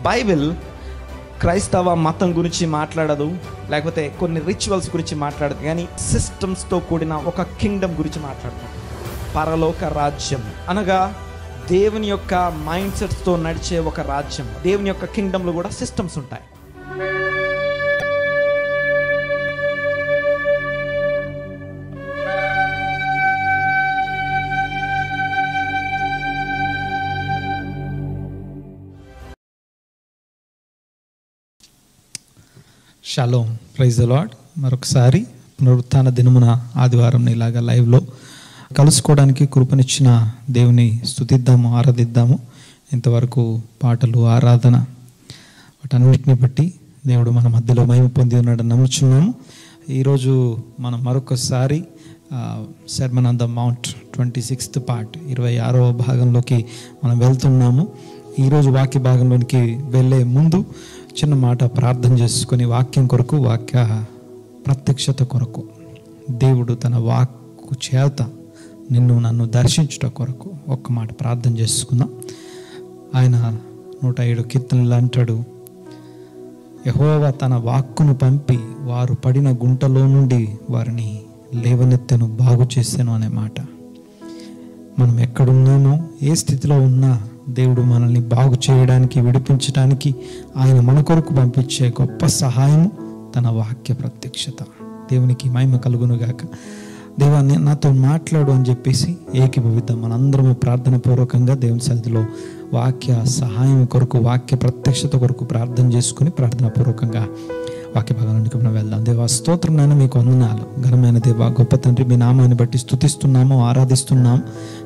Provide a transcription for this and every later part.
Bible క్రైస్తవ మతం గురించి మాట్లాడదు, లేకపోతే కొన్ని రిచువల్స్ గురించి మాట్లాడదు, కానీ సిస్టమ్స్తో కూడిన ఒక కింగ్డమ్ గురించి మాట్లాడుతుంది. పరలోక రాజ్యం అనగా దేవుని యొక్క మైండ్ సెట్స్తో నడిచే ఒక రాజ్యం. దేవుని యొక్క కింగ్డమ్లో కూడా సిస్టమ్స్ ఉంటాయి. Shalom, praise the Lord. మరొకసారి పునరుత్థాన దినమున ఆదివారం ఇలాగా లైవ్లో కలుసుకోవడానికి కృపనిచ్చిన దేవుని స్తుతిద్దాము, ఆరాధిద్దాము. ఇంతవరకు పాటలు, ఆరాధన, వాటన్నిటిని బట్టి దేవుడు మన మధ్యలో మహిమ పొంది ఉన్నాడని నమ్ముచున్నాము. ఈరోజు మనం మరొకసారి sermon on the mount 26th part 26వ భాగంలోకి మనం వెళ్తున్నాము. ఈరోజు వాక్య భాగంలోనికి వెళ్ళే ముందు చిన్న మాట ప్రార్థన చేసుకొని వాక్యం కొరకు, వాక్య ప్రత్యక్షత కొరకు, దేవుడు తన వాక్కు చేత నన్ను దర్శించుట కొరకు ఒక్క మాట ప్రార్థన చేసుకుందాం. ఆయన 107 కీర్తనలు అంటాడు, యెహోవా తన వాక్కును పంపి వారు పడిన గుంటలో నుండి వారిని లేవనెత్తెను, బాగు చేశాను అనే మాట. మనం ఎక్కడున్నామో, ఏ స్థితిలో ఉన్నా దేవుడు మనల్ని బాగు చేయడానికి, విడిపించడానికి ఆయన మన కొరకు పంపించే గొప్ప సహాయము తన వాక్య ప్రత్యక్షత. దేవునికి మహిమ కలుగునుగాక. దేవాన్ని నాతో మాట్లాడు అని చెప్పేసి ఏకీభవిద్దాం. మనందరము ప్రార్థన పూర్వకంగా దేవుని సన్నిధిలో వాక్య సహాయం కొరకు, వాక్య ప్రత్యక్షత కొరకు ప్రార్థన చేసుకుని ప్రార్థన పూర్వకంగా వాక్య భాగానికి మనం వెళ్దాం. దేవా స్తోత్రం నాయన, మీకు వందనాలు. ఘనమైన దేవా, గొప్ప తండ్రి, మీ నామాన్ని బట్టి స్తుతిస్తున్నాము, ఆరాధిస్తున్నాం.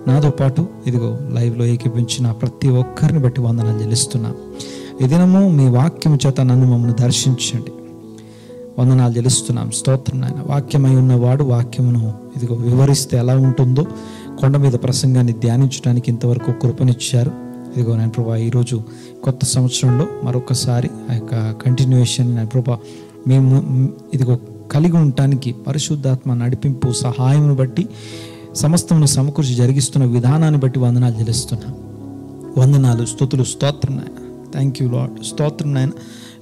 నాతో పాటు ఇదిగో లైవ్లో ఏకీపించిన ప్రతి ఒక్కరిని బట్టి వందనాలు చెల్లిస్తున్నాం. ఈ దినము మీ వాక్యం చేత నన్ను మమ్మల్ని దర్శించండి, వందనాలు చెల్లిస్తున్నాం. స్తోత్రం నాయన. వాక్యమై ఉన్నవాడు వాక్యమును ఇదిగో వివరిస్తే ఎలా ఉంటుందో కొండ మీద ప్రసంగాన్ని ధ్యానించడానికి ఇంతవరకు కృపనిచ్చారు. ఇదిగో నేను ప్రభా, ఈరోజు కొత్త సంవత్సరంలో మరొకసారి ఆ యొక్క కంటిన్యూయేషన్ నేను ప్రభా మేము ఇదిగో కలిగి ఉండటానికి పరిశుద్ధాత్మ నడిపింపు సహాయం బట్టి సమస్తమును సమకూర్చి జరిగిస్తున్న విధానాన్ని బట్టి వందనాలు చెల్లిస్తున్నా. వందనాలు, స్తుతులు, స్తోత్రం నాయన. Thank you lord. స్తోత్రం నాయన.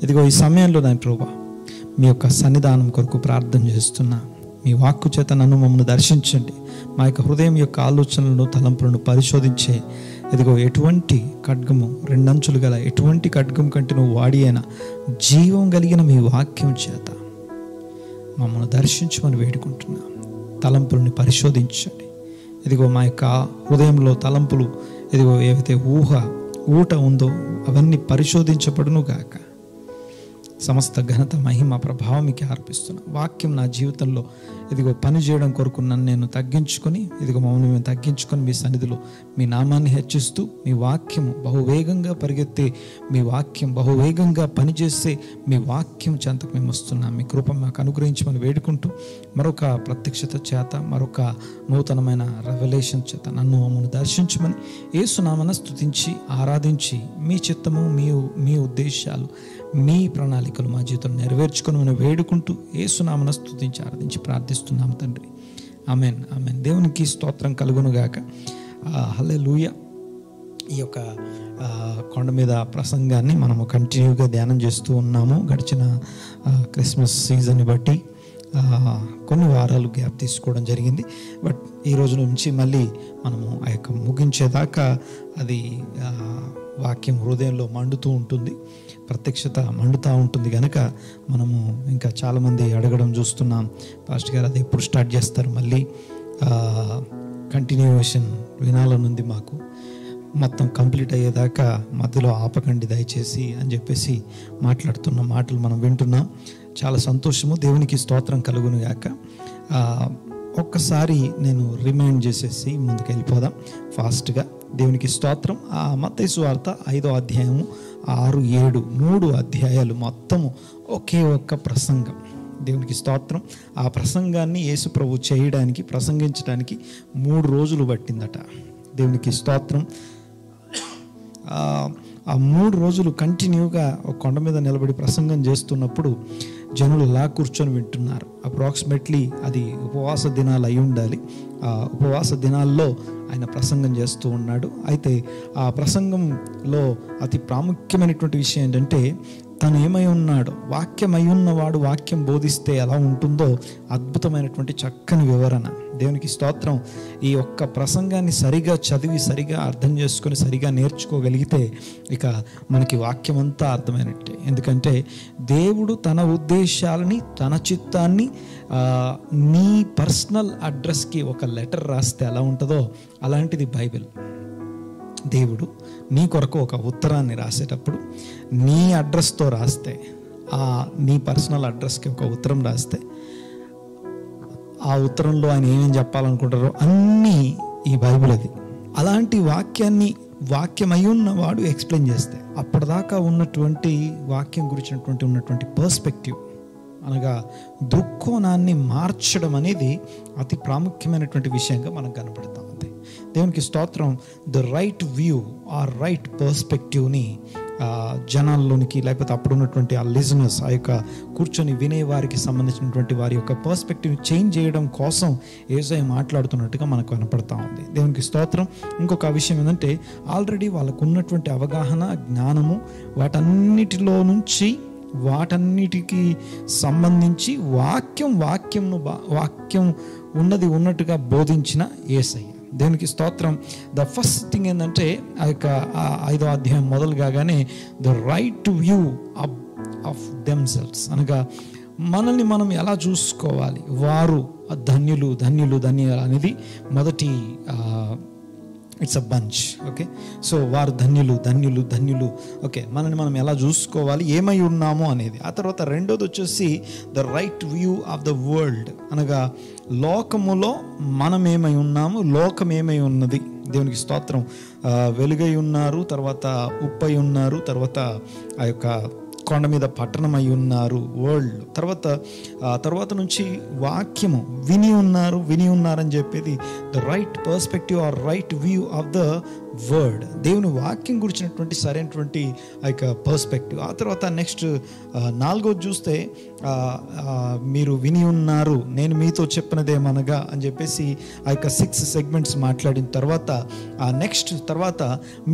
ఇదిగో ఈ సమయంలో నాయన ప్రభా మీ యొక్క సన్నిధానం కొరకు ప్రార్థన చేస్తున్నా. మీ వాక్కు చేత నన్ను మమ్మల్ని దర్శించండి. మా యొక్క హృదయం యొక్క ఆలోచనలను, తలంపులను పరిశోధించే ఇదిగో ఎటువంటి ఖడ్గము, రెండంచులు గల ఎటువంటి ఖడ్గం కంటే నువ్వు వాడి అయిన జీవం కలిగిన మీ వాక్యం చేత మమ్మల్ని దర్శించమని వేడుకుంటున్నా. తలంపులని పరిశోధించండి. ఇదిగో మా యొక్క హృదయంలో తలంపులు, ఇదిగో ఏవైతే ఊట ఉందో అవన్నీ పరిశోధించబడును గాక. సమస్త ఘనత, మహిమ, ప్రభావం మీకు అర్పిస్తున్నా. వాక్యం నా జీవితంలో ఇదిగో పని చేయడం కొరకు నన్ను నేను తగ్గించుకొని, ఇదిగో మమ్మల్ని మేము తగ్గించుకొని మీ సన్నిధిలో మీ నామాన్ని హెచ్చిస్తూ, మీ వాక్యము బహువేగంగా పరిగెత్తే, మీ వాక్యం బహువేగంగా పనిచేసే మీ వాక్యం చెంతకు మేము వస్తున్నాం. మీ కృప మాకు అనుగ్రహించమని వేడుకుంటూ మరొక ప్రత్యక్షత చేత, మరొక నూతనమైన రెవల్యూషన్ చేత నన్ను మమ్మల్ని దర్శించమని యేసునామన స్తుతించి ఆరాధించి మీ చిత్తము, మీ ఉద్దేశాలు, మీ ప్రణాళికలు మా జీవితంలో నెరవేర్చుకొని మనం వేడుకుంటూ యేసునామన స్తుతించి ఆరాధించి ప్రార్థిస్తున్నాము తండ్రి. Amen, amen. దేవునికి స్తోత్రం కలుగునుగాక. హల్లెలూయా. ఈ యొక్క కొండ మీద ప్రసంగాన్ని మనము కంటిన్యూగా ధ్యానం చేస్తూ ఉన్నాము. గడిచిన క్రిస్మస్ సీజన్ని బట్టి కొన్ని వారాలు గ్యాప్ తీసుకోవడం జరిగింది. బట్ ఈ రోజు నుంచి మళ్ళీ మనము ఆ యొక్క ముగించేదాకా అది వాక్యం హృదయంలో మండుతూ ఉంటుంది, ప్రత్యక్షత మండుతూ ఉంటుంది. కనుక మనము ఇంకా చాలామంది అడగడం చూస్తున్నాం, పాస్టర్ గారు అది ఎప్పుడు స్టార్ట్ చేస్తారు, మళ్ళీ కంటిన్యూయేషన్ వినాలనుంది మాకు, మొత్తం కంప్లీట్ అయ్యేదాకా మధ్యలో ఆపకండి దయచేసి అని చెప్పేసి మాట్లాడుతున్న మాటలు మనం వింటున్నాం. చాలా సంతోషము. దేవునికి స్తోత్రం కలుగును గాక. ఒక్కసారి నేను రిమైండ్ చేసేసి ముందుకు వెళ్ళిపోదాం ఫాస్ట్గా. దేవునికి స్తోత్రం. మత్తయి సువార్త 5వ అధ్యాయము 6, 7 3 అధ్యాయాలు మొత్తము ఒకే ఒక్క ప్రసంగం. దేవునికి స్తోత్రం. ఆ ప్రసంగాన్ని యేసు ప్రభు చేయడానికి, ప్రసంగించడానికి 3 రోజులు పట్టిందట. దేవునికి స్తోత్రం. ఆ 3 రోజులు కంటిన్యూగా ఒక కొండ మీద నిలబడి ప్రసంగం చేస్తున్నప్పుడు జనులు ఇలా కూర్చొని వింటున్నారు. అప్రాక్సిమేట్లీ అది ఉపవాస దినాలు అయి ఉండాలి. ఆ ఉపవాస దినాల్లో ఆయన ప్రసంగం చేస్తూ ఉన్నాడు. అయితే ఆ ప్రసంగంలో అతి ప్రాముఖ్యమైనటువంటి విషయం ఏంటంటే, తను ఏమై ఉన్నాడో, వాక్యమై ఉన్నవాడు వాక్యం బోధిస్తే ఎలా ఉంటుందో అద్భుతమైనటువంటి చక్కని వివరణ. దేవునికి స్తోత్రం. ఈ ఒక్క ప్రసంగాన్ని సరిగా చదివి సరిగా అర్థం చేసుకొని సరిగా నేర్చుకోగలిగితే ఇక మనకి వాక్యం అంతా అర్థమైనట్టే. ఎందుకంటే దేవుడు తన ఉద్దేశాలని, తన చిత్తాన్ని నీ పర్సనల్ అడ్రస్కి ఒక లెటర్ రాస్తే ఎలా ఉంటుందో అలాంటిది బైబిల్. దేవుడు నీ కొరకు ఒక ఉత్తరాన్ని రాసేటప్పుడు నీ అడ్రస్తో రాస్తే, నీ పర్సనల్ అడ్రస్కి ఒక ఉత్తరం రాస్తే ఆ ఉత్తరంలో ఆయన ఏమేం చెప్పాలనుకుంటారో అన్నీ ఈ బైబిల్ అది. అలాంటి వాక్యాన్ని వాక్యమై ఉన్నవాడు ఎక్స్ప్లెయిన్ చేస్తే అప్పటిదాకా ఉన్నటువంటి వాక్యం గురించినటువంటి ఉన్నటువంటి పర్స్పెక్టివ్ అనగా దృక్కోణాన్ని మార్చడం అనేది అతి ప్రాముఖ్యమైనటువంటి విషయంగా మనకు కనపడతా ఉంది. దేవునికి స్తోత్రం. The right view or right పర్స్పెక్టివ్ని జనాల్లోనికి, లేకపోతే అప్పుడున్నటువంటి ఆ లిజనర్స్, ఆ యొక్క కూర్చొని వినేవారికి సంబంధించినటువంటి వారి యొక్క పర్స్పెక్టివ్ని చేంజ్ చేయడం కోసం యేసయ్య మాట్లాడుతున్నట్టుగా మనకు కనపడతా ఉంది. దేవునికి స్తోత్రం. ఇంకొక విషయం ఏంటంటే, ఆల్రెడీ వాళ్ళకు ఉన్నటువంటి అవగాహన, జ్ఞానము, వాటన్నిటికి సంబంధించి వాక్యం ఉన్నది ఉన్నట్టుగా బోధించిన యేసయ్య. దేవునికి స్తోత్రం. ద ఫస్ట్ థింగ్ ఏంటంటే, ఆ యొక్క 5వ అధ్యాయం మొదలు కాగానే the right view of themselves అనగా మనల్ని మనం ఎలా చూసుకోవాలి, వారు ధన్యులు అనేది మొదటి it's a bunch. Okay, so వారు ధన్యులు. ఓకే, మనల్ని మనం ఎలా చూసుకోవాలి, ఏమై ఉన్నాము అనేది. ఆ తర్వాత రెండోది వచ్చేసి the right view of the world అనగా లోకములో మనం ఏమై ఉన్నాము, లోకం ఏమై ఉన్నది. దేవునికి స్తోత్రం. వెలుగై ఉన్నారు, తర్వాత ఉప్పై ఉన్నారు, తర్వాత ఆ యొక్క కొండ మీద పట్టణమై ఉన్నారు వరల్డ్. తర్వాత నుంచి వాక్యము విని ఉన్నారని చెప్పేది the right perspective are right view of the word. దేవుని వాక్యం గురించినటువంటి సరైనటువంటి ఆ యొక్క పర్స్పెక్టివ్. ఆ తర్వాత నెక్స్ట్ 4వది చూస్తే మీరు విని ఉన్నారు, నేను మీతో చెప్పినదేమనగా అని చెప్పేసి ఆ యొక్క 6 సెగ్మెంట్స్ మాట్లాడిన తర్వాత తర్వాత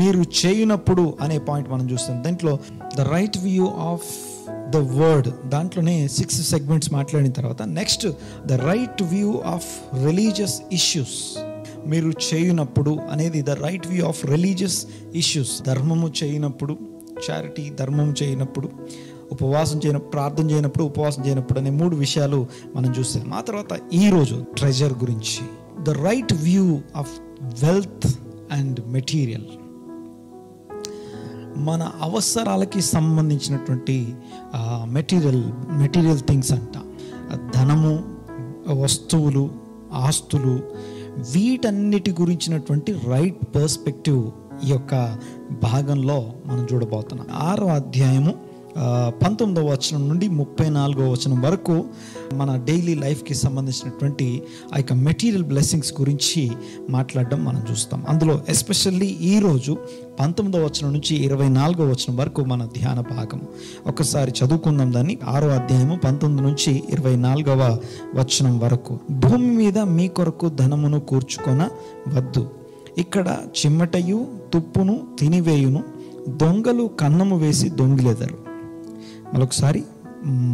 మీరు చేయనప్పుడు అనే పాయింట్ మనం చూస్తాం. దాంట్లో the right view of the word, దాంట్లోనే 6 సెగ్మెంట్స్ మాట్లాడిన తర్వాత next the right view of religious issues. మీరు చేయనప్పుడు అనేది the right view of religious issues. ధర్మము చేయనప్పుడు, చారిటీ, ధర్మం చేయనప్పుడు, ఉపవాసం చేయనప్పుడు, ప్రార్థన చేయనప్పుడు, ఉపవాసం చేయనప్పుడు అనే 3 విషయాలు మనం చూస్తాం. ఆ తర్వాత ఈరోజు ట్రెజర్ గురించి, the right view of wealth and material. మన అవసరాలకి సంబంధించినటువంటి మెటీరియల్ థింగ్స్ అంట, ధనము, వస్తువులు, ఆస్తులు, వీటన్నిటి గురించినటువంటి రైట్ పర్స్పెక్టివ్ ఈ యొక్క భాగంలో మనం చూడబోతున్నాం. 6వ అధ్యాయము 19వ వచనం నుండి 34వ వచనం వరకు మన డైలీ లైఫ్కి సంబంధించినటువంటి ఆ యొక్క మెటీరియల్ బ్లెస్సింగ్స్ గురించి మాట్లాడడం మనం చూస్తాం. అందులో ఎస్పెషల్లీ ఈరోజు 19వ వచనం నుంచి 24వ వచనం వరకు మన ధ్యాన భాగము. ఒకసారి చదువుకుందాం దాన్ని. 6వ అధ్యాయము 19 నుంచి 24వ వచనం వరకు. భూమి మీద మీ కొరకు ధనమును కూర్చుకొన వద్దు, ఇక్కడ చిమ్మటయు తుప్పును తినివేయును, దొంగలు కన్నము వేసి దొంగిలెదరు. మరొకసారి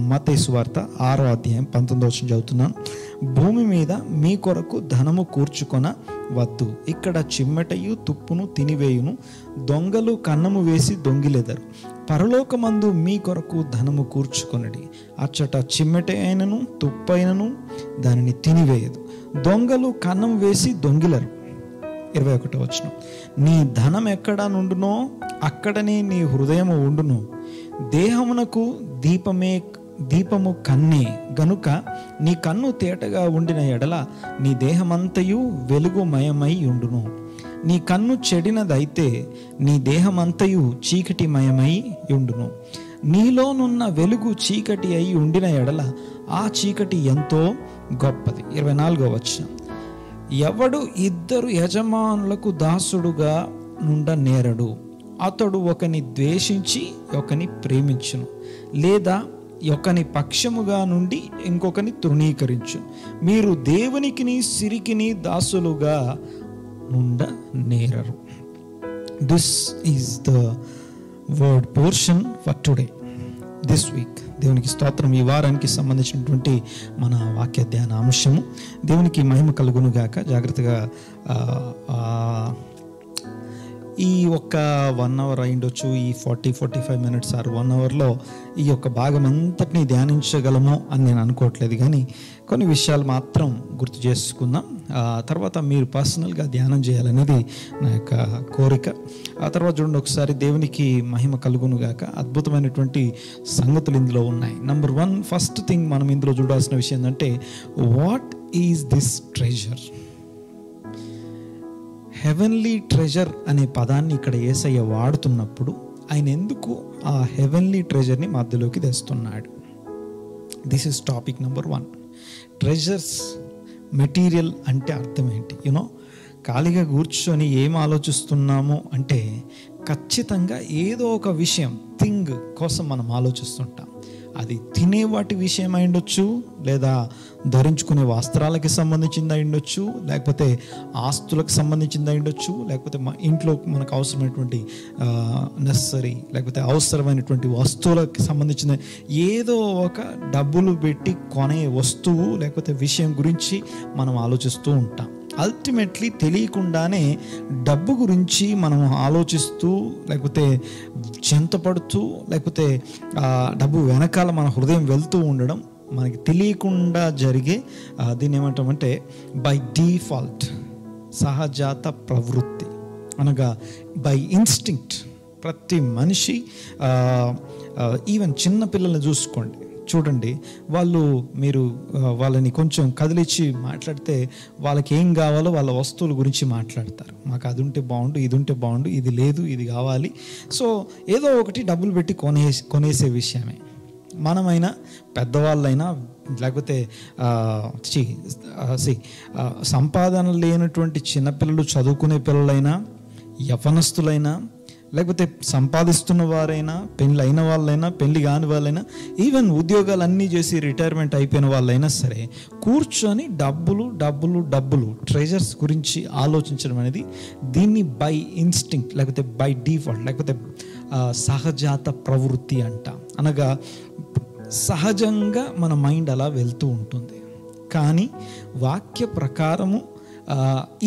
మత్తయి సువార్త 6వ అధ్యాయం 19వ వచనం చదువుతున్నాను. భూమి మీద మీ కొరకు ధనము కూర్చుకొన వద్దు, ఇక్కడ చిమ్మటయు తుప్పును తినివేయును, దొంగలు కన్నము వేసి దొంగిలెదరు. పరలోకమందు మీ కొరకు ధనము కూర్చుకొనడి, అచ్చట చిమ్మట అయినను తుప్పైనను దానిని తినివేయదు, దొంగలు కన్నం వేసి దొంగిలరు. 21వ వచనం. నీ ధనం ఎక్కడ నుండునో అక్కడనే నీ హృదయము ఉండును, దేహమునకు దీపము కన్నే గనుక నీ కన్ను తేటగా ఉండిన ఎడల నీ దేహమంతయు వెలుగుమయమై ఉండును. నీ కన్ను చెడినదైతే నీ దేహమంతయు చీకటిమయమై ఉండును. నీలోనున్న వెలుగు చీకటి అయి ఉండిన ఎడల ఆ చీకటి ఎంతో గొప్పది. 24వ వచనం. ఎవడు 2 యజమానులకు దాసుడుగా నుండ నేరడు, అతడు ఒకని ద్వేషించి ఒకని ప్రేమించును, లేదా ఒకని పక్షముగా నుండి ఇంకొకని తృణీకరించు. మీరు దేవునికిని సిరికిని దాసులుగా నుండ నేరరు. This is the word portion for today, this week. దేవునికి స్తోత్రం. ఈ వారానికి సంబంధించినటువంటి మన వాక్య ధ్యాన అంశము. దేవునికి మహిమ కలుగును గాక. జాగ్రత్తగా ఈ ఒక్క 1 అవర్ అయిండొచ్చు, ఈ 40-45 మినిట్స్ ఆర్ 1 అవర్లో ఈ యొక్క భాగం అంతటినీ ధ్యానించగలము అని నేను అనుకోవట్లేదు, కానీ కొన్ని విషయాలు మాత్రం గుర్తు చేసుకుందాం. తర్వాత మీరు పర్సనల్గా ధ్యానం చేయాలనేది నా యొక్క కోరిక. ఆ తర్వాత చూడండి ఒకసారి, దేవునికి మహిమ కలుగును గాక. అద్భుతమైనటువంటి సంగతులు ఇందులో ఉన్నాయి. నెంబర్ 1, ఫస్ట్ థింగ్ మనం ఇందులో చూడాల్సిన విషయం ఏంటంటే, what is this treasure? Heavenly treasure అనే పదాన్ని ఇక్కడ యేసయ్య వాడుతున్నప్పుడు ఆయన ఎందుకు ఆ హెవెన్లీ ట్రెజర్ని మధ్యలోకి తెస్తున్నాడు? This is topic number 1. Treasures material అంటే అర్థం ఏంటి? ఖాళీగా కూర్చొని ఏం ఆలోచిస్తున్నాము అంటే ఖచ్చితంగా ఏదో ఒక విషయం, థింగ్ కోసం మనం ఆలోచిస్తుంటాం. అది తినే వాటి విషయం అయి ఉండొచ్చు, లేదా ధరించుకునే వస్త్రాలకి సంబంధించింది అయి ఉండొచ్చు, లేకపోతే ఆస్తులకు సంబంధించింది అయి ఉండొచ్చు, లేకపోతే మా ఇంట్లో మనకు అవసరమైనటువంటి నెసరీ లేకపోతే అవసరమైనటువంటి వస్తువులకు సంబంధించిన ఏదో ఒక డబ్బులు పెట్టి కొనే వస్తువు లేకపోతే విషయం గురించి మనం ఆలోచిస్తూ ఉంటాం. అల్టిమేట్లీ తెలియకుండానే డబ్బు గురించి మనం ఆలోచిస్తూ, లేకపోతే చింతపడుతూ, లేకపోతే డబ్బు వెనకాల మన హృదయం వెళ్తూ ఉండడం మనకి తెలియకుండా జరిగే, దీన్ని ఏమంటామంటే బై డిఫాల్ట్, సహజాత ప్రవృత్తి, అనగా బై ఇన్స్టింక్ట్. ప్రతి మనిషి, ఈవెన్ చిన్న పిల్లల్ని చూడండి, మీరు వాళ్ళని కొంచెం కదిలిచ్చి మాట్లాడితే వాళ్ళకి ఏం కావాలో వాళ్ళ వస్తువుల గురించి మాట్లాడతారు. మాకు అది ఉంటే బాగుండు, ఇది ఉంటే బాగుండు, ఇది లేదు, ఇది కావాలి. సో ఏదో ఒకటి డబ్బులు పెట్టి కొనేసే విషయమే. మనమైనా, పెద్దవాళ్ళైనా, లేకపోతే సంపాదన లేనటువంటి చిన్నపిల్లలు, చదువుకునే పిల్లలైనా, యవ్వనస్తులైనా, లేకపోతే సంపాదిస్తున్న వారైనా, పెళ్ళి అయిన వాళ్ళైనా, పెళ్ళి కాని వాళ్ళైనా, ఈవెన్ ఉద్యోగాలు అన్నీ చేసి రిటైర్మెంట్ అయిపోయిన వాళ్ళైనా సరే, కూర్చొని డబ్బులు ట్రెజర్స్ గురించి ఆలోచించడం అనేది, దీన్ని బై ఇన్స్టింక్ట్ లేకపోతే బై డిఫాల్ట్ లేకపోతే సహజాత ప్రవృత్తి అంటాం. అనగా సహజంగా మన మైండ్ అలా వెళ్తూ ఉంటుంది. కానీ వాక్య ప్రకారము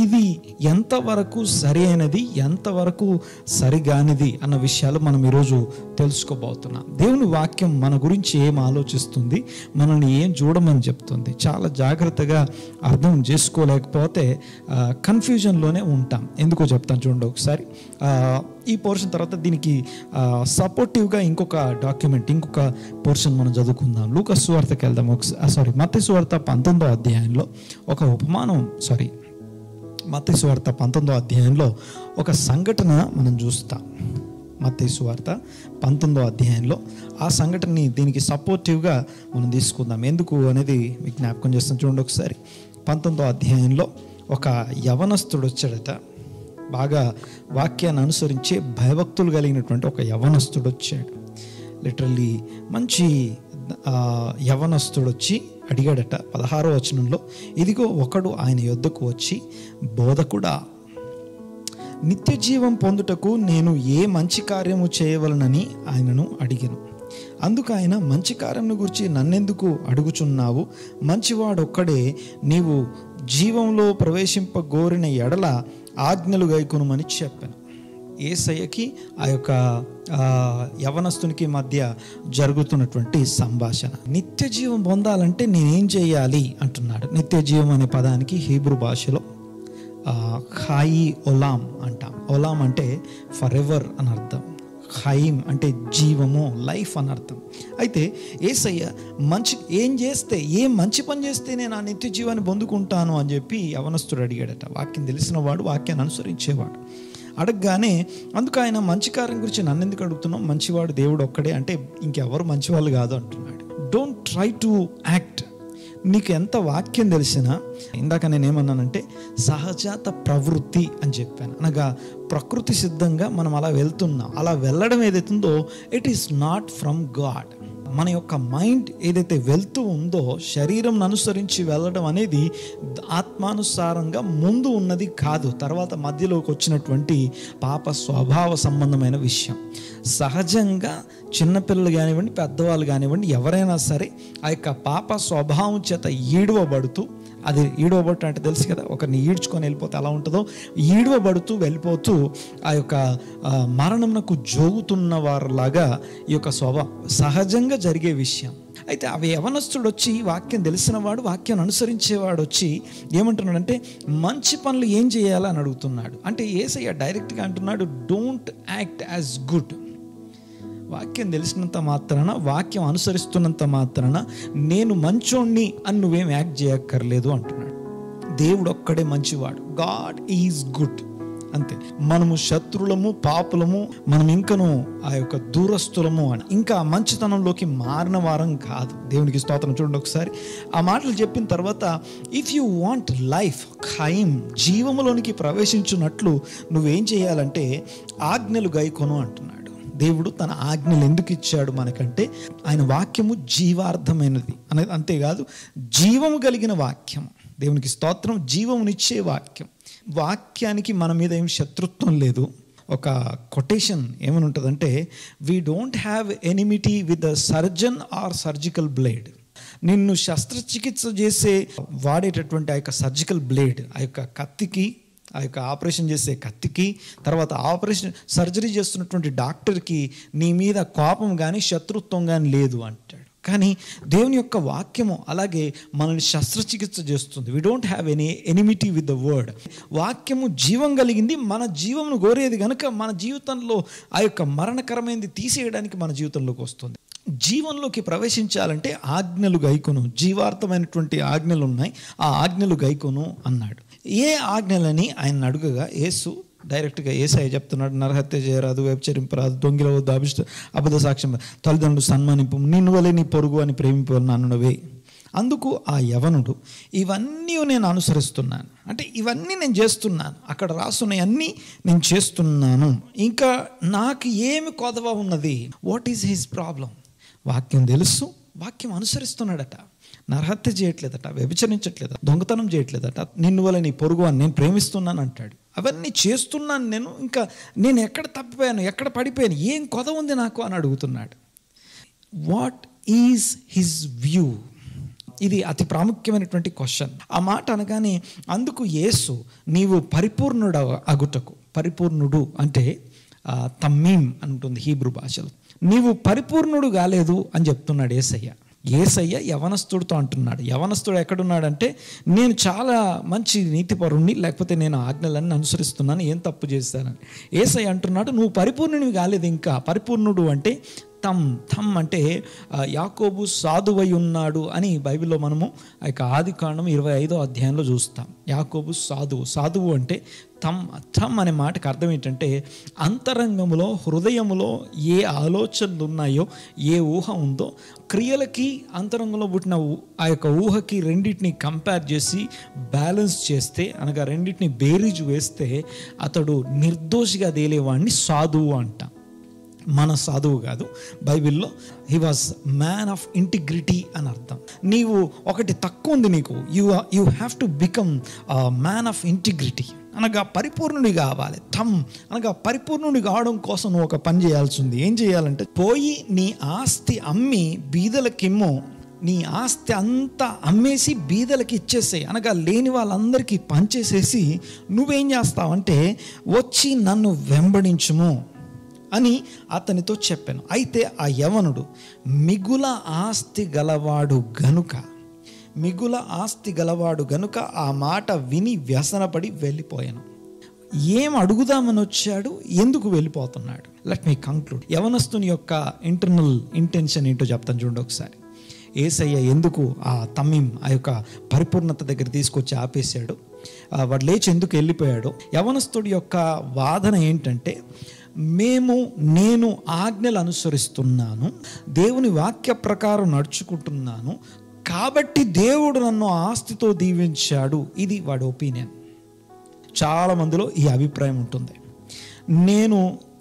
ఇది ఎంతవరకు సరి అయినది, ఎంతవరకు సరిగానిది అన్న విషయాలు మనం ఈరోజు తెలుసుకోబోతున్నాం. దేవుని వాక్యం మన గురించి ఏం ఆలోచిస్తుంది, మనల్ని ఏం చూడమని చెప్తుంది, చాలా జాగ్రత్తగా అర్థం చేసుకోలేకపోతే కన్ఫ్యూజన్లోనే ఉంటాం. ఎందుకో చెప్తాను చూడండి ఒకసారి. ఈ పోర్షన్ తర్వాత దీనికి సపోర్టివ్గా ఇంకొక డాక్యుమెంట్, ఇంకొక పోర్షన్ మనం చదువుకుందాం. లూకా సువార్తకి వెళ్దాం. మత్తయి సువార్త 19వ అధ్యాయంలో ఒక ఉపమానం, మత్తయి సువార్త 19వ అధ్యాయంలో ఒక సంఘటన మనం చూస్తాం. మత్తయి సువార్త 19వ అధ్యాయంలో ఆ సంఘటనని దీనికి సపోర్టివ్గా మనం తీసుకుందాం. ఎందుకు అనేది మీకు జ్ఞాపకం చేస్తాం. చూడండి ఒకసారి. 19వ అధ్యాయంలో ఒక యవనస్తుడు వచ్చాడట. బాగా వాక్యాన్ని అనుసరించే భయభక్తులు కలిగినటువంటి ఒక యవనస్తుడు వచ్చాడు. లిటరల్లీ మంచి యవనస్తుడు వచ్చి అడిగాడట 16వ వచనంలో, ఇదిగో ఒకడు ఆయన యొద్దకు వచ్చి, బోధకుడా, నిత్య జీవం పొందుటకు నేను ఏ మంచి కార్యము చేయవలనని ఆయనను అడిగాను. అందుకు ఆయన, మంచి కార్యమును గురించి నన్నెందుకు అడుగుచున్నావు? మంచివాడొక్కడే, నీవు జీవంలో ప్రవేశింపగోరిన ఎడల ఆజ్ఞలు గైకొనుమని చెప్పాను. యేసయ్యకి ఆ యొక్క యవనస్తునికి మధ్య జరుగుతున్నటువంటి సంభాషణ. నిత్య జీవం పొందాలంటే నేనేం చేయాలి అంటున్నాడు. నిత్య జీవం అనే పదానికి హీబ్రూ భాషలో ఖాయి ఒలాం అంటాం. ఒలాం అంటే ఫర్ ఎవర్ అని అర్థం. ఖాయిం అంటే జీవము, లైఫ్ అని అర్థం. అయితే యేసయ్య ఏ మంచి పని చేస్తే నేను ఆ నిత్య జీవాన్ని పొందుకుంటాను అని చెప్పి యవనస్తుడు అడిగాడట. వాక్యం తెలిసినవాడు, వాక్యాన్ని అనుసరించేవాడు. అడగగానే అందుకు ఆయన, మంచి కార్యం గురించి నన్ను ఎందుకు అడుగుతున్నావు? మంచివాడు దేవుడు ఒక్కడే, అంటే ఇంకెవరు మంచివాళ్ళు కాదు అంటున్నాడు. Don't try to act. నీకు ఎంత వాక్యం తెలిసినా, ఇందాక నేనేమన్నానంటే సహజాత ప్రవృత్తి అని చెప్పాను. అనగా ప్రకృతి సిద్ధంగా మనం అలా వెళ్తున్నాం. అలా వెళ్ళడం ఏదైతుందో it is not from God. మన యొక్క మైండ్ ఏదైతే వెళ్తూ ఉందో, శరీరం అనుసరించి వెళ్ళడం అనేది ఆత్మానుసారంగా ముందు ఉన్నది కాదు, తర్వాత మధ్యలోకి వచ్చినటువంటి పాప స్వభావ సంబంధమైన విషయం. సహజంగా చిన్నపిల్లలు కానివ్వండి, పెద్దవాళ్ళు కానివ్వండి, ఎవరైనా సరే ఆ యొక్క పాప స్వభావం చేత ఈడవబడుతూ, అది ఈడవబట్టు అంటే తెలుసు కదా, ఒకరిని ఈడ్చుకొని వెళ్ళిపోతే ఎలా ఉంటుందో, ఈడవబడుతూ వెళ్ళిపోతూ ఆ యొక్క మరణంకు జోగుతున్న వారిలాగా ఈ యొక్క స్వభావం సహజంగా జరిగే విషయం. అయితే అవి యవనస్తుడు వచ్చి, వాక్యం తెలిసినవాడు, వాక్యం అనుసరించేవాడు వచ్చి ఏమంటున్నాడంటే మంచి పనులు ఏం చేయాలని అడుగుతున్నాడు. అంటే యేసయ్య డైరెక్ట్గా అంటున్నాడు, డోంట్ యాక్ట్ యాజ్ గుడ్. వాక్యం తెలిసినంత మాత్రాన, వాక్యం అనుసరిస్తున్నంత మాత్రాన నేను మంచోణ్ణి అని నువ్వేం యాక్ట్ చేయక్కర్లేదు అంటున్నాడు. దేవుడు ఒక్కడే మంచివాడు. గాడ్ ఈజ్ గుడ్, అంతే. మనము శత్రులము, పాపులము, మనం ఇంకను ఆ యొక్క దూరస్తులము అని, ఇంకా మంచితనంలోకి మారిన వారం కాదు. దేవునికి స్తోత్రం. చూడండి ఒకసారి ఆ మాటలు చెప్పిన తర్వాత, ఇఫ్ యూ వాంట్ లైఫ్ ఖైమ్, జీవములోనికి ప్రవేశించున్నట్లు నువ్వేం చేయాలంటే ఆజ్ఞలు గైకొను అంటున్నాడు. దేవుడు తన ఆజ్ఞలు ఎందుకు ఇచ్చాడు మనకంటే, ఆయన వాక్యము జీవార్థమైనది అనేది, అంతేకాదు జీవము కలిగిన వాక్యం. దేవునికి స్తోత్రం. జీవమునిచ్చే వాక్యం. వాక్యానికి మన మీద ఏం శత్రుత్వం లేదు. ఒక కొటేషన్ ఏమని ఉంటుందంటే, we don't have enmity with the surgeon are surgical blade. నిన్ను శస్త్రచికిత్స చేసే వాడేటటువంటి ఆ యొక్క సర్జికల్ బ్లేడ్, ఆ యొక్క కత్తికి, ఆ యొక్క ఆపరేషన్ చేసే కత్తికి, తర్వాత సర్జరీ చేస్తున్నటువంటి డాక్టర్కి నీ మీద కోపం కానీ శత్రుత్వం కానీ లేదు అంటాడు. కానీ దేవుని యొక్క వాక్యము అలాగే మనల్ని శస్త్రచికిత్స చేస్తుంది. We don't have any enmity with the word. వాక్యము జీవం కలిగింది, మన జీవమును కోరేది కనుక మన జీవితంలో ఆ యొక్క మరణకరమైనది తీసేయడానికి మన జీవితంలోకి వస్తుంది. జీవంలోకి ప్రవేశించాలంటే ఆజ్ఞలు గైకొను, జీవార్థమైనటువంటి ఆజ్ఞలు ఉన్నాయి, ఆ ఆజ్ఞలు గైకొను అన్నాడు. ఏ ఆజ్ఞలని ఆయన అడుగగా యేసు డైరెక్ట్గా యేసయ్య చెప్తున్నాడు, నరహత్య చేయరాదు, వ్యభిచరింపరాదు, దొంగిలవద్దు, అబద్ధ సాక్ష్యం, తల్లిదండ్రులు సన్మానింపు, నిన్ను వలె నీ పొరుగు అని ప్రేమింపవలన అన్నవే. అందుకు ఆ యవనుడు, ఇవన్నీ నేను అనుసరిస్తున్నాను, అంటే ఇవన్నీ నేను చేస్తున్నాను, అక్కడ రాసున్నాయన్నీ నేను చేస్తున్నాను, ఇంకా నాకు ఏమి కొదవ ఉన్నది? What is his problem? వాక్యం తెలుసు, వాక్యం అనుసరిస్తున్నాడట, నరహత్య చేయట్లేదట, వ్యభిచరించట్లేదట, దొంగతనం చేయట్లేదట, నిన్ను వల్ల నీ పొరుగు అని నేను ప్రేమిస్తున్నాను అంటాడు. అవన్నీ చేస్తున్నాను నేను, ఇంకా నేను ఎక్కడ తప్పిపోయాను, ఎక్కడ పడిపోయాను, ఏం కొద ఉంది నాకు అని అడుగుతున్నాడు. What is his view? ఇది అతి ప్రాముఖ్యమైనటువంటి క్వశ్చన్. ఆ మాట అనగానే అందుకు యేసు, నీవు పరిపూర్ణుడు అగుటకు, పరిపూర్ణుడు అంటే తమ్మీం అంటుంది హీబ్రూ భాషలో, నీవు పరిపూర్ణుడు కాలేదు అని చెప్తున్నాడు యేసయ్య. యేసయ్య యవనస్తుడితో అంటున్నాడు. యవనస్తుడు ఎక్కడున్నాడంటే, నేను చాలా మంచి నీతిపరుణ్ణి, లేకపోతే నేను ఆజ్ఞలన్నీ అనుసరిస్తున్నాను, ఏం తప్పు చేశానని. యేసయ్య అంటున్నాడు, నువ్వు పరిపూర్ణునివి కాలేదు ఇంకా. పరిపూర్ణుడు అంటే థమ్ అంటే యాకోబు సాధువై ఉన్నాడు అని బైబిల్లో మనము ఆ యొక్క ఆదికాండం 25వ అధ్యాయంలో చూస్తాం. యాకోబు సాధువు అంటే థమ్ అనే మాటకు అర్థం ఏంటంటే, అంతరంగములో, హృదయములో ఏ ఆలోచనలు ఉన్నాయో, ఏ ఊహ ఉందో, క్రియలకి అంతరంగంలో పుట్టిన ఆ యొక్క ఊహకి రెండింటిని కంపేర్ చేసి బ్యాలెన్స్ చేస్తే, అనగా రెండింటిని బేరీజు వేస్తే అతడు నిర్దోషిగా తేలేవాడిని సాధువు అంటాం. మన సాధువు కాదు, బైబిల్లో he was man of integrity అని అర్థం. నీవు ఒకటి తక్కువ ఉంది నీకు, you have to become man of integrity, అనగా పరిపూర్ణుడి కావాలి. అనగా పరిపూర్ణుడి కావడం కోసం నువ్వు ఒక పని చేయాల్సి ఉంది. ఏం చేయాలంటే, పోయి నీ ఆస్తి అమ్మి బీదలకిమ్మో, నీ ఆస్తి అంతా అమ్మేసి బీదలకి ఇచ్చేసేయి, అనగా లేని వాళ్ళందరికీ పంచేసేసి నువ్వేం చేస్తావంటే వచ్చి నన్ను వెంబడించుము అని అతనితో చెప్పాను. అయితే ఆ యవనుడు మిగుల ఆస్తి గలవాడు గనుక ఆ మాట విని వ్యసనపడి వెళ్ళిపోయాను. ఏం అడుగుదామని వచ్చాడు, ఎందుకు వెళ్ళిపోతున్నాడు? Let me conclude. యవనస్తుని యొక్క ఇంటర్నల్ ఇంటెన్షన్ ఏంటో చెప్తాను చూడండి ఒకసారి. యేసయ్య ఎందుకు ఆ తమ్మీం, ఆ యొక్క పరిపూర్ణత దగ్గర తీసుకొచ్చి ఆపేశాడు, వాడు లేచి ఎందుకు వెళ్ళిపోయాడు? యవనస్తుడి యొక్క వాదన ఏంటంటే, నేను ఆజ్ఞలు అనుసరిస్తున్నాను, దేవుని వాక్య ప్రకారం నడుచుకుంటున్నాను, కాబట్టి దేవుడు నన్ను ఆస్తితో దీవించాడు. ఇది వాడి ఒపీనియన్. చాలా మందిలో ఈ అభిప్రాయం ఉంటుంది. నేను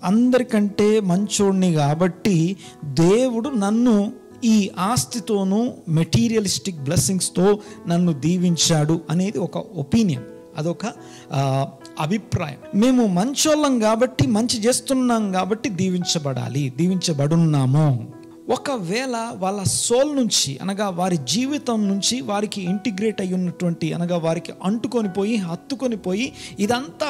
అందరికంటే మంచోడిని కాబట్టి దేవుడు నన్ను ఈ ఆస్తితోనూ మెటీరియలిస్టిక్ బ్లెస్సింగ్స్తో నన్ను దీవించాడు అనేది ఒక ఒపీనియన్, అదొక అభిప్రాయం. మేము మంచోళ్ళం కాబట్టి, మంచి చేస్తున్నాం కాబట్టి దీవించబడున్నాము. ఒకవేళ వాళ్ళ సోల్ నుంచి అనగా వారి జీవితం నుంచి వారికి ఇంటిగ్రేట్ అయి ఉన్నటువంటి అనగా వారికి హత్తుకొని పోయి ఇదంతా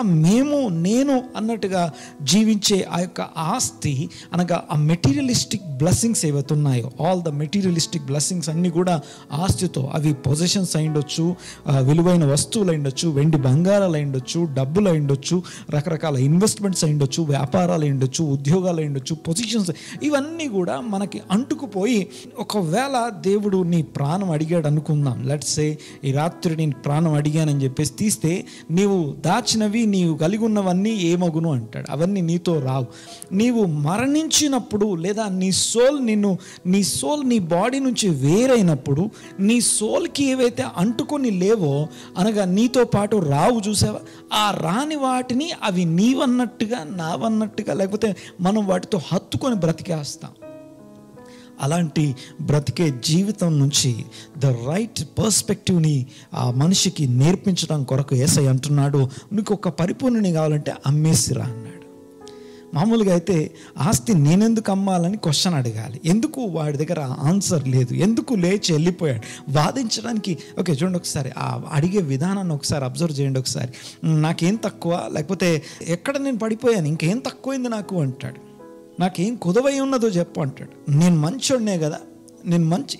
నేను అన్నట్టుగా జీవించే ఆ యొక్క ఆస్తి అనగా ఆ మెటీరియలిస్టిక్ బ్లెస్సింగ్స్ ఏవైతే ఉన్నాయో, ఆల్ ద మెటీరియలిస్టిక్ బ్లెస్సింగ్స్ అన్నీ కూడా ఆస్తితో, అవి పొజిషన్స్ అయి ఉండొచ్చు, విలువైన వస్తువులు అయి ఉండొచ్చు, వెండి బంగారాలు అయి ఉండొచ్చు, డబ్బులు అయి ఉండొచ్చు, రకరకాల ఇన్వెస్ట్మెంట్స్ అయి ఉండొచ్చు, వ్యాపారాలు అయి ఉండొచ్చు, ఉద్యోగాలు అయి ఉండొచ్చు, పొజిషన్స్, ఇవన్నీ కూడా మనకి అంటుకుపోయి ఒకవేళ దేవుడు నీ ప్రాణం అడిగాడు అనుకుందాం. లెట్స్ సే ఈ రాత్రి నేను ప్రాణం అడిగానని చెప్పేసి తీస్తే నీవు దాచినవి, నీవు కలిగి ఉన్నవన్నీ ఏమగును అంటాడు. అవన్నీ నీతో రావు. నీవు మరణించినప్పుడు లేదా నీ సోల్ నీ బాడీ నుంచి వేరైనప్పుడు నీ సోల్కి ఏవైతే అంటుకొని లేవో అనగా నీతో పాటు రావు, చూసావా? ఆ రాని వాటిని అవి నీవన్నట్టుగా నావన్నట్టుగా లేకపోతే మనం వాటితో హత్తుకొని బ్రతికేస్తాం. అలాంటి బ్రతికే జీవితం నుంచి ద రైట్ పర్స్పెక్టివ్ని ఆ మనిషికి నేర్పించడం కొరకు యేసయ్య అంటున్నాడు, నీకు ఒక పరిపూర్ణని కావాలంటే అమ్మేసిరా అన్నాడు. మామూలుగా అయితే ఆస్తి నేనెందుకు అమ్మాలని క్వశ్చన్ అడగాలి. ఎందుకు వాడి దగ్గర ఆన్సర్ లేదు, ఎందుకు లేచి వెళ్ళిపోయాడు వాదించడానికి. ఓకే చూడండి, ఒకసారి ఆ అడిగే విధానాన్ని ఒకసారి అబ్జర్వ్ చేయండి. ఒకసారి నాకేం తక్కువ, లేకపోతే ఎక్కడ నేను పడిపోయాను, ఇంకేం తక్కువైంది నాకు అంటాడు. నాకేం కుదవై ఉన్నదో చెప్పు అంటాడు. నేను మంచోడినే కదా,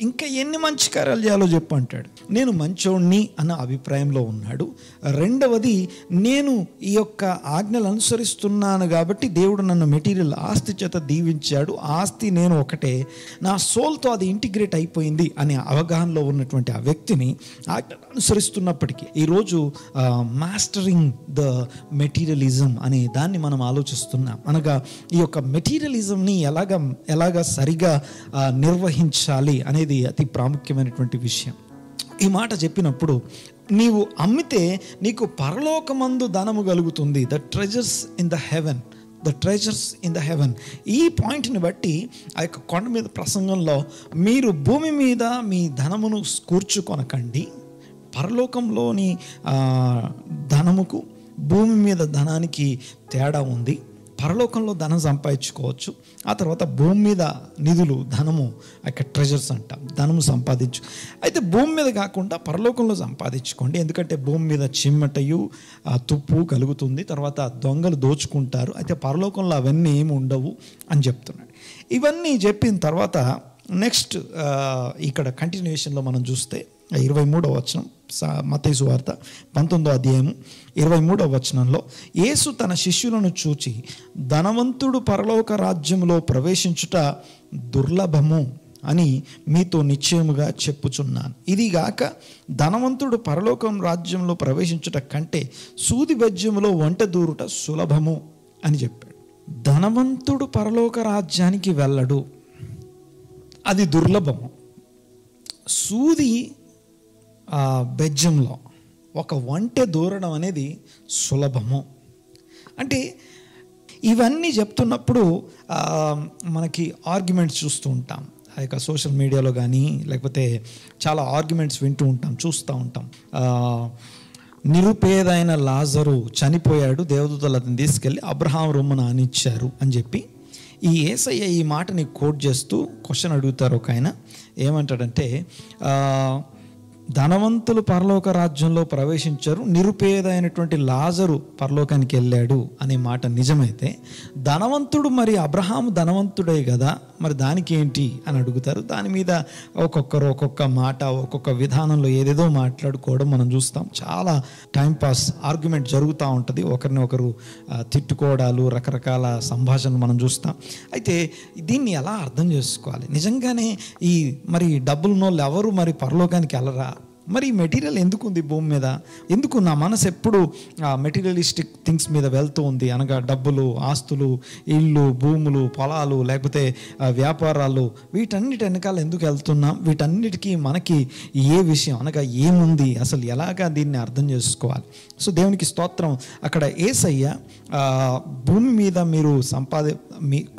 ఇంకా ఎన్ని మంచి కార్యాలు చేయాలో చెప్పు అంటాడు. నేను మంచోడిని అన్న అభిప్రాయంలో ఉన్నాడు. రెండవది, నేను ఈ యొక్క ఆజ్ఞలు అనుసరిస్తున్నాను కాబట్టి దేవుడు నన్ను మెటీరియల్ ఆస్తి చేత దీవించాడు, ఆస్తి నేను ఒకటే, నా సోల్తో అది ఇంటిగ్రేట్ అయిపోయింది అనే అవగాహనలో ఉన్నటువంటి ఆ వ్యక్తిని ఆజ్ఞలు అనుసరిస్తున్నప్పటికీ ఈరోజు మాస్టరింగ్ ద మెటీరియలిజం అనే దాన్ని మనం ఆలోచిస్తున్నాం. అనగా ఈ యొక్క మెటీరియలిజంని ఎలాగా సరిగా నిర్వహించాలి అనేది అతి ప్రాముఖ్యమైనటువంటి విషయం. ఈ మాట చెప్పినప్పుడు నీవు అమ్మితే నీకు పరలోకమందు ధనము కలుగుతుంది. The treasures in the heaven. ఈ పాయింట్ని బట్టి ఆ యొక్క కొండ మీద ప్రసంగంలో మీరు భూమి మీద మీ ధనమును కూర్చుకొనకండి, పరలోకంలోని ధనముకు భూమి మీద ధనానికి తేడా ఉంది. పరలోకంలో ధనం సంపాదించుకోవచ్చు, ఆ తర్వాత భూమి మీద నిధులు, ధనము, అక్కడ ట్రెజర్స్ అంటాం, ధనము సంపాదించు. అయితే భూమి మీద కాకుండా పరలోకంలో సంపాదించుకోండి, ఎందుకంటే భూమి మీద చిమ్మటయు తుప్పు కలుగుతుంది, తర్వాత దొంగలు దోచుకుంటారు, అయితే పరలోకంలో అవన్నీ ఏమి ఉండవు అని చెప్తున్నాడు. ఇవన్నీ చెప్పిన తర్వాత నెక్స్ట్ ఇక్కడ కంటిన్యూషన్లో మనం చూస్తే 23వ వచనం, మత్తయి సువార్త 19వ అధ్యాయము 23వ వచనంలో, యేసు తన శిష్యులను చూచి, ధనవంతుడు పరలోక రాజ్యంలో ప్రవేశించుట దుర్లభము అని మీతో నిశ్చయముగా చెప్పుచున్నాను. ఇదిగాక ధనవంతుడు పరలోకం రాజ్యంలో ప్రవేశించుట కంటే సూది బెజ్యములో వంట దూరుట సులభము అని చెప్పాడు. ధనవంతుడు పరలోక రాజ్యానికి వెళ్ళడు, అది దుర్లభము. సూది బెజ్జంలో ఒక వంటె దూరడం అనేది సులభము. అంటే ఇవన్నీ చెప్తున్నప్పుడు మనకి ఆర్గ్యుమెంట్స్ చూస్తూ ఉంటాం, ఆ యొక్క సోషల్ మీడియాలో కానీ లేకపోతే చాలా ఆర్గ్యుమెంట్స్ వింటూ ఉంటాం, చూస్తూ ఉంటాం. నిరుపేదైన లాజరు చనిపోయాడు, దేవదూతలు అతను తీసుకెళ్ళి అబ్రహాం రొమ్మున ఆనిచ్చారు అని చెప్పి ఈ యేసయ్య ఈ మాటని కోట్ చేస్తూ క్వశ్చన్ అడుగుతారు. ఒక ఆయన ఏమంటాడంటే, ధనవంతులు పరలోక రాజ్యంలో ప్రవేశించారు, నిరుపేదైనటువంటి లాజరు పరలోకానికి వెళ్ళాడు అనే మాట నిజమైతే, ధనవంతుడు మరి అబ్రహాము ధనవంతుడే కదా, మరి దానికి ఏంటి అని అడుగుతారు. దాని మీద ఒక్కొక్కరు ఒక్కొక్క మాట, ఒక్కొక్క విధానంలో ఏదేదో మాట్లాడుకోవడం మనం చూస్తాం. చాలా టైంపాస్ ఆర్గ్యుమెంట్ జరుగుతూ ఉంటుంది, ఒకరిని ఒకరు తిట్టుకోవడాలు, రకరకాల సంభాషణలు మనం చూస్తాం. అయితే దీన్ని ఎలా అర్థం చేసుకోవాలి? నిజంగానే ఈ మరి డబ్బులున్నోళ్ళు ఎవరు మరి పరలోకానికి వెళ్ళరా? మరి ఈ మెటీరియల్ ఎందుకు ఉంది భూమి మీద? ఎందుకు నా మనసు ఎప్పుడు మెటీరియలిస్టిక్ థింగ్స్ మీద వెళ్తూ ఉంది? అనగా డబ్బులు, ఆస్తులు, ఇళ్ళు, భూములు, పొలాలు, లేకపోతే వ్యాపారాలు, వీటన్నిటి వెనకాల ఎందుకు వెళ్తున్నాం? వీటన్నిటికీ మనకి ఏ విషయం అనగా ఏముంది? అసలు ఎలాగా దీన్ని అర్థం చేసుకోవాలి? సో దేవునికి స్తోత్రం. అక్కడ యేసయ్య భూమి మీద మీరు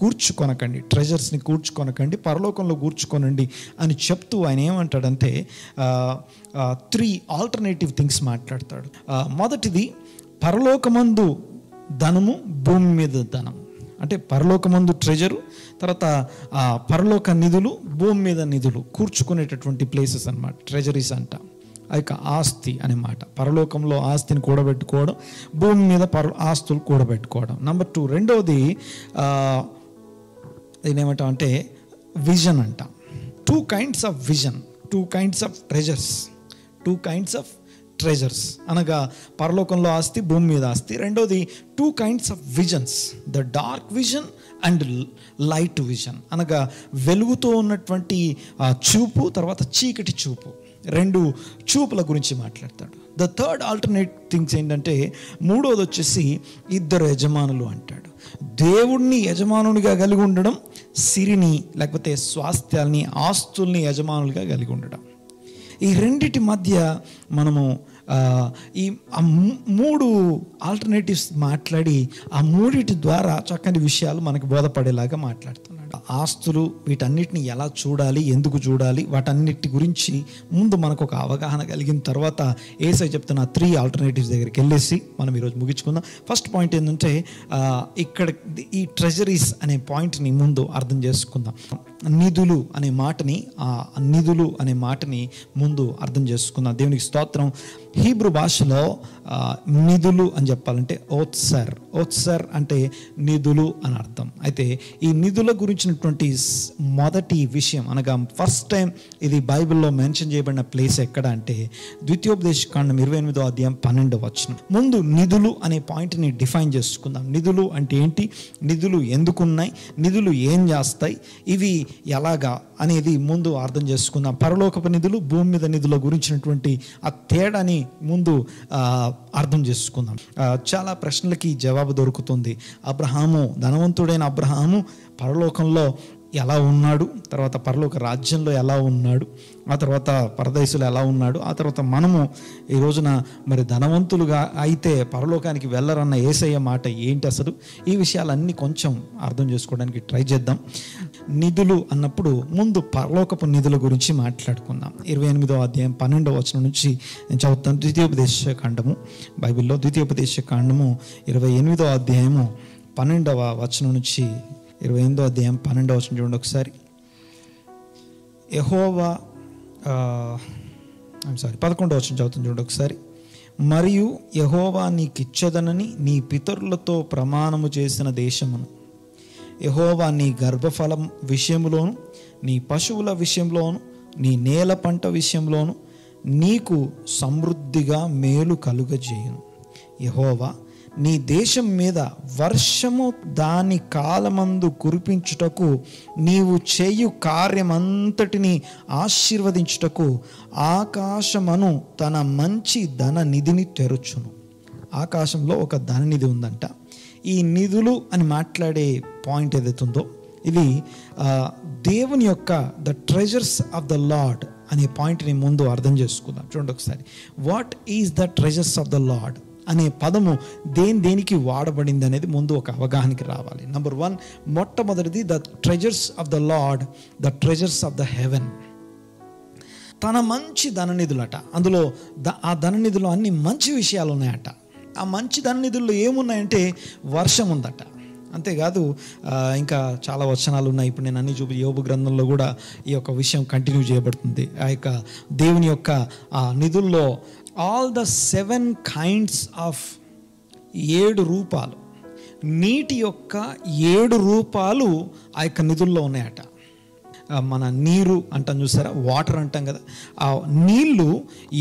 కూర్చుకొనకండి, ట్రెజర్స్ని కూర్చుకొనకండి, పరలోకంలో కూర్చుకొనండి అని చెప్తూ ఆయన ఏమంటాడంటే 3 ఆల్టర్నేటివ్ థింగ్స్ మాట్లాడతాడు. మొదటిది పరలోకమందు ధనము, భూమి మీద ధనం. అంటే పరలోకమందు ట్రెజరు, తర్వాత పరలోక నిధులు, భూమి మీద నిధులు కూర్చుకునేటటువంటి ప్లేసెస్ అన్నమాట. ట్రెజరీస్ అంట ఆ యొక్క ఆస్తి అనే మాట. పరలోకంలో ఆస్తిని కూడబెట్టుకోవడం, భూమి మీద ఆస్తులు కూడబెట్టుకోవడం. నెంబర్ 2, రెండవది ఏమంటాం అంటే విజన్ అంట. 2 kinds of vision, 2 kinds of treasures, 2 kinds of treasures అనగా పరలోకంలో ఆస్తి, భూమి మీద ఆస్తి. రెండోది 2 kinds of visions, the dark vision and light vision అనగా వెలుగుతో ఉన్నటువంటి చూపు, తర్వాత చీకటి చూపు, 2 చూపుల గురించి మాట్లాడతాడు. ద థర్డ్ ఆల్టర్నేట్ థింగ్స్ ఏంటంటే మూడోది వచ్చేసి 2 యజమానులు అంటాడు. దేవుణ్ణి యజమానునిగా కలిగి ఉండడం, సిరిని లేకపోతే స్వాస్థ్యాల్ని, ఆస్తుల్ని యజమానులుగా కలిగి ఉండడం. ఈ రెండిటి మధ్య మనము ఈ 3 ఆల్టర్నేటివ్స్ మాట్లాడి ఆ మూడిటి ద్వారా చక్కని విషయాలు మనకు బోధపడేలాగా మాట్లాడుతున్నాడు. ఆస్తులు వీటన్నిటిని ఎలా చూడాలి, ఎందుకు చూడాలి, వాటన్నిటి గురించి ముందు మనకు ఒక అవగాహన కలిగిన తర్వాత యేసయ్య చెప్తున్న 3 ఆల్టర్నేటివ్స్ దగ్గరికి వెళ్ళేసి మనం ఈరోజు ముగించుకుందాం. ఫస్ట్ పాయింట్ ఏంటంటే ఇక్కడ ఈ ట్రెజరీస్ అనే పాయింట్ని ముందు అర్థం చేసుకుందాం. నిధులు అనే మాటని ముందు అర్థం చేసుకుందాం. దేవునికి స్తోత్రం. హీబ్రూ భాషలో నిధులు అని చెప్పాలంటే ఓత్సర్ అంటే నిధులు అని అర్థం. అయితే ఈ నిధుల గురించినటువంటి మొదటి విషయం అనగా ఫస్ట్ టైం ఇది బైబిల్లో మెన్షన్ చేయబడిన ప్లేస్ ఎక్కడ అంటే ద్వితీయోపదేశకాండం 28వ అధ్యాయం 12వ వచనం. ముందు నిధులు అనే పాయింట్ని డిఫైన్ చేసుకుందాం. నిధులు అంటే ఏంటి, నిధులు ఎందుకున్నాయి, నిధులు ఏం చేస్తాయి, ఇవి ఎలాగా అనేది ముందు అర్థం చేసుకుందాం. పరలోకపు నిధులు, భూమి మీద నిధుల గురించినటువంటి ఆ తేడాని ముందు అర్థం చేసుకుందాం. చాలా ప్రశ్నలకి జవాబు దొరుకుతుంది. ధనవంతుడైన అబ్రహాము పరలోకంలో ఎలా ఉన్నాడు, తర్వాత పరలోక రాజ్యంలో ఎలా ఉన్నాడు, ఆ తర్వాత పరదేశులు ఎలా ఉన్నాడు, ఆ తర్వాత మనము ఈ రోజున మరి ధనవంతులుగా అయితే పరలోకానికి వెళ్ళరన్న యేసయ్య మాట ఏంటి అసలు, ఈ విషయాలన్నీ కొంచెం అర్థం చేసుకోవడానికి ట్రై చేద్దాం. నిధులు అన్నప్పుడు ముందు పరలోకపు నిధుల గురించి మాట్లాడుకుందాం. 28వ అధ్యాయం 12వ వచనం నుంచి నేను చదువుతాను. ద్వితీయోపదేశకాండము, బైబిల్లో ద్వితీయోపదేశకాండము 28వ అధ్యాయము 12వ వచనం నుంచి 28వ అధ్యాయం 12వ వచనం చూడండి ఒకసారి. 11వ వచనం చదువుతుంది చూడండి ఒకసారి. మరియు యెహోవా నీకిచ్చదనని నీ పితరులతో ప్రమాణము చేసిన దేశమును యెహోవా నీ గర్భఫలం విషయంలోను, నీ పశువుల విషయంలోను, నీ నేల పంట విషయంలోను నీకు సమృద్ధిగా మేలు కలుగజేయును. యెహోవా నీ దేశం మీద వర్షము దాని కాలమందు కురిపించుటకు, నీవు చేయు కార్యమంతటిని ఆశీర్వదించుటకు ఆకాశమను తన మంచి ధన నిధిని తెరుచును. ఆకాశంలో ఒక ధననిధి ఉందంట. ఈ నిధులు అని మాట్లాడే పాయింట్ ఏదైతుందో ఇది దేవుని యొక్క the treasures of the lord అనే పాయింట్ని ముందు అర్థం చేసుకుందాం. చూడండి ఒకసారి. What is the treasures of the lord అనే పదము దేనికి వాడబడింది అనేది ముందు ఒక అవగాహనకి రావాలి. నెంబర్ 1, మొట్టమొదటిది the treasures of the lord, the treasures of the heaven. తన మంచి ధననిధులట. అందులో ఆ ధననిధులు అన్ని మంచి విషయాలు ఉన్నాయట. ఆ మంచి ధననిధుల్లో ఏమున్నాయంటే వర్షం ఉందట. అంతేకాదు ఇంకా చాలా వచనాలు ఉన్నాయి. ఇప్పుడు నేను అన్ని యోబు గ్రంథంలో కూడా ఈ యొక్క విషయం కంటిన్యూ చేయబడుతుంది. ఆ యొక్క దేవుని యొక్క ఆ నిధుల్లో ఆల్ ద 7 kinds ఆఫ్ 7 రూపాలు, నీటి యొక్క 7 రూపాలు ఆ యొక్క నిధుల్లో ఉన్నాయట. మన నీరు అంటాం చూసారా, వాటర్ అంటాం కదా, ఆ నీళ్లు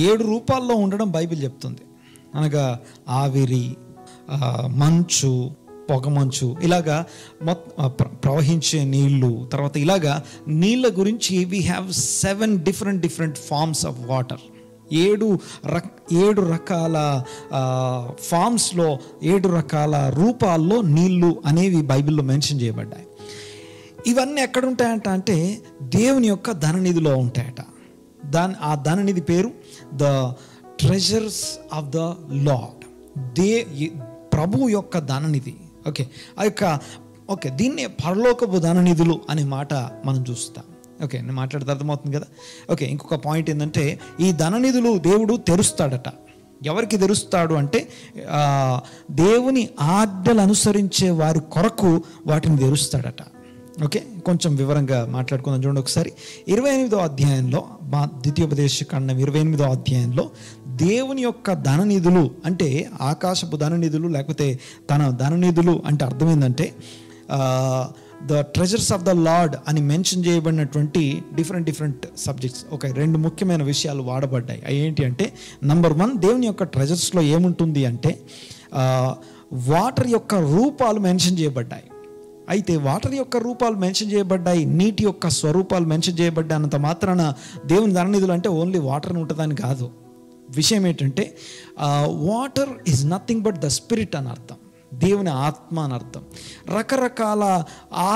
7 రూపాల్లో ఉండడం బైబిల్ చెప్తుంది. అనగా ఆవిరి, మంచు, పొగమంచు, ఇలాగా ప్రవహించే నీళ్లు, తర్వాత ఇలాగా నీళ్ళ గురించి we have 7 different forms of water. ఏడు రకాల ఫామ్స్లో 7 రకాల రూపాల్లో నీళ్లు అనేవి బైబిల్లో మెన్షన్ చేయబడ్డాయి. ఇవన్నీ ఎక్కడ ఉంటాయంట అంటే దేవుని యొక్క ధననిధిలో ఉంటాయట. ఆ ధననిధి పేరు the treasures of the Lord, ప్రభు యొక్క ధననిధి. ఓకే దీన్ని పరలోకపు ధననిధులు అనే మాట మనం చూస్తాం. ఓకే, నేను మాట్లాడితే అర్థమవుతుంది కదా. ఓకే, ఇంకొక పాయింట్ ఏంటంటే ఈ ధననిధులు దేవుడు తెరుస్తాడట. ఎవరికి తెరుస్తాడు అంటే దేవుని ఆజ్ఞలు అనుసరించే వారి కొరకు వాటిని తెరుస్తాడట. ఓకే, కొంచెం వివరంగా మాట్లాడుకుందాం. చూడండి ఒకసారి 28వ అధ్యాయంలో, ద్వితీయోపదేశకాండం 28వ అధ్యాయంలో దేవుని యొక్క ధననిధులు అంటే ఆకాశపు ధననిధులు, లేకపోతే తన ధననిధులు అంటే అర్థం ఏంటంటే the treasures of the Lord అని మెన్షన్ చేయబడినటువంటి డిఫరెంట్ సబ్జెక్ట్స్. ఓకే, 2 ముఖ్యమైన విషయాలు వాడబడ్డాయి. అవి ఏంటి అంటే, నంబర్ 1, దేవుని యొక్క ట్రెజర్స్లో ఏముంటుంది అంటే వాటర్ యొక్క రూపాలు మెన్షన్ చేయబడ్డాయి. అయితే వాటర్ యొక్క రూపాలు మెన్షన్ చేయబడ్డాయి, నీటి యొక్క స్వరూపాలు మెన్షన్ చేయబడ్డానంత మాత్రాన దేవుని ధననిధులు అంటే ఓన్లీ వాటర్ ఉంటుందని కాదు. విషయం ఏంటంటే water is nothing but the spirit అని అర్థం, దేవుని ఆత్మ అని అర్థం. రకరకాల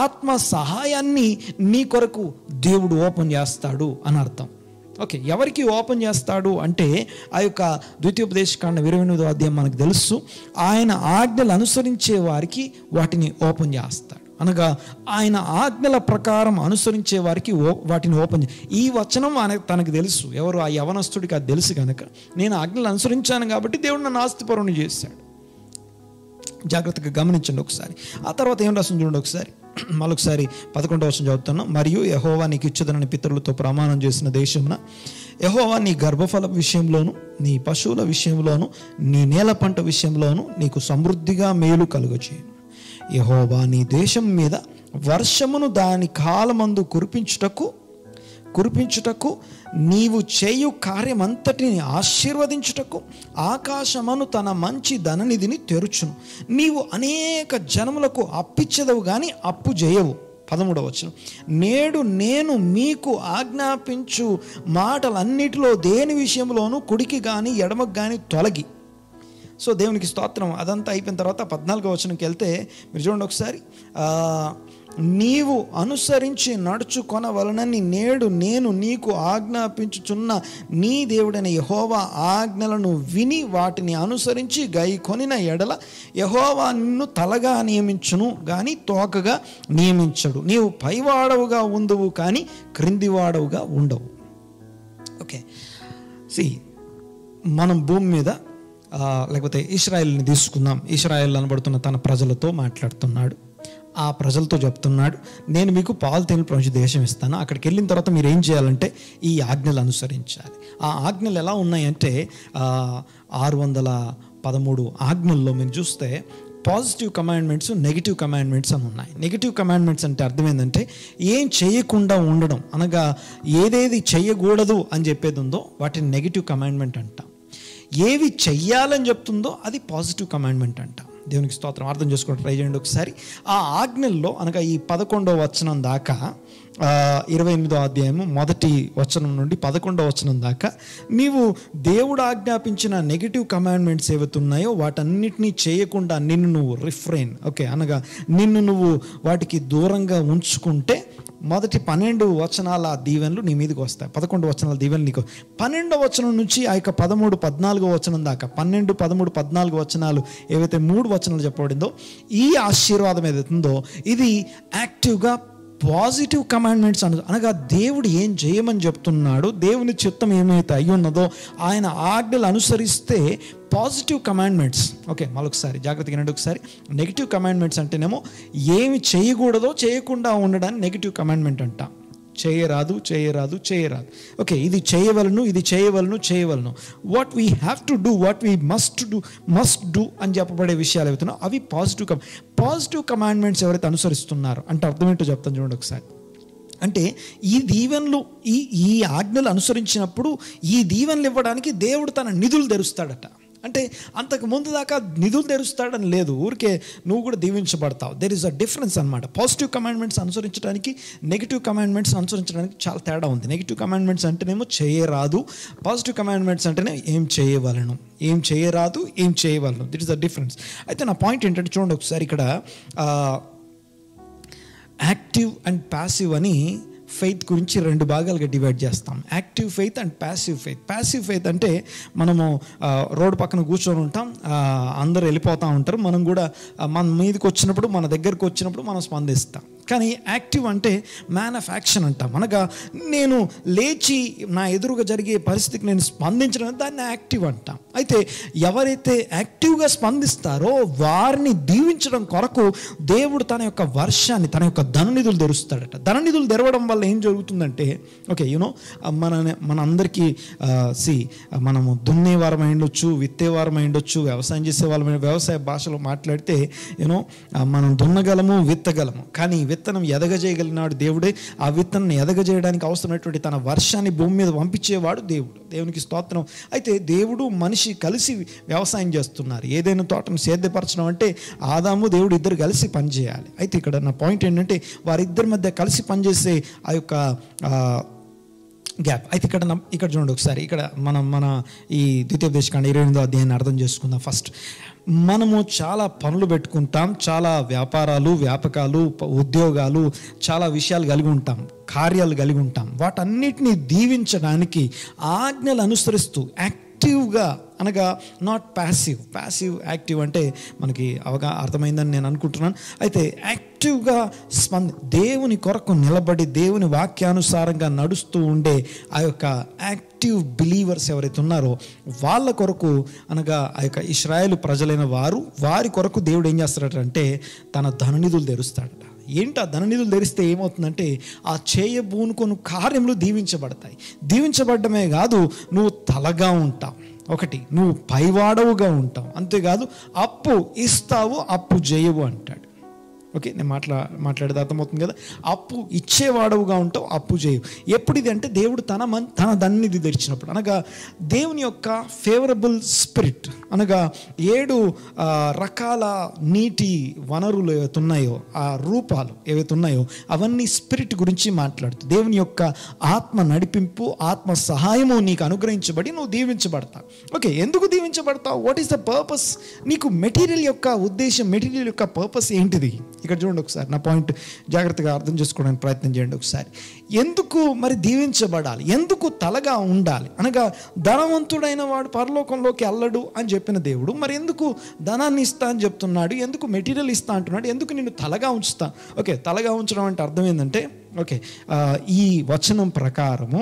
ఆత్మ సహాయాన్ని నీ కొరకు దేవుడు ఓపెన్ చేస్తాడు అని అర్థం. ఓకే, ఎవరికి ఓపెన్ చేస్తాడు అంటే ఆ యొక్క ద్వితీయోపదేశకాండం 28వ అధ్యాయం మనకు తెలుసు. ఆయన ఆజ్ఞలు అనుసరించే వారికి వాటిని ఓపెన్ చేస్తాడు. అనగా ఆయన ఆజ్ఞల ప్రకారం అనుసరించే వారికి వాటిని ఓపెన్ ఈ వచనం తనకు తెలుసు. ఎవరు? ఆ యవనస్తుడికి అది తెలుసు కనుక నేను ఆజ్ఞలు అనుసరించాను కాబట్టి దేవుడు నన్ను ఆస్తిపరుని చేశాడు. జాగ్రత్తగా గమనించండి ఒకసారి. ఆ తర్వాత ఏం రాస్తుంది చూడండి ఒకసారి, మరొకసారి 11వ వచనం చదువుతున్నాం. మరియు యెహోవా నీకు ఇచ్చుదనని పితరులతో ప్రమాణం చేసిన దేశమున యెహోవా నీ గర్భఫల విషయంలోను, నీ పశువుల విషయంలోను, నీ నేల పంట విషయంలోను నీకు సమృద్ధిగా మేలు కలుగచేయును. యెహోవా నీ దేశం మీద వర్షమును దాని కాలమందు కురిపించుటకు నీవు చేయు కార్యమంతటిని ఆశీర్వదించుటకు ఆకాశమును తన మంచి ధననిధిని తెరుచును. నీవు అనేక జనములకు అప్పిచ్చెదవు కానీ అప్పు చేయవు. 13వ వచనం, నేడు నేను మీకు ఆజ్ఞాపించు మాటలన్నిటిలో దేని విషయంలోనూ కుడికి కానీ ఎడమకు కానీ తొలగి. సో దేవునికి స్తోత్రం. అదంతా అయిపోయిన తర్వాత 14వ వచనంకి వెళ్తే మీరు చూడండి ఒకసారి, నీవు అనుసరించి నడుచుకొనవలనని నేడు నేను నీకు ఆజ్ఞాపించుచున్న నీ దేవుడైన యెహోవా ఆజ్ఞలను విని వాటిని అనుసరించి గైకొనిన ఎడల యెహోవా నిన్ను తలగా నియమించును కానీ తోకగా నియమించడు. నీవు పైవాడవుగా ఉండువు కానీ క్రిందివాడవుగా ఉండవు. ఓకే, మనం భూమి మీద లేకపోతే ఇశ్రాయేల్ని తీసుకుందాం. ఇశ్రాయేల్ అనబడుతున్న తన ప్రజలతో మాట్లాడుతున్నాడు. ఆ ప్రజలతో చెప్తున్నాడు, నేను మీకు పాలు తేనెలు ప్రవహించే దేశం ఇస్తాను. అక్కడికి వెళ్ళిన తర్వాత మీరు ఏం చేయాలంటే ఈ ఆజ్ఞలు అనుసరించాలి. ఆ ఆజ్ఞలు ఎలా ఉన్నాయంటే 613 ఆజ్ఞల్లో మీరు చూస్తే పాజిటివ్ కమాండ్మెంట్స్, నెగిటివ్ కమాండ్మెంట్స్ అని ఉన్నాయి. నెగిటివ్ కమాండ్మెంట్స్ అంటే అర్థం ఏంటంటే ఏం చేయకుండా ఉండడం, అనగా ఏదేది చేయకూడదు అని చెప్పేది ఉందో వాటిని నెగిటివ్ కమాండ్మెంట్ అంటాం. ఏవి చెయ్యాలని చెప్తుందో అది పాజిటివ్ కమాండ్మెంట్ అంటాం. దేవునికి స్తోత్రం. అర్థం చేసుకోవడం ట్రై చేయండి ఒకసారి. ఆ ఆజ్ఞల్లో అనగా ఈ 11వ వచనం దాకా 28వ అధ్యాయము 1వ వచనం నుండి 11వ వచనం దాకా నీవు దేవుడు ఆజ్ఞాపించిన నెగిటివ్ కమాండ్మెంట్స్ ఏవైతే ఉన్నాయో వాటన్నిటినీ చేయకుండా నిన్ను నువ్వు రిఫ్రెయిన్, ఓకే, అనగా నిన్ను నువ్వు వాటికి దూరంగా ఉంచుకుంటే మొదటి 12 వచనాల దీవెనలు నీ మీదకి వస్తాయి. 11 వచనాల దీవెనలు నీకు 12వ వచనం నుంచి ఆ యొక్క 13, 14వ వచనం దాకా 12, 13, 14 వచనాలు ఏవైతే 3 వచనాలు చెప్పబడిందో ఈ ఆశీర్వాదం ఏదైతుందో ఇది యాక్టివ్గా పాజిటివ్ కమాండ్మెంట్స్ అనగా దేవుడు ఏం చేయమని చెప్తున్నాడు, దేవుని చిత్తం ఏమైతే అయ్యి ఉన్నదో ఆయన ఆజ్ఞలు అనుసరిస్తే పాజిటివ్ కమాండ్మెంట్స్. ఓకే, మరొకసారి జాగ్రత్తగా వినండి ఒకసారి. నెగిటివ్ కమాండ్మెంట్స్ అంటేనేమో ఏమి చేయకూడదో చేయకుండా ఉండడాన్ని నెగిటివ్ కమాండ్మెంట్ అంటాం. చేయరాదు, చేయరాదు, చేయరాదు. ఓకే, ఇది చేయవలను, ఇది చేయవలను. What we have to do, what we must do అని చెప్పబడే విషయాలు అవుతున్నాయి అవి పాజిటివ్ కమాండ్మెంట్స్ ఎవరైతే అనుసరిస్తున్నారో అంటే అర్థం ఏంటో చెప్తాను చూడండి ఒకసారి. అంటే ఈ దీవెనలు ఈ ఆజ్ఞలు అనుసరించినప్పుడు ఈ దీవెనలు ఇవ్వడానికి దేవుడు తన నిధులు తెరుస్తాడట. అంటే అంతకు ముందు దాకా నిధులు తెరుస్తాడని లేదు, ఊరికే నువ్వు కూడా దీవించబడతావు. దెర్ ఇస్ అ డిఫరెన్స్ అనమాట. పాజిటివ్ కమాండ్మెంట్స్ అనుసరించడానికి, నెగిటివ్ కమాండ్మెంట్స్ అనుసరించడానికి చాలా తేడా ఉంది. నెగిటివ్ కమాండ్మెంట్స్ అంటేనేమో చేయరాదు, పాజిటివ్ కమాండ్మెంట్స్ అంటేనే ఏం చేయవలను, ఏం చేయరాదు, ఏం చేయవలను. That is the difference. అయితే నా పాయింట్ ఏంటంటే చూడండి ఒకసారి, ఇక్కడ యాక్టివ్ అండ్ ప్యాసివ్ అని ఫెయిత్ గురించి 2 భాగాలుగా డివైడ్ చేస్తాం. Active faith and passive faith. Passive faith అంటే మనము రోడ్డు పక్కన కూర్చొని ఉంటాం, అందరూ వెళ్ళిపోతూ ఉంటారు, మనం కూడా మన మీదకి వచ్చినప్పుడు, మన దగ్గరకు వచ్చినప్పుడు మనం స్పందిస్తాం. కానీ యాక్టివ్ అంటే మ్యాన్ ఆఫ్ యాక్షన్ అంటాం. అనగా నేను లేచి నా ఎదురుగా జరిగే పరిస్థితికి నేను స్పందించడం, దాన్ని యాక్టివ్ అంటాం. అయితే ఎవరైతే యాక్టివ్గా స్పందిస్తారో వారిని దీవించడం కొరకు దేవుడు తన యొక్క వర్షాన్ని, తన యొక్క ధననిధులు తెరుస్తాడట. ధననిధులు తెరవడం వల్ల ఏం జరుగుతుందంటే, ఓకే మన అందరికీ మనము దున్నేవారం అయి ఉండొచ్చు, విత్తేవారం అయి ఉండొచ్చు, వ్యవసాయం చేసే వాళ్ళ వ్యవసాయ భాషలో మాట్లాడితే మనం దున్నగలము, విత్తగలము. కానీ విత్తనం ఎదగజేయగలిగినాడు దేవుడే. ఆ విత్తనం ఎదగజేయడానికి అవసరమైనటువంటి తన వర్షాన్ని భూమి మీద పంపించేవాడు దేవుడు. దేవునికి స్తోత్రం. అయితే దేవుడు మనిషి కలిసి వ్యవసాయం చేస్తున్నారు. ఏదైనా తోటను సేద్యపరచడం అంటే ఆదాము దేవుడు ఇద్దరు కలిసి పనిచేయాలి. అయితే ఇక్కడ నా పాయింట్ ఏంటంటే, వారిద్దరి మధ్య కలిసి పనిచేసే ఆ యొక్క గ్యాప్. అయితే ఇక్కడ చూడండి ఒకసారి, ఇక్కడ మన ఈ ద్వితీయోపదేశకాండ 28వ అధ్యాయాన్ని అర్థం చేసుకుందాం. ఫస్ట్ మనము చాలా పనులు పెట్టుకుంటాం, చాలా వ్యాపారాలు, వ్యాపకాలు, ఉద్యోగాలు, చాలా విషయాలు కలిగి ఉంటాం, కార్యాలు కలిగి ఉంటాం. వాటన్నిటినీ దీవించడానికి ఆజ్ఞలు అనుసరిస్తూ యాక్టివ్గా, అనగా నాట్ ప్యాసివ్. యాక్టివ్ అంటే మనకి అర్థమైందని నేను అనుకుంటున్నాను. అయితే యాక్టివ్గా దేవుని కొరకు నిలబడి దేవుని వాక్యానుసారంగా నడుస్తూ ఉండే ఆ యొక్క యాక్టివ్ బిలీవర్స్ ఎవరైతే ఉన్నారో వాళ్ళ కొరకు, అనగా ఆ యొక్క ఇశ్రాయేలు ప్రజలైన వారి కొరకు దేవుడు ఏం చేస్తాడంటే తన ధననిధులు తెరుస్తాడట. ఏంటి ఆ ధననిధులు తెరిస్తే ఏమవుతుందంటే, ఆ చేయబూనుకొని కార్యములు దీవించబడతాయి. దీవించబడమే కాదు, నువ్వు తలగా ఉంటావు. ఒకటి, నువ్వు పైవాడవుగా ఉంటావు. అంతేకాదు అప్పు ఇస్తావు, అప్పు చేయవు అంటాడు. ఓకే, నేను మాట్లాడేది అర్థమవుతుంది కదా. అప్పు ఇచ్చేవాడవుగా ఉంటావు, అప్పు చేయవు. ఎప్పుడు ఇది అంటే, దేవుడు తన ధననిధి తెరిచినప్పుడు, అనగా దేవుని యొక్క ఫేవరబుల్ స్పిరిట్, అనగా 7 రకాల నీటి వనరులు ఏవైతే ఉన్నాయో, ఆ రూపాలు ఏవైతే ఉన్నాయో అవన్నీ స్పిరిట్ గురించి మాట్లాడుతూ, దేవుని యొక్క ఆత్మ నడిపింపు, ఆత్మ సహాయము నీకు అనుగ్రహించబడి నువ్వు దీవించబడతావు. ఓకే, ఎందుకు దీవించబడతావు? What is the purpose? నీకు మెటీరియల్ యొక్క ఉద్దేశం, మెటీరియల్ యొక్క పర్పస్ ఏంటిది? ఇక్కడ చూడండి ఒకసారి, నా పాయింట్ జాగ్రత్తగా అర్థం చేసుకోవడానికి ప్రయత్నం చేయండి ఒకసారి. ఎందుకు మరి దీవించబడాలి? ఎందుకు తలగా ఉండాలి? అనగా ధనవంతుడైన వాడు పరలోకంలోకి వెళ్ళడు అని చెప్పిన దేవుడు మరి ఎందుకు ధనాన్ని ఇస్తా అని చెప్తున్నాడు? ఎందుకు మెటీరియల్ ఇస్తా అంటున్నాడు? ఎందుకు నిన్ను తలగా ఉంచుతా? ఓకే, తలగా ఉంచడం అంటే అర్థం ఏంటంటే, ఓకే, ఈ వచనం ప్రకారము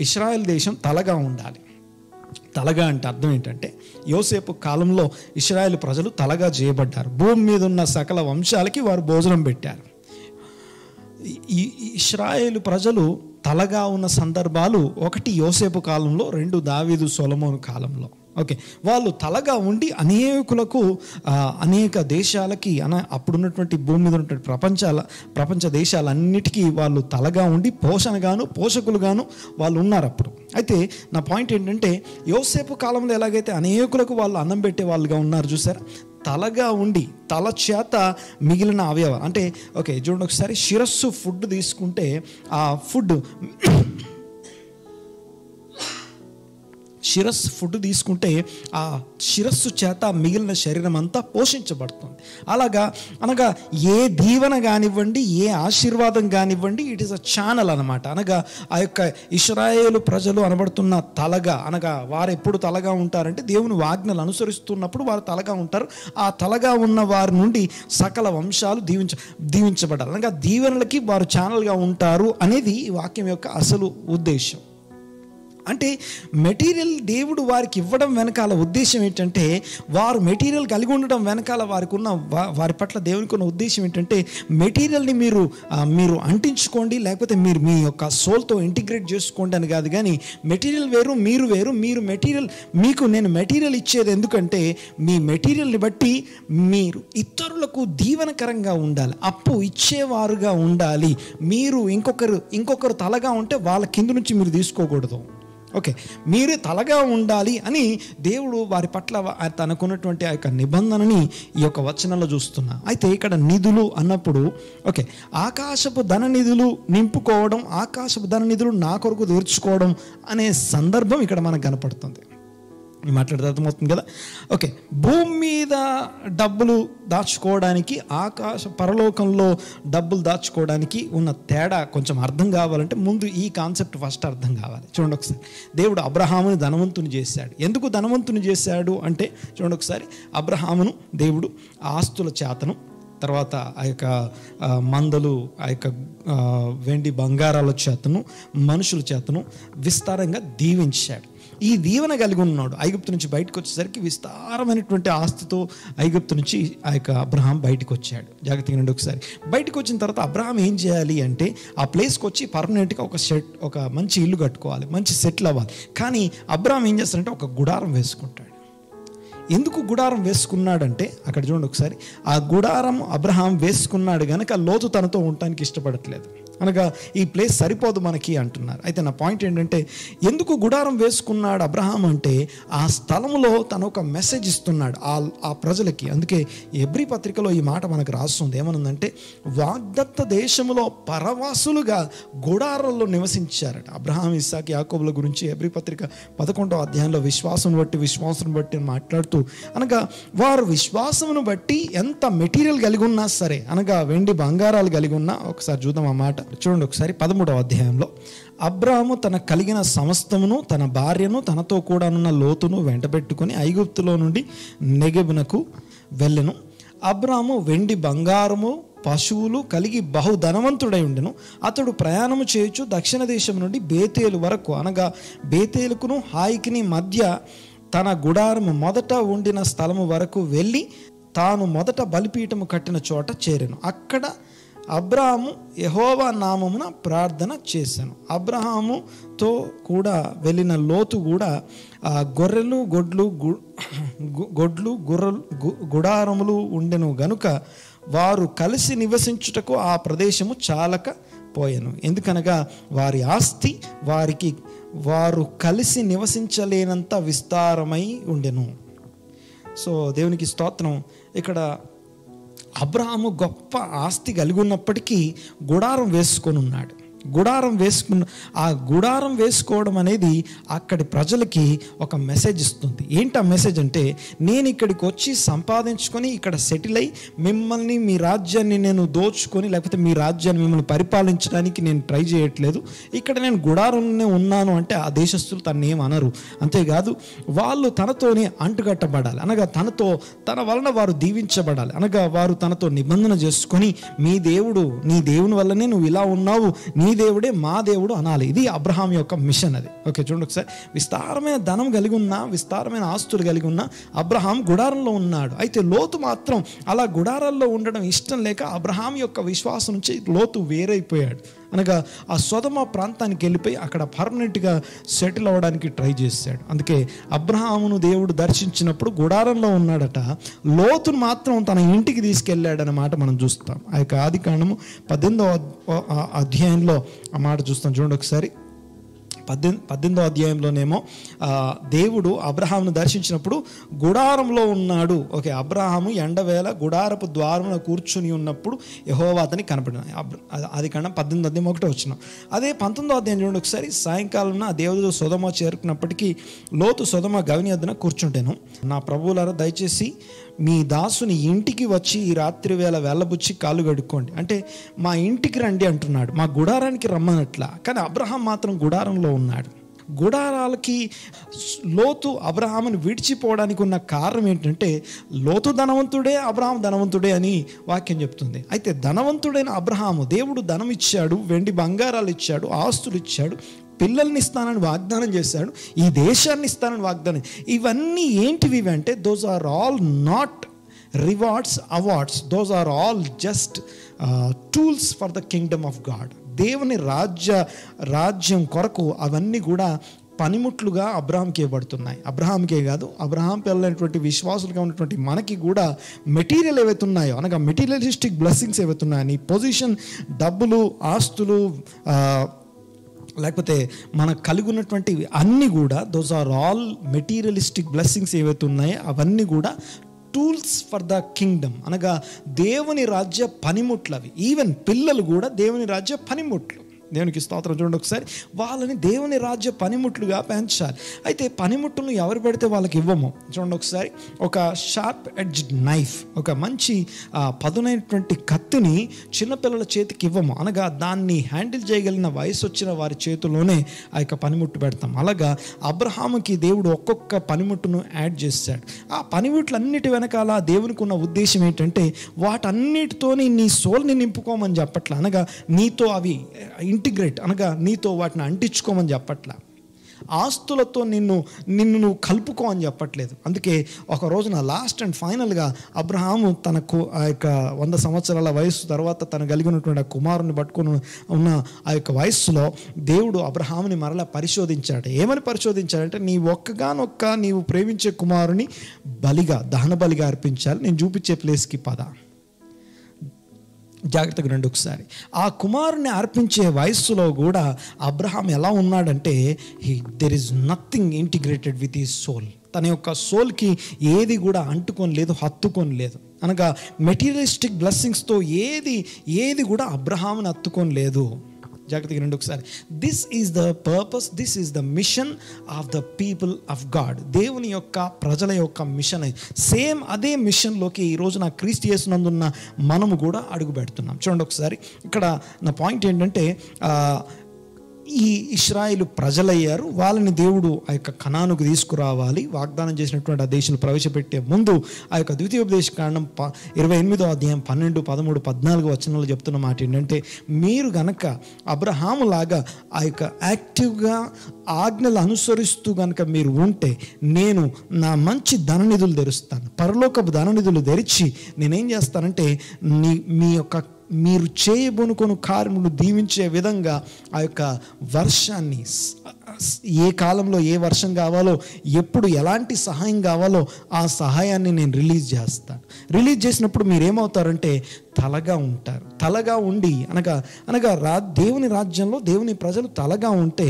ఇశ్రాయేల్ దేశం తలగా ఉండాలి. తలగా అంటే అర్థం ఏంటంటే, యోసేపు కాలంలో ఇశ్రాయేలు ప్రజలు తలగా చేయబడ్డారు. భూమి మీద ఉన్న సకల వంశాలకి వారు భోజనం పెట్టారు. ఈ ఇశ్రాయేలు ప్రజలు తలగా ఉన్న సందర్భాలు 1 యోసేపు కాలంలో, 2 దావీదు సొలొమోను కాలంలో. ఓకే, వాళ్ళు తలగా ఉండి అనేకులకు, అనేక దేశాలకి, అప్పుడున్నటువంటి భూమి మీద ఉన్నటువంటి ప్రపంచ దేశాలన్నిటికీ వాళ్ళు తలగా ఉండి పోషణగాను, పోషకులుగాను వాళ్ళు ఉన్నారు అప్పుడు. అయితే నా పాయింట్ ఏంటంటే, యోసేపు కాలంలో ఎలాగైతే అనేకులకు వాళ్ళు అన్నం పెట్టే వాళ్ళుగా ఉన్నారు చూసారా, తలగా ఉండి తల చేత మిగిలిన అవయవం అంటే, ఓకే చూడండి ఒకసారి, శిరస్సు ఫుడ్ తీసుకుంటే ఆ ఫుడ్ తీసుకుంటే ఆ శిరస్సు చేత మిగిలిన శరీరం అంతా పోషించబడుతుంది. అనగా ఏ దీవెన కానివ్వండి, ఏ ఆశీర్వాదం కానివ్వండి, ఇట్ ఈస్ అ ఛానల్ అనమాట. అనగా ఆ యొక్క ఇశ్రాయేలు ప్రజలు అనబడుతున్న తలగా, అనగా వారు ఎప్పుడు తలగా ఉంటారంటే దేవుని ఆజ్ఞలు అనుసరిస్తున్నప్పుడు వారు తలగా ఉంటారు. ఆ తలగా ఉన్న వారి నుండి సకల వంశాలు దీవించబడాలి. అనగా దీవెనలకి వారు ఛానల్గా ఉంటారు అనేది ఈ వాక్యం యొక్క అసలు ఉద్దేశం. అంటే మెటీరియల్ దేవుడు వారికి ఇవ్వడం వెనకాల ఉద్దేశం ఏంటంటే, వారు మెటీరియల్ కలిగి ఉండడం వెనకాల వారి పట్ల దేవునికి ఉన్న ఉద్దేశం ఏంటంటే, మెటీరియల్ని మీరు అంటించుకోండి, లేకపోతే మీరు మీ యొక్క సోల్తో ఇంటిగ్రేట్ చేసుకోండి అని కాదు. కానీ మెటీరియల్ వేరు, మీరు వేరు. మీకు నేను మెటీరియల్ ఇచ్చేది ఎందుకంటే, మీ మెటీరియల్ని బట్టి మీరు ఇతరులకు దీవెనకరంగా ఉండాలి, అప్పు ఇచ్చేవారుగా ఉండాలి. మీరు ఇంకొకరు తలగా ఉంటే వాళ్ళ కింద నుంచి మీరు తీసుకోకూడదు. ఓకే, మీరే తలగా ఉండాలి అని దేవుడు వారి పట్ల తనకున్నటువంటి ఆ యొక్క నిబంధనని ఈ యొక్క వచనంలో చూస్తున్నా. అయితే ఇక్కడ నిధులు అన్నప్పుడు ఓకే, ఆకాశపు ధన నిధులు నింపుకోవడం, ఆకాశపు ధన నిధులు నా కొరకు తీర్చుకోవడం అనే సందర్భం ఇక్కడ మనకు కనపడుతుంది. మాట్లాడితే అర్థమవుతుంది కదా. ఓకే, భూమి మీద డబ్బులు దాచుకోవడానికి, పరలోకంలో డబ్బులు దాచుకోవడానికి ఉన్న తేడా కొంచెం అర్థం కావాలంటే ముందు ఈ కాన్సెప్ట్ ఫస్ట్ అర్థం కావాలి. చూడండి ఒకసారి, దేవుడు అబ్రహాముని ధనవంతుని చేశాడు. ఎందుకు ధనవంతుని చేశాడు అంటే చూడండి ఒకసారి, అబ్రహామును దేవుడు ఆస్తుల చేతను, తర్వాత ఆ యొక్క మందలు, ఆ యొక్క వెండి బంగారాల చేతను, మనుషుల చేతను విస్తారంగా దీవించాడు. ఈ దీవెన కలిగి ఉన్నాడు. ఐగుప్తు నుంచి బయటకు వచ్చేసరికి విస్తారమైనటువంటి ఆస్తితో ఐగుప్తు నుంచి ఆ యొక్క అబ్రహాం బయటకు వచ్చాడు. జాగ్రత్తగా నుండి ఒకసారి బయటకు వచ్చిన తర్వాత అబ్రహాం ఏం చేయాలి అంటే ఆ ప్లేస్కి వచ్చి పర్మనెంట్గా ఒక మంచి ఇల్లు కట్టుకోవాలి, మంచి సెటిల్ అవ్వాలి. కానీ అబ్రహాం ఏం చేస్తాడంటే ఒక గుడారం వేసుకుంటాడు. ఎందుకు గుడారం వేసుకున్నాడంటే అక్కడ చూడండి ఒకసారి, ఆ గుడారం అబ్రహాం వేసుకున్నాడు కనుక లోతు తనతో ఉండటానికి ఇష్టపడట్లేదు, అనగా ఈ ప్లేస్ సరిపోదు మనకి అంటున్నారు. అయితే నా పాయింట్ ఏంటంటే, ఎందుకు గుడారం వేసుకున్నాడు అబ్రహాం అంటే ఆ స్థలంలో తను ఒక మెసేజ్ ఇస్తున్నాడు ఆ ప్రజలకి. అందుకే ఎబ్రీ పత్రికలో ఈ మాట మనకు రాస్తుంది. ఏమనుందంటే, వాగ్దత్త దేశంలో పరవాసులుగా గుడారాల్లో నివసించారట. అబ్రహాం, ఇస్సాకు, యాకోబుల గురించి ఎబ్రీ పత్రిక 11వ అధ్యాయంలో విశ్వాసం బట్టి మాట్లాడుతూ, అనగా వారు విశ్వాసమును బట్టి ఎంత మెటీరియల్ కలిగి ఉన్నా సరే, అనగా వెండి బంగారాలు కలిగి ఉన్నా, ఒకసారి చూద్దాం ఆ మాట. చూడండి ఒకసారి 13వ అధ్యాయంలో, అబ్రాహాము తన కలిగిన సమస్తమును, తన భార్యను, తనతో కూడా ఉన్న లోతును వెంటబెట్టుకుని ఐగుప్తులో నుండి నెగెబునకు వెళ్ళెను. అబ్రాహాము వెండి బంగారము పశువులు కలిగి బహుధనవంతుడై ఉండెను. అతడు ప్రయాణము చేయుచు దక్షిణ దేశం నుండి బేతేలు వరకు, అనగా బేతేలుకును హాయికిని మధ్య తన గుడారము మొదట ఉండిన స్థలము వరకు వెళ్ళి తాను మొదట బలిపీఠము కట్టిన చోట చేరెను. అక్కడ అబ్రహాము యెహోవా నామమున ప్రార్థన చేశాను. అబ్రహాముతో కూడా వెళ్ళిన లోతు కూడా గొర్రెలు గొడ్లు గుడారములు ఉండెను గనుక వారు కలిసి నివసించుటకు ఆ ప్రదేశము చాలకపోయెను. ఎందుకనగా వారి ఆస్తి వారు కలిసి నివసించలేనంత విస్తారమై ఉండెను. సో దేవునికి స్తోత్రం. ఇక్కడ అబ్రహాము గొప్ప ఆస్తి కలిగి ఉన్నప్పటికీ గుడారం వేసుకొని ఉన్నాడు. ఆ గుడారం వేసుకోవడం అనేది అక్కడి ప్రజలకి ఒక మెసేజ్ ఇస్తుంది. ఏంటి ఆ మెసేజ్ అంటే, నేను ఇక్కడికి వచ్చి సంపాదించుకొని ఇక్కడ సెటిల్ అయ్యి మిమ్మల్ని, మీ రాజ్యాన్ని నేను దోచుకొని, లేకపోతే మీ రాజ్యాన్ని మిమ్మల్ని పరిపాలించడానికి నేను ట్రై చేయట్లేదు. ఇక్కడ నేను గుడారంలోనే ఉన్నాను అంటే ఆ దేశస్తులు తను ఏం అనరు. అంతేకాదు వాళ్ళు తనతోనే అంటుకట్టబడాలి, అనగా తన వలన వారు దీవించబడాలి, అనగా వారు తనతో నిబంధన చేసుకొని, నీ దేవుని వల్లనే నువ్వు ఇలా ఉన్నావు, నీ దేవుడే మా దేవుడు అనాలి. ఇది అబ్రహాం యొక్క మిషన్. అది ఓకే. చూడండి ఒకసారి, విస్తారమైన ధనం కలిగి ఉన్న, విస్తారమైన ఆస్తులు కలిగి ఉన్న అబ్రహాం గుడారంలో ఉన్నాడు. అయితే లోతు మాత్రం అలా గుడారాల్లో ఉండడం ఇష్టం లేక అబ్రహాం యొక్క విశ్వాసం నుంచి లోతు వేరైపోయాడు. అనగా ఆ సొదమ ప్రాంతానికి వెళ్ళిపోయి అక్కడ పర్మనెంట్గా సెటిల్ అవ్వడానికి ట్రై చేశాడు. అందుకే అబ్రహామును దేవుడు దర్శించినప్పుడు గుడారంలో ఉన్నాడట, లోతును మాత్రం తన ఇంటికి తీసుకెళ్ళాడన్నమాట మనం చూస్తాం. ఆ యొక్క ఆదికాండము 18వ అధ్యాయంలో ఆ మాట చూస్తాం. చూడండి ఒకసారి, 18వ అధ్యాయంలోనేమో దేవుడు అబ్రహామును దర్శించినప్పుడు గుడారంలో ఉన్నాడు. ఓకే, అబ్రహాము ఎండవేళ గుడారపు ద్వారంలో కూర్చుని ఉన్నప్పుడు యెహోవా అతనికి కనపడిన. ఆదికాండం 18వ అధ్యాయం 1వ వచనం. అదే 19వ అధ్యాయం చూడండి ఒకసారి, సాయంకాలం ఆ దేవుడు సొదొమ చేరుకున్నప్పటికీ లోతు సొదొమ గవిని వద్దన కూర్చుంటేను, నా ప్రభువులారా దయచేసి మీ దాసుని ఇంటికి వచ్చి ఈ రాత్రి వేళ వెళ్ళబుచ్చి కాళ్ళు కడుక్కోండి. అంటే మా ఇంటికి రండి అంటున్నాడు, మా గుడారానికి రమ్మనట్లా. కానీ అబ్రహాం మాత్రం గుడారంలో ఉన్నాడు. గుడారాలకి లోతు అబ్రహామును విడిచిపోవడానికి ఉన్న కారణం ఏంటంటే, లోతు ధనవంతుడే, అబ్రహాం ధనవంతుడే అని వాక్యం చెప్తుంది. అయితే ధనవంతుడైన అబ్రహాము, దేవుడు ధనం ఇచ్చాడు, వెండి బంగారాలు ఇచ్చాడు, ఆస్తులు ఇచ్చాడు, పిల్లల్ని ఇస్తానని వాగ్దానం చేశాడు, ఈ దేశాన్ని ఇస్తానని వాగ్దానం. ఇవన్నీ ఏంటివి అంటే, those are all not rewards, awards. Those are all just tools for the kingdom of God. దేవుని రాజ్యం కొరకు అవన్నీ కూడా పనిముట్లుగా అబ్రహాంకి ఇవ్వబడుతున్నాయి. అబ్రహాంకే కాదు, అబ్రహాం పిల్లలైనటువంటి విశ్వాసులుగా ఉన్నటువంటి మనకి కూడా మెటీరియల్ ఏవైతే ఉన్నాయో, అనగా మెటీరియలిస్టిక్ బ్లెస్సింగ్స్ ఏవైతే ఉన్నాయో, నీ పొజిషన్, డబ్బులు, ఆస్తులు, లేకపోతే మనకు కలిగి ఉన్నటువంటి అన్నీ కూడా those are all materialistic blessings ఏవైతే ఉన్నాయో అవన్నీ కూడా టూల్స్ ఫర్ ద కింగ్డమ్, అనగా దేవుని రాజ్య పనిముట్లు అవి. ఈవెన్ పిల్లలు కూడా దేవుని రాజ్య పనిముట్లు. దేవునికి స్తోత్రం. చూడండి ఒకసారి, వాళ్ళని దేవుని రాజ్య పనిముట్లుగా పెంచాలి. అయితే పనిముట్లను ఎవరు పెడితే వాళ్ళకి ఇవ్వము. చూడండి ఒకసారి, ఒక షార్ప్ ఎడ్జ్డ్ నైఫ్, ఒక మంచి పదునైనటువంటి కత్తిని చిన్నపిల్లల చేతికి ఇవ్వము, అనగా దాన్ని హ్యాండిల్ చేయగలిగిన వయసు వచ్చిన వారి చేతిలోనే ఆ యొక్క పనిముట్టు పెడతాం. అలాగా అబ్రహాముకి దేవుడు ఒక్కొక్క పనిముట్టును యాడ్ చేశాడు. ఆ పనిముట్లన్నిటి వెనకాల దేవునికి ఉన్న ఉద్దేశం ఏంటంటే వాటన్నిటితోని నీ సోల్ని నింపుకోమని చెప్పట్లా, అనగా నీతో అవి ఇంటిగ్రేట్, అనగా నీతో వాటిని అంటించుకోమని చెప్పట్లా, ఆస్తులతో నిన్ను నువ్వు కలుపుకో అని చెప్పట్లేదు. అందుకే ఒక రోజున లాస్ట్ అండ్ ఫైనల్గా అబ్రహాము తనకు ఆ యొక్క 100 సంవత్సరాల వయస్సు తర్వాత తను కలిగినటువంటి ఆ కుమారుని పట్టుకుని ఉన్న ఆ యొక్క వయస్సులో దేవుడు అబ్రహాముని మరలా పరిశోధించాడు. ఏమని పరిశోధించాడంటే, నీ ఒక్కగానొక్క నీవు ప్రేమించే కుమారుని బలిగా, దహన బలిగా అర్పించాలి, నేను చూపించే ప్లేస్కి పద. జాగ్రత్తగా రండి ఒకసారి. ఆ కుమారుని అర్పించే వయస్సులో కూడా అబ్రహాం ఎలా ఉన్నాడంటే, there is nothing integrated with his soul. తన యొక్క సోల్కి ఏది కూడా అంటుకొని లేదు, హత్తుకొని లేదు, అనగా మెటీరియలిస్టిక్ బ్లెస్సింగ్స్తో ఏది కూడా అబ్రహాంని హత్తుకొని లేదు. జాగ్రత్తగా రండి ఒకసారి. This is the purpose, this is the machine of the people of God. దేవుని యొక్క ప్రజల యొక్క మిషన్. సేమ్ అదే మిషన్లోకి ఈరోజు నా క్రీస్తు యేసునందున్న మనము కూడా అడుగు పెడుతున్నాం. చూడండి ఒకసారి, ఇక్కడ నా పాయింట్ ఏంటంటే, ఈ ఇశ్రాయేలు ప్రజలయ్యారు, వాళ్ళని దేవుడు ఆ యొక్క కనానుకు తీసుకురావాలి, వాగ్దానం చేసినటువంటి ఆ దేశంలో ప్రవేశపెట్టే ముందు ఆ యొక్క ద్వితీయోపదేశ కాండం 28వ అధ్యాయం 12, 13, 14 వచనాలు చెప్తున్న మాట ఏంటంటే, మీరు గనక అబ్రహాము లాగా ఆ యొక్క యాక్టివ్గా ఆజ్ఞలు అనుసరిస్తూ కనుక మీరు ఉంటే, నేను నా మంచి ధననిధులు తెరుస్తాను, పరలోకపు ధననిధులు తెరిచి నేనేం చేస్తానంటే మీరు చేయబోనుకొను కార్యములు దీవించే విధంగా ఆ యొక్క వర్షాన్ని, ఏ కాలంలో ఏ వర్షం కావాలో, ఎప్పుడు ఎలాంటి సహాయం కావాలో ఆ సహాయాన్ని నేను రిలీజ్ చేస్తాను. రిలీజ్ చేసినప్పుడు మీరేమవుతారంటే తలగా ఉంటారు. తలగా ఉండి అనగా దేవుని రాజ్యంలో దేవుని ప్రజలు తలగా ఉంటే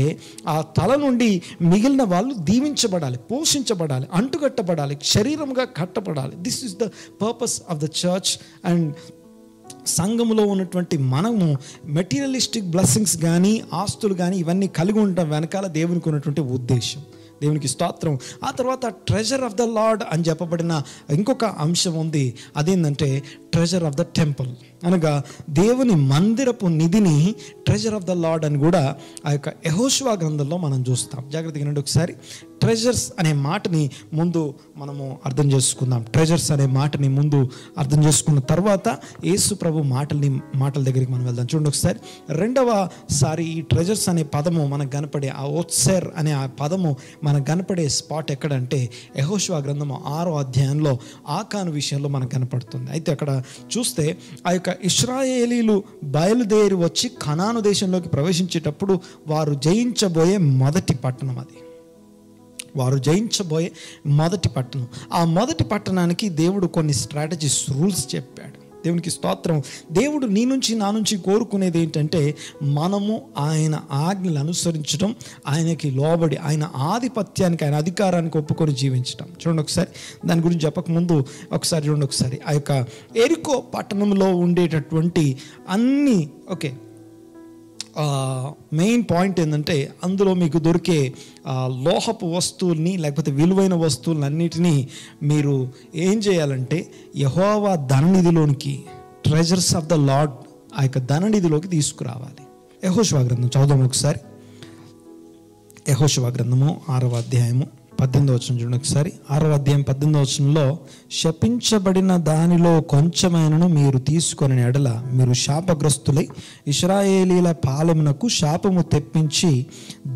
ఆ తల నుండి మిగిలిన వాళ్ళు దీవించబడాలి, పోషించబడాలి, అంటుకట్టబడాలి, శరీరంగా కట్టబడాలి. This is the purpose of the church. And సంఘములో ఉన్నటువంటి మనము మెటీరియలిస్టిక్ బ్లెస్సింగ్స్ కానీ, ఆస్తులు కానీ ఇవన్నీ కలిగి ఉండటం వెనకాల దేవునికి ఉన్నటువంటి ఉద్దేశం. దేవునికి స్తోత్రం. ఆ తర్వాత ట్రెజర్ ఆఫ్ ద లార్డ్ అని చెప్పబడిన ఇంకొక అంశం ఉంది. అదేంటంటే ట్రెజర్ ఆఫ్ ద టెంపుల్, అనగా దేవుని మందిరపు నిధిని ట్రెజర్ ఆఫ్ ద లార్డ్ అని కూడా ఆ యొక్క యెహోషువ గ్రంథంలో మనం చూస్తాం. జాగ్రత్తగా రండి ఒకసారి. ట్రెజర్స్ అనే మాటని ముందు మనము అర్థం చేసుకుందాం. ట్రెజర్స్ అనే మాటని ముందు అర్థం చేసుకున్న తర్వాత యేసు ప్రభు మాటల దగ్గరికి మనం వెళ్దాం. చూడండి ఒకసారి. రెండవసారి ఈ ట్రెజర్స్ అనే పదము మనకు కనపడే, ఆ ఓత్సెర్ అనే ఆ పదము మనకు కనపడే స్పాట్ ఎక్కడంటే యెహోషువ గ్రంథము 6వ అధ్యాయంలో ఆకాను విషయంలో మనకు కనపడుతుంది. అయితే అక్కడ చూస్తే ఆ యొక్క ఇశ్రాయేలీలు బయలుదేరి వచ్చి కనాను దేశంలోకి ప్రవేశించేటప్పుడు వారు జయించబోయే మొదటి పట్టణం అది. వారు జయించబోయే మొదటి పట్టణం. ఆ మొదటి పట్టణానికి దేవుడు కొన్ని స్ట్రాటజీస్, రూల్స్ చెప్పాడు. దేవునికి స్తోత్రం. దేవుడు నీ నుంచి నా నుంచి కోరుకునేది ఏంటంటే, మనము ఆయన ఆజ్ఞలు అనుసరించడం, ఆయనకి లోబడి, ఆయన ఆధిపత్యానికి, ఆయన అధికారానికి ఒప్పుకొని జీవించడం. చూడండి ఒకసారి, దాని గురించి చెప్పకముందు ఒకసారి చూడండి ఒకసారి. ఆ యొక్క ఎరికో పట్టణంలో ఉండేటటువంటి అన్ని మెయిన్ పాయింట్ ఏంటంటే, అందులో మీకు దొరికే లోహపు వస్తువుల్ని, లేకపోతే విలువైన వస్తువులను అన్నిటినీ మీరు ఏం చేయాలంటే యెహోవా ధననిధిలోనికి, ట్రెజర్స్ ఆఫ్ ద లార్డ్, ఆ యొక్క ధననిధిలోకి తీసుకురావాలి. యెహోషువ గ్రంథం చదువుదాం ఒకసారి. యెహోషువ గ్రంథము 6వ అధ్యాయము 18వ వచనం చూడండి ఒకసారి. 6వ అధ్యాయం 18వ వచనంలో, శపించబడిన దానిలో కొంచెమైనను మీరు తీసుకొని ఎడల మీరు శాపగ్రస్తులై ఇశ్రాయేలీల పాలెమునకు శాపము తెప్పించి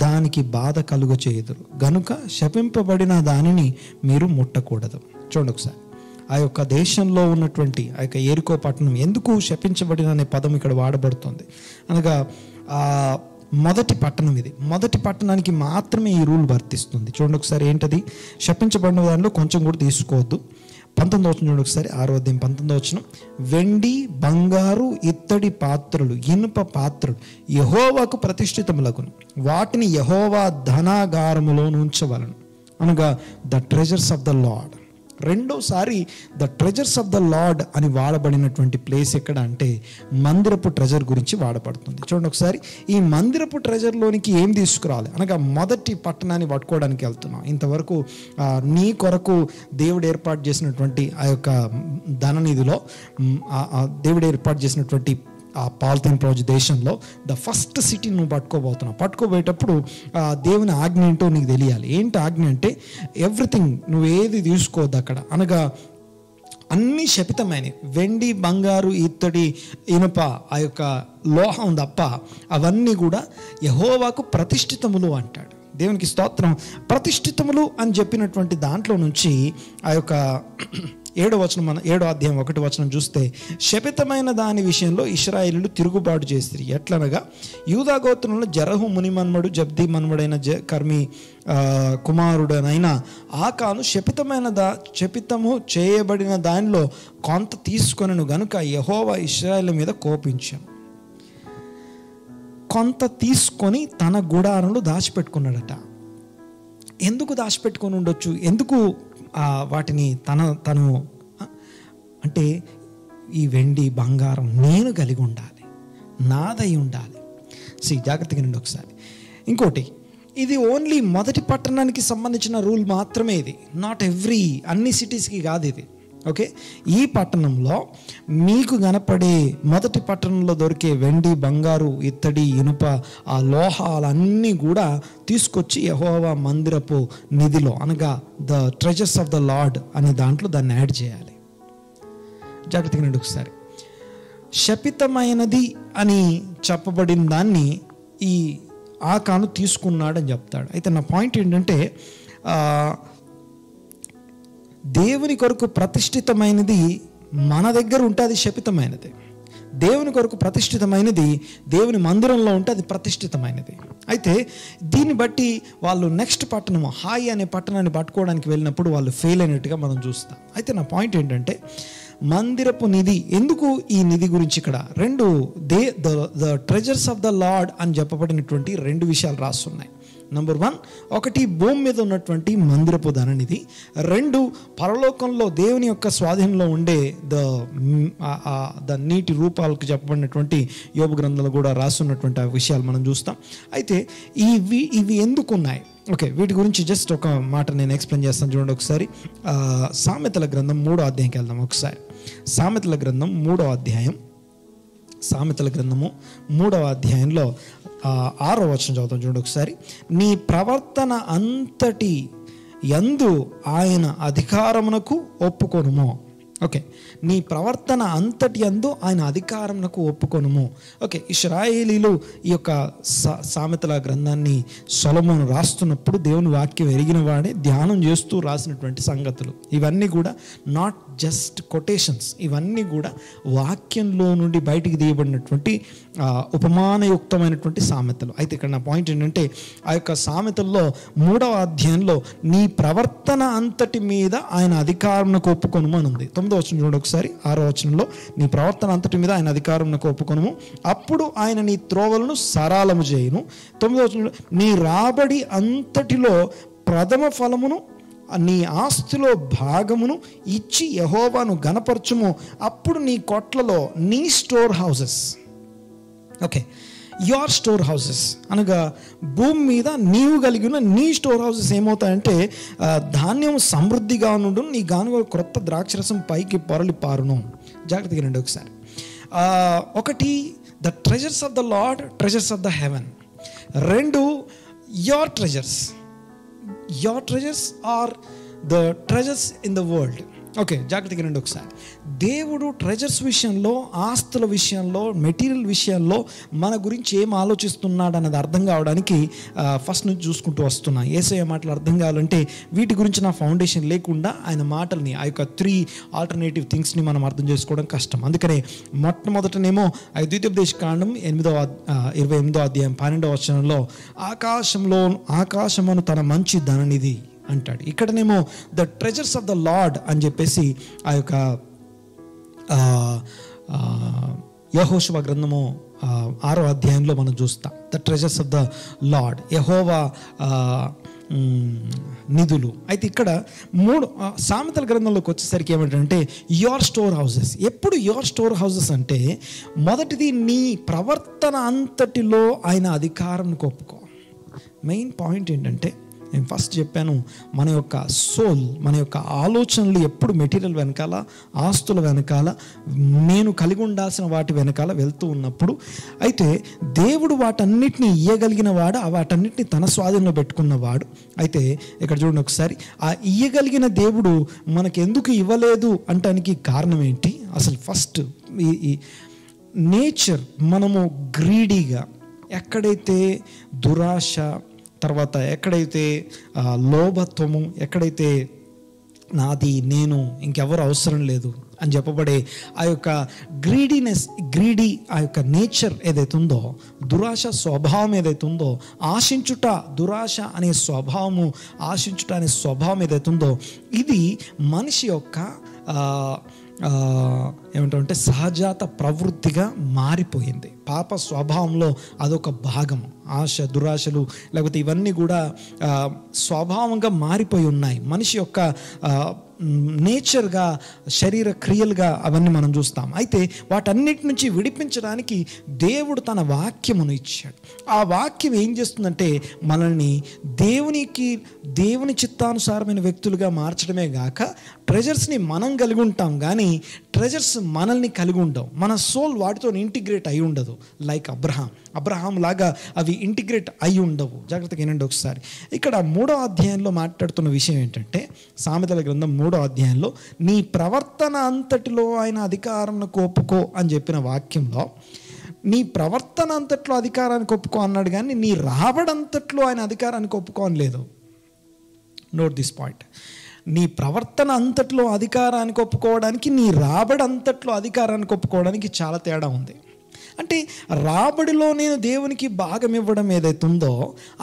దానికి బాధ కలుగ చేయుదురు గనుక శపింపబడిన దానిని మీరు ముట్టకూడదు. చూడండి ఒకసారి. ఆ యొక్క దేశంలో ఉన్నటువంటి ఆ యొక్క ఎరికో పట్టణం ఎందుకు శపించబడిన అనే పదం ఇక్కడ వాడబడుతుంది అనగా, మొదటి పట్టణం ఇది. మొదటి పట్టణానికి మాత్రమే ఈ రూల్ వర్తిస్తుంది. చూడండి ఒకసారి ఏంటది, శపించబడిన దానిలో కొంచెం కూడా తీసుకోవద్దు. 19వ వచనం చూడండి ఒకసారి. 6వ అధ్యాయం 19వ వచనం. వెండి బంగారు ఇత్తడి పాత్రలు ఇనుప పాత్రలు యెహోవాకు ప్రతిష్ఠితములగును, వాటిని యెహోవా ధనాగారములో ఉంచవలను. అనగా the treasures of the Lord. రెండోసారి the treasures of the Lord అని వాడబడినటువంటి ప్లేస్ ఎక్కడ అంటే మందిరపు ట్రెజర్ గురించి వాడబడుతుంది. చూడండి ఒకసారి. ఈ మందిరపు ట్రెజర్లోనికి ఏం తీసుకురావాలి అనగా మొదటి పట్టణాన్ని పట్టుకోవడానికి వెళ్తున్నాం. ఇంతవరకు నీ కొరకు దేవుడు ఏర్పాటు చేసినటువంటి ఆ యొక్క ధననిధిలో దేవుడు ఏర్పాటు చేసినటువంటి ఆ పాలిథిన్ ప్రాజెక్ట్ దేశంలో ద ఫస్ట్ సిటీ నువ్వు పట్టుకోబోతున్నావు. పట్టుకోబోయేటప్పుడు దేవుని ఆజ్ఞ ఏంటో నీకు తెలియాలి. ఏంటి ఆజ్ఞ అంటే ఎవ్రీథింగ్, నువ్వు ఏది తీసుకోవద్దు అక్కడ. అనగా అన్నీ శపితమైనవి, వెండి బంగారు ఇత్తడి ఇనుప ఆ యొక్క లోహం తప్ప అవన్నీ కూడా యెహోవాకు ప్రతిష్ఠితములు అంటాడు. దేవునికి స్తోత్రం. ప్రతిష్ఠితములు అని చెప్పినటువంటి దాంట్లో నుంచి ఆ యొక్క 7వ వచనం, 7వ అధ్యాయం 1వ వచనం చూస్తే, శపితమైన దాని విషయంలో ఇశ్రాయేలీయులు తిరుగుబాటు చేసిరి. ఎట్లనగా యూదా గోత్రంలో జరహు మునిమన్మడు జబ్ది మన్మడైన కర్మి కుమారుడనైన ఆకాను శపితము చేయబడిన దానిలో కొంత తీసుకొనను గనుక యెహోవా ఇశ్రాయేలు మీద కోపించాను. కొంత తీసుకొని తన గుడారంలో దాచిపెట్టుకున్నాడట. ఎందుకు దాచిపెట్టుకొని ఉండొచ్చు? ఎందుకు వాటిని తను అంటే ఈ వెండి బంగారం నేను కలిగి ఉండాలి, నాదై ఉండాలి. జాగ్రత్తగా రండి ఒకసారి. ఇంకోటి, ఇది ఓన్లీ మొదటి పట్టణానికి సంబంధించిన రూల్ మాత్రమే. ఇది నాట్ ఎవ్రీ, అన్ని సిటీస్కి కాదు ఇది. ఓకే, ఈ పట్టణంలో మీకు కనపడే మొదటి పట్టణంలో దొరికే వెండి బంగారు ఇత్తడి ఇనుప ఆ లోహాలన్నీ కూడా తీసుకొచ్చి యెహోవా మందిరపు నిధిలో అనగా the treasures of the lord అనే దాంట్లో దాన్ని యాడ్ చేయాలి. జాగ్రత్తగా రండి ఒకసారి. శపితమైనది అని చెప్పబడిన దాన్ని ఈ ఆకాను తీసుకున్నాడని చెప్తాడు. అయితే నా పాయింట్ ఏంటంటే దేవుని కొరకు ప్రతిష్ఠితమైనది మన దగ్గర ఉంటే అది శపితమైనది. దేవుని కొరకు ప్రతిష్ఠితమైనది దేవుని మందిరంలో ఉంటే అది ప్రతిష్ఠితమైనది. అయితే దీన్ని బట్టి వాళ్ళు నెక్స్ట్ పట్టణం హాయి అనే పట్టణాన్ని పట్టుకోవడానికి వెళ్ళినప్పుడు వాళ్ళు ఫెయిల్ అయినట్టుగా మనం చూస్తాం. అయితే నా పాయింట్ ఏంటంటే మందిరపు నిధి. ఎందుకు ఈ నిధి గురించి ఇక్కడ the treasures of the Lord అని చెప్పబడినటువంటి 2 విషయాలు రాస్తున్నాయి. నంబర్ 1, ఒకటి భూమి మీద ఉన్నటువంటి మందిరపు ధననిధి. 2, పరలోకంలో దేవుని యొక్క స్వాధీనంలో ఉండే ద నీటి రూపాలకు చెప్పబడినటువంటి యోబు గ్రంథంలో కూడా రాస్తున్నటువంటి ఆ విషయాలు మనం చూస్తాం. అయితే ఇవి ఎందుకు ఉన్నాయి? ఓకే, వీటి గురించి జస్ట్ ఒక మాట నేను ఎక్స్ప్లెయిన్ చేస్తాను. చూడండి ఒకసారి. సామెతల గ్రంథం 3వ అధ్యాయంకి వెళ్దాం ఒకసారి. సామెతల గ్రంథం 3వ అధ్యాయం. సామెతల గ్రంథము 3వ అధ్యాయంలో 6వ వచనం చదువుతాం. చూడండి ఒకసారి. నీ ప్రవర్తన అంతటి యందు ఆయన అధికారమునకు ఒప్పుకొనుము. ఓకే, నీ ప్రవర్తన అంతటి యందు ఆయన అధికారమునకు ఒప్పుకొనుము. ఓకే, ఇశ్రాయేలీలు ఈ యొక్క సామెతల గ్రంథాన్ని సొలొమోను రాస్తున్నప్పుడు దేవుని వాక్యం ఎరిగిన వాడే ధ్యానం చేస్తూ రాసినటువంటి సంగతులు. ఇవన్నీ కూడా నాట్ జస్ట్ కొటేషన్స్, ఇవన్నీ కూడా వాక్యంలో నుండి బయటికి తీయబడినటువంటి ఉపమానయుక్తమైనటువంటి సామెతలు. అయితే ఇక్కడ నా పాయింట్ ఏంటంటే ఆ యొక్క సామెతల్లో 3వ అధ్యాయంలో నీ ప్రవర్తన అంతటి మీద ఆయన అధికారంకు ఒప్పుకొనుము అని ఉంది. 9వ వచనం చూడండి ఒకసారి. 6వ వచనంలో నీ ప్రవర్తన అంతటి మీద ఆయన అధికారంకు ఒప్పుకొనుము, అప్పుడు ఆయన నీ త్రోవలను సరళము చేయును. 9వ వచనంలో నీ రాబడి అంతటిలో ప్రథమ ఫలమును నీ ఆస్తిలో భాగమును ఇచ్చి యెహోవాను గణపరచుము, అప్పుడు నీ కొట్లలో నీ store houses. Okay, your store houses అనగా భూమి మీద నీవు కలిగిన నీ స్టోర్ హౌసెస్ ఏమవుతాయంటే ధాన్యం సమృద్ధిగా ఉండు, నీ గానుగ క్రొత్త ద్రాక్షరసం పైకి పొరలి పారును. జాగ్రత్తగా రండి ఒకసారి. ఒకటి the treasures of the lord, treasures of the heaven. 2 your treasures. Your treasures are the treasures in the world. Okay, జాగ్రత్తగా రండి ఒకసారి. దేవుడు ట్రెజర్స్ విషయంలో, ఆస్తుల విషయంలో, మెటీరియల్ విషయంలో మన గురించి ఏం ఆలోచిస్తున్నాడు అన్నది అర్థం కావడానికి ఫస్ట్ నుంచి చూసుకుంటూ వస్తున్నా. యేసయ్య మాటలు అర్థం కావాలంటే వీటి గురించి నా ఫౌండేషన్ లేకుండా ఆయన మాటల్ని, ఆ యొక్క 3 ఆల్టర్నేటివ్ థింగ్స్ని మనం అర్థం చేసుకోవడం కష్టం. అందుకనే మొట్టమొదటనేమో ద్వితీయోపదేశకాండం 28వ అధ్యాయం 12వ వచనంలో ఆకాశమును తన మంచి ధననిధి అంటాడు. ఇక్కడనేమో the treasures of the Lord అని చెప్పేసి ఆ యొక్క యెహోషువ గ్రంథము 6వ అధ్యాయంలో మనం చూస్తాం. The treasures of the Lord, యెహోవా నిధులు. అయితే ఇక్కడ 3 సామెతల గ్రంథంలోకి వచ్చేసరికి ఏమిటంటే యువర్ స్టోర్ హౌసెస్. ఎప్పుడు యువర్ స్టోర్ హౌసెస్ అంటే మొదటిది నీ ప్రవర్తన అంతటిలో ఆయన అధికారం ఒప్పుకో. మెయిన్ పాయింట్ ఏంటంటే నేను ఫస్ట్ చెప్పాను, మన యొక్క సోల్, మన యొక్క ఆలోచనలు ఎప్పుడు మెటీరియల్ వెనకాల, ఆస్తుల వెనకాల, నేను కలిగి ఉండాల్సిన వాటి వెనకాల వెళ్తూ ఉన్నప్పుడు, అయితే దేవుడు వాటన్నిటిని ఇయ్యగలిగిన వాడు, వాటన్నిటిని తన స్వాధీనంలో పెట్టుకున్నవాడు. అయితే ఇక్కడ చూడండి ఒకసారి, ఆ ఇయ్యగలిగిన దేవుడు మనకు ఎందుకు ఇవ్వలేదు అంటానికి కారణం ఏంటి? అసలు ఫస్ట్ ఈ నేచర్, మనము గ్రీడీగా, ఎక్కడైతే దురాశ, తర్వాత ఎక్కడైతే లోభత్వము, ఎక్కడైతే నాది, నేను, ఇంకెవరు అవసరం లేదు అని చెప్పబడే ఆ యొక్క గ్రీడీ ఆ యొక్క నేచర్ ఏదైతే ఉందో, దురాశ స్వభావం ఏదైతే ఉందో, ఆశించుట, దురాశ అనే స్వభావము, ఆశించుట అనే స్వభావం ఏదైతే ఉందో, ఇది మనిషి యొక్క ఏమంటారంటే సహజాత ప్రవృత్తిగా మారిపోయింది. పాప స్వభావంలో అదొక భాగము. ఆశ, దురాశలు, లేకపోతే ఇవన్నీ కూడా స్వభావంగా మారిపోయి ఉన్నాయి. మనిషి యొక్క నేచర్గా, శరీర క్రియలుగా అవన్నీ మనం చూస్తాం. అయితే వాటన్నిటి నుంచి విడిపించడానికి దేవుడు తన వాక్యమును ఇచ్చాడు. ఆ వాక్యం ఏం చేస్తుందంటే మనల్ని దేవుని చిత్తానుసారమైన వ్యక్తులుగా మార్చడమే గాక, ట్రెజర్స్ని మనం కలిగి ఉంటాం కానీ ట్రెజర్స్ మనల్ని కలిగి ఉండవు. మన సోల్ వాటితో ఇంటిగ్రేట్ అయి ఉండదు. లైక్ అబ్రహాం లాగా అవి ఇంటిగ్రేట్ అయి ఉండవు. జాగ్రత్తగా వినండి ఒకసారి. ఇక్కడ 3వ అధ్యాయంలో మాట్లాడుతున్న విషయం ఏంటంటే, సామెతల గ్రంథం 3వ అధ్యాయంలో నీ ప్రవర్తన అంతటిలో ఆయన అధికారానికి ఒప్పుకో అని చెప్పిన వాక్యంలో, నీ ప్రవర్తన అంతట్లో అధికారానికి ఒప్పుకో అన్నాడు కానీ నీ రాబడంతట్లో ఆయన అధికారానికి ఒప్పుకో అని లేదు. Note this point. నీ ప్రవర్తన అంతట్లో అధికారానికి ఒప్పుకోవడానికి, నీ రాబడి అంతట్లో అధికారానికి ఒప్పుకోవడానికి చాలా తేడా ఉంది. అంటే రాబడిలో నేను దేవునికి భాగం ఇవ్వడం ఏదైతే ఉందో,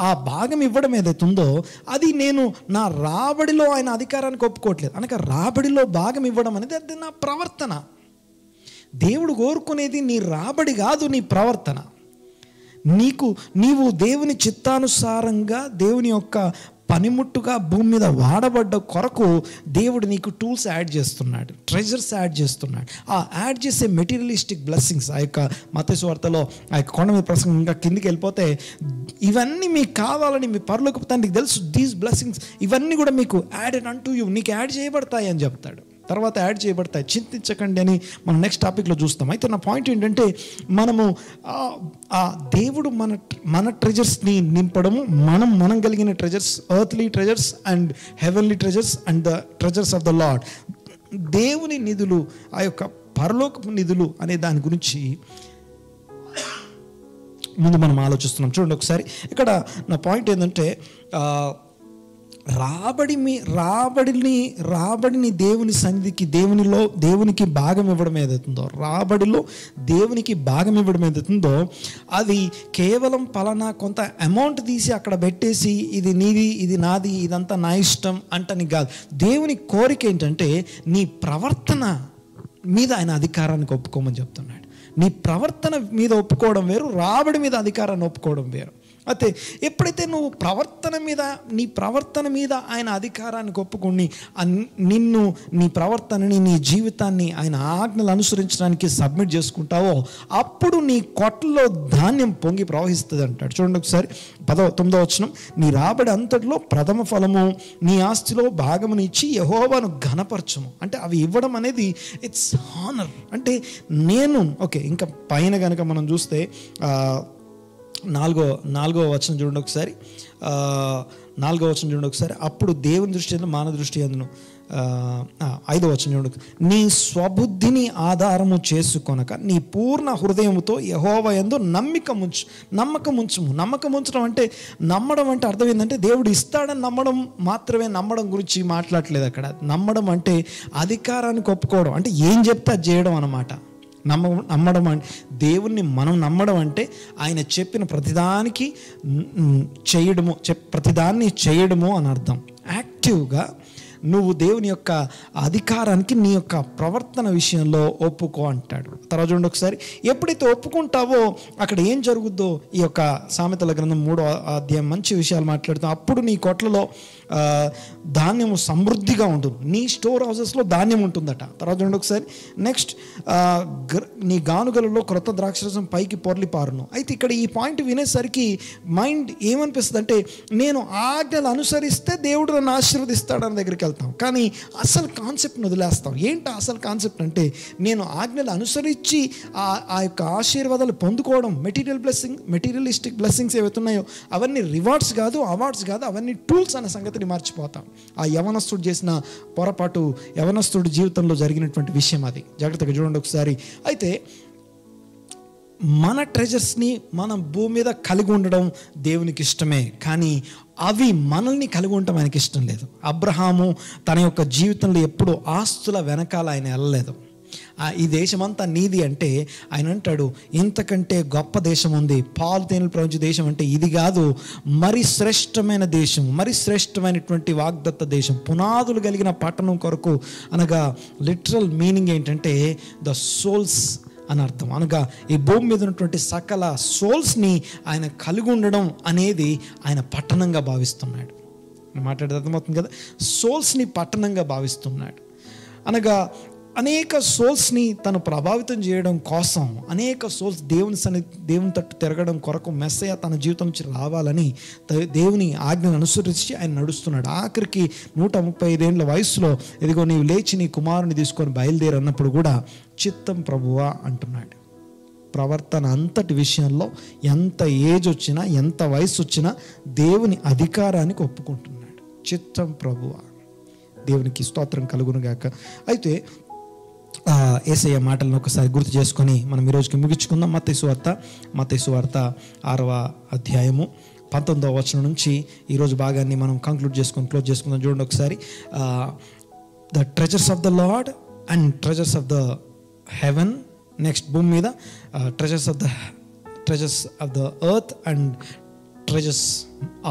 ఆ భాగం ఇవ్వడం ఏదైతే ఉందో, అది నేను నా రాబడిలో ఆయన అధికారానికి ఒప్పుకోవట్లేదు. అనగా రాబడిలో భాగం ఇవ్వడం అనేది అది నా ప్రవర్తన. దేవుడు కోరుకునేది నీ రాబడి కాదు, నీ ప్రవర్తన. నీవు దేవుని చిత్తానుసారంగా, దేవుని యొక్క పనిముట్టుగా భూమి మీద వాడబడ్డ కొరకు దేవుడు నీకు టూల్స్ యాడ్ చేస్తున్నాడు, ట్రెజర్స్ యాడ్ చేస్తున్నాడు. ఆ యాడ్ చేసే మెటీరియలిస్టిక్ బ్లెస్సింగ్స్, ఆ యొక్క మత్తయి సువార్తలో ఆ యొక్క కొండ మీద ప్రసంగం ఇంకా కిందికి వెళ్ళిపోతే, ఇవన్నీ మీకు కావాలని మీ పరలోకపు తండ్రికి తెలుసు, దీస్ బ్లెస్సింగ్స్ ఇవన్నీ కూడా మీకు యాడెడ్ అంటూ యూ, నీకు యాడ్ చేయబడతాయి అని చెప్తాడు. తర్వాత యాడ్ చేయబడతాయి, చింతించకండి అని మనం నెక్స్ట్ టాపిక్లో చూస్తాం. అయితే నా పాయింట్ ఏంటంటే, మనము ఆ దేవుడు మన ట్రెజర్స్ని నింపడము, మనం కలిగిన treasures, earthly treasures and heavenly treasures and the treasures of the lord, దేవుని నిధులు, ఆ యొక్క పరలోకపు నిధులు అనే దాని గురించి ముందు మనం ఆలోచిస్తున్నాం. చూడండి ఒకసారి. ఇక్కడ నా పాయింట్ ఏంటంటే, రాబడిని దేవుని సన్నిధికి, దేవునికి భాగం ఇవ్వడం ఏదైతుందో, రాబడిలో దేవునికి భాగం ఇవ్వడం ఏదైతుందో, అది కేవలం పలానా కొంత అమౌంట్ తీసి అక్కడ పెట్టేసి ఇది నీది, ఇది నాది, ఇదంతా నా ఇష్టం అంటని కాదు. దేవుని కోరిక ఏంటంటే నీ ప్రవర్తన మీద ఆయన అధికారానికి ఒప్పుకోమని చెప్తున్నాడు. నీ ప్రవర్తన మీద ఒప్పుకోవడం వేరు, రాబడి మీద అధికారాన్ని ఒప్పుకోవడం వేరు. అయితే ఎప్పుడైతే నువ్వు నీ ప్రవర్తన మీద ఆయన అధికారానికి ఒప్పుకొని నీ ప్రవర్తనని, నీ జీవితాన్ని ఆయన ఆజ్ఞలు అనుసరించడానికి సబ్మిట్ చేసుకుంటావో, అప్పుడు నీ కొట్లలో ధాన్యం పొంగి ప్రవహిస్తుంది అంటాడు. చూడండి ఒకసారి 9వ వచనం. నీ రాబడి అంతటిలో ప్రథమ ఫలము నీ ఆస్తిలో భాగముని ఇచ్చి యెహోవాను ఘనపరచము. అంటే అవి ఇవ్వడం అనేది ఇట్స్ హానర్. అంటే ఇంకా పైన కనుక మనం చూస్తే నాలుగో వచనం చూడండి ఒకసారి. 4వ వచనం చూడండి ఒకసారి. అప్పుడు దేవుని దృష్టి అందు, మానవ దృష్టి అందును. 5వ వచనం చూడండి. నీ స్వబుద్ధిని ఆధారము చేసుకొనక నీ పూర్ణ హృదయముతో యెహోవా యందు నమ్మకం ఉంచడం అంటే, నమ్మడం అంటే అర్థం ఏంటంటే, దేవుడు ఇస్తాడని నమ్మడం మాత్రమే నమ్మడం గురించి మాట్లాడలేదు అక్కడ. నమ్మడం అంటే అధికారానికి ఒప్పుకోవడం, అంటే ఏం చెప్తే అది చేయడం అన్నమాట. నమ్మడం అంటే, దేవుణ్ణి మనం నమ్మడం అంటే ఆయన చెప్పిన ప్రతిదాన్ని చేయడము అని అర్థం. యాక్టివ్గా నువ్వు దేవుని యొక్క అధికారానికి నీ యొక్క ప్రవర్తన విషయంలో ఒప్పుకో అంటాడు. తర్వాత చూడండి ఒకసారి, ఎప్పుడైతే ఒప్పుకుంటావో అక్కడ ఏం జరుగుద్దో ఈ యొక్క సామెతల గ్రంథం 3వ అధ్యాయం మంచి విషయాలు మాట్లాడుతాం. అప్పుడు నీ కొట్లలో ధాన్యము సమృద్ధిగా ఉంటుంది, నీ స్టోర్ హౌసెస్లో ధాన్యం ఉంటుందట. తర్వాత చూడండి ఒకసారి, నెక్స్ట్ నీ గానుగలలో క్రొత్త ద్రాక్షరసం పైకి పొర్లి పారును. అయితే ఇక్కడ ఈ పాయింట్ వినేసరికి మైండ్ ఏమనిపిస్తుంది అంటే, నేను ఆజ్ఞలు అనుసరిస్తే దేవుడు నన్ను ఆశీర్వదిస్తాడని దగ్గరికి వెళ్తాం, కానీ అసలు కాన్సెప్ట్ని వదిలేస్తాం. ఏంటి అసలు కాన్సెప్ట్ అంటే, నేను ఆజ్ఞలు అనుసరించి ఆ యొక్క ఆశీర్వాదాలు పొందుకోవడం, మెటీరియలిస్టిక్ బ్లెస్సింగ్స్ ఏవైతున్నాయో అవన్నీ రివార్డ్స్ కాదు, అవార్డ్స్ కాదు, అవన్నీ టూల్స్ అనే సంగతిని మర్చిపోతాం. ఆ యవనస్తుడు చేసిన పొరపాటు, యవనస్తుడి జీవితంలో జరిగినటువంటి విషయం అది. జాగ్రత్తగా చూడండి ఒకసారి. అయితే మన ట్రెజర్స్ని మనం భూమి మీద కలిగి ఉండడం దేవునికి ఇష్టమే, కానీ అవి మనల్ని కలిగి ఉండటం ఆయనకి ఇష్టం లేదు. అబ్రహాము తన యొక్క జీవితంలో ఎప్పుడు ఆస్తుల వెనకాల ఆయన వెళ్ళలేదు. ఈ దేశమంతా నీది అంటే ఆయన అంటాడు, ఇంతకంటే గొప్ప దేశం ఉంది, పాలు తేనెలు ప్రవహించే దేశం అంటే ఇది కాదు, మరి శ్రేష్టమైన దేశం, మరి శ్రేష్టమైనటువంటి వాగ్దత్త దేశం, పునాదులు కలిగిన పట్టణం కొరకు. అనగా లిటరల్ మీనింగ్ ఏంటంటే ద సోల్స్ అని అర్థం. అనగా ఈ భూమి మీద ఉన్నటువంటి సకల సోల్స్ని ఆయన కలిగి ఉండడం అనేది ఆయన పట్టణంగా భావిస్తున్నాడు. మాట్లాడేది అర్థమవుతుంది కదా, సోల్స్ని పట్టణంగా భావిస్తున్నాడు. అనగా అనేక సోల్స్ని తను ప్రభావితం చేయడం కోసం, అనేక సోల్స్ దేవుని తట్టు తిరగడం కొరకు మెస్సయ్య తన జీవితం నుంచి రావాలని దేవుని ఆజ్ఞను అనుసరించి ఆయన నడుస్తున్నాడు. ఆఖరికి 135 ఏళ్ళ వయసులో ఇదిగో నీవు లేచి నీ కుమారుని తీసుకొని బయలుదేరి అన్నప్పుడు కూడా చిత్తం ప్రభువా అంటున్నాడు. ప్రవర్తన అంతటి విషయంలో ఎంత ఏజ్ వచ్చినా, ఎంత వయసు వచ్చినా దేవుని అధికారానికి ఒప్పుకుంటున్నాడు. చిత్తం ప్రభువా. దేవునికి స్తోత్రం కలుగునుగాక. అయితే యేసయ్య మాటలను ఒకసారి గుర్తు చేసుకొని మనం ఈరోజుకి ముగించుకుందాం. మత్తయి సువార్త 6వ అధ్యాయము 19వ వచనం నుంచి ఈరోజు భాగాన్ని మనం క్లోజ్ చేసుకుందాం. చూడండి ఒకసారి. The treasures of the lord and treasures of the heaven. Next భూమి మీద treasures of the earth and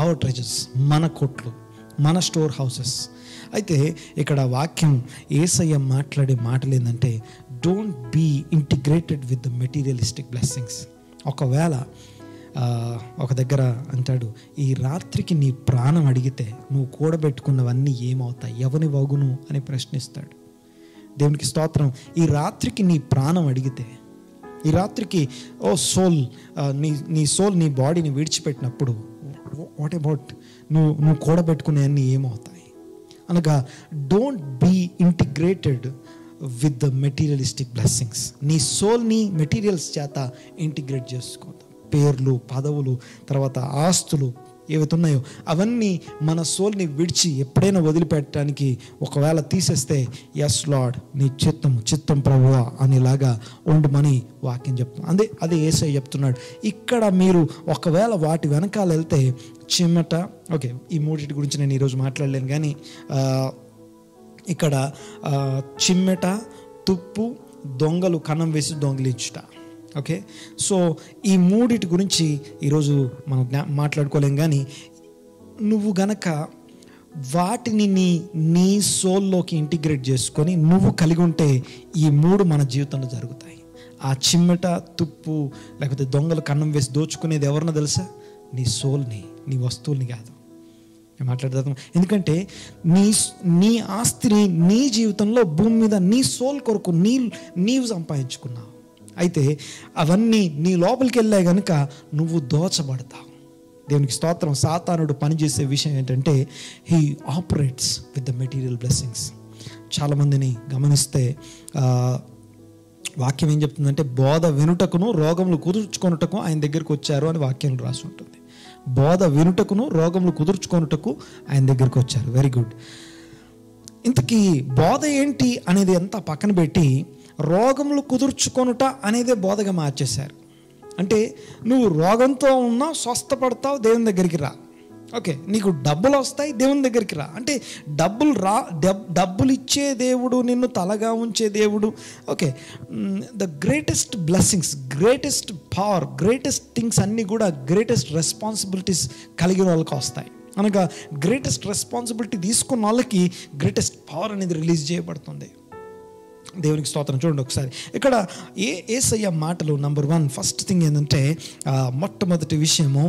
hour treasures, మన కోట్లు, మన స్టోర్ హౌసెస్. అయితే ఇక్కడ వాక్యం యేసయ్య మాట్లాడే మాటలు ఏంటంటే, don't be integrated with the materialistic blessings. ఒకవేళ ఒక దగ్గర అంటాడు, ఈ రాత్రికి నీ ప్రాణం అడిగితే నువ్వు కూడబెట్టుకున్నవన్నీ ఏమవుతాయి, ఎవని వగును అని ప్రశ్నిస్తాడు. దేవునికి స్తోత్రం. ఈ రాత్రికి నీ ప్రాణం అడిగితే, ఈ రాత్రికి సోల్, నీ సోల్ నీ బాడీని విడిచిపెట్టినప్పుడు వాట్ అబౌట్ నువ్వు కూడబెట్టుకునేవన్నీ ఏమవుతాయి? అనగా don't be integrated with the materialistic blessings. నీ సోల్ని మెటీరియల్స్ చేత ఇంటిగ్రేట్ చేసుకోవద్దు. పేర్లు, పదవులు, తర్వాత ఆస్తులు ఏవైతే ఉన్నాయో అవన్నీ మన సోల్ని విడిచి ఎప్పుడైనా వదిలిపెట్టడానికి ఒకవేళ తీసేస్తే, ఎస్ లార్డ్ నీ చిత్తం ప్రభువా అనేలాగా ఉండమని వాక్యం చెప్తుంది. అదే యేసయ్య చెప్తున్నాడు. ఇక్కడ మీరు ఒకవేళ వాటి వెనకాల వెళ్తే చిమ్మట, ఓకే ఈ మూడింటి గురించి నేను ఈరోజు మాట్లాడలేను, కానీ ఇక్కడ చిమ్మెట, తుప్పు, దొంగలు కన్నం వేసి దొంగిలించుట. ఓకే, సో ఈ మూడిటి గురించి ఈరోజు మనం మాట్లాడుకోలేం, కానీ నువ్వు గనక వాటిని నీ సోల్లోకి ఇంటిగ్రేట్ చేసుకొని నువ్వు కలిగి ఉంటే ఈ మూడు మన జీవితంలో జరుగుతాయి. ఆ చిమ్మట, తుప్పు, లేకపోతే దొంగలు కన్నం వేసి దోచుకునేది ఎవరినో తెలుసా? నీ సోల్ని, నీ వస్తువుల్ని కాదు. మాట్లాడదాం. ఎందుకంటే నీ ఆస్తిని నీ జీవితంలో భూమి మీద నీ సోల్ కొరకు నీవు సంపాదించుకున్నావు. అయితే అవన్నీ నీ లోపలికి వెళ్ళాయి కనుక నువ్వు దోచబడతావు. దేవునికి స్తోత్రం. సాతానుడు పనిచేసే విషయం ఏంటంటే, he operates with the material blessings. చాలామందిని గమనిస్తే వాక్యం ఏం చెప్తుందంటే, బోధ వినుటకును రోగములు కుదుర్చుకొనుటకు ఆయన దగ్గరికి వచ్చారు అని వాక్యం రాసి ఉంటుంది. బోధ వినుటకును రోగములు కుదుర్చుకొనుటకు ఆయన దగ్గరికి వచ్చారు. Very good. ఇంతకీ బోధ ఏంటి అనేది అంతా పక్కన పెట్టి రోగములు కుదుర్చుకొనుట అనేదే బోధగా మార్చేశారు. అంటే నువ్వు రోగంతో ఉన్నా స్వస్థపడతావు, దేవుని దగ్గరికి రా. ఓకే, నీకు డబ్బులు వస్తాయి, దేవుని దగ్గరికి రా. అంటే డబ్బులు ఇచ్చే దేవుడు, నిన్ను తలగా ఉంచే దేవుడు. Okay, the greatest blessings, greatest power, greatest things అన్నీ కూడా గ్రేటెస్ట్ రెస్పాన్సిబిలిటీస్ కలిగిన వాళ్ళకి వస్తాయి. అనగా గ్రేటెస్ట్ రెస్పాన్సిబిలిటీ తీసుకున్న వాళ్ళకి గ్రేటెస్ట్ పవర్ అనేది రిలీజ్ చేయబడుతుంది. దేవునికి స్తోత్రం. చూడండి ఒకసారి ఇక్కడ యేసయ్య మాటలు నంబర్ 1 ఫస్ట్ థింగ్ ఏంటంటే మొట్టమొదటి విషయము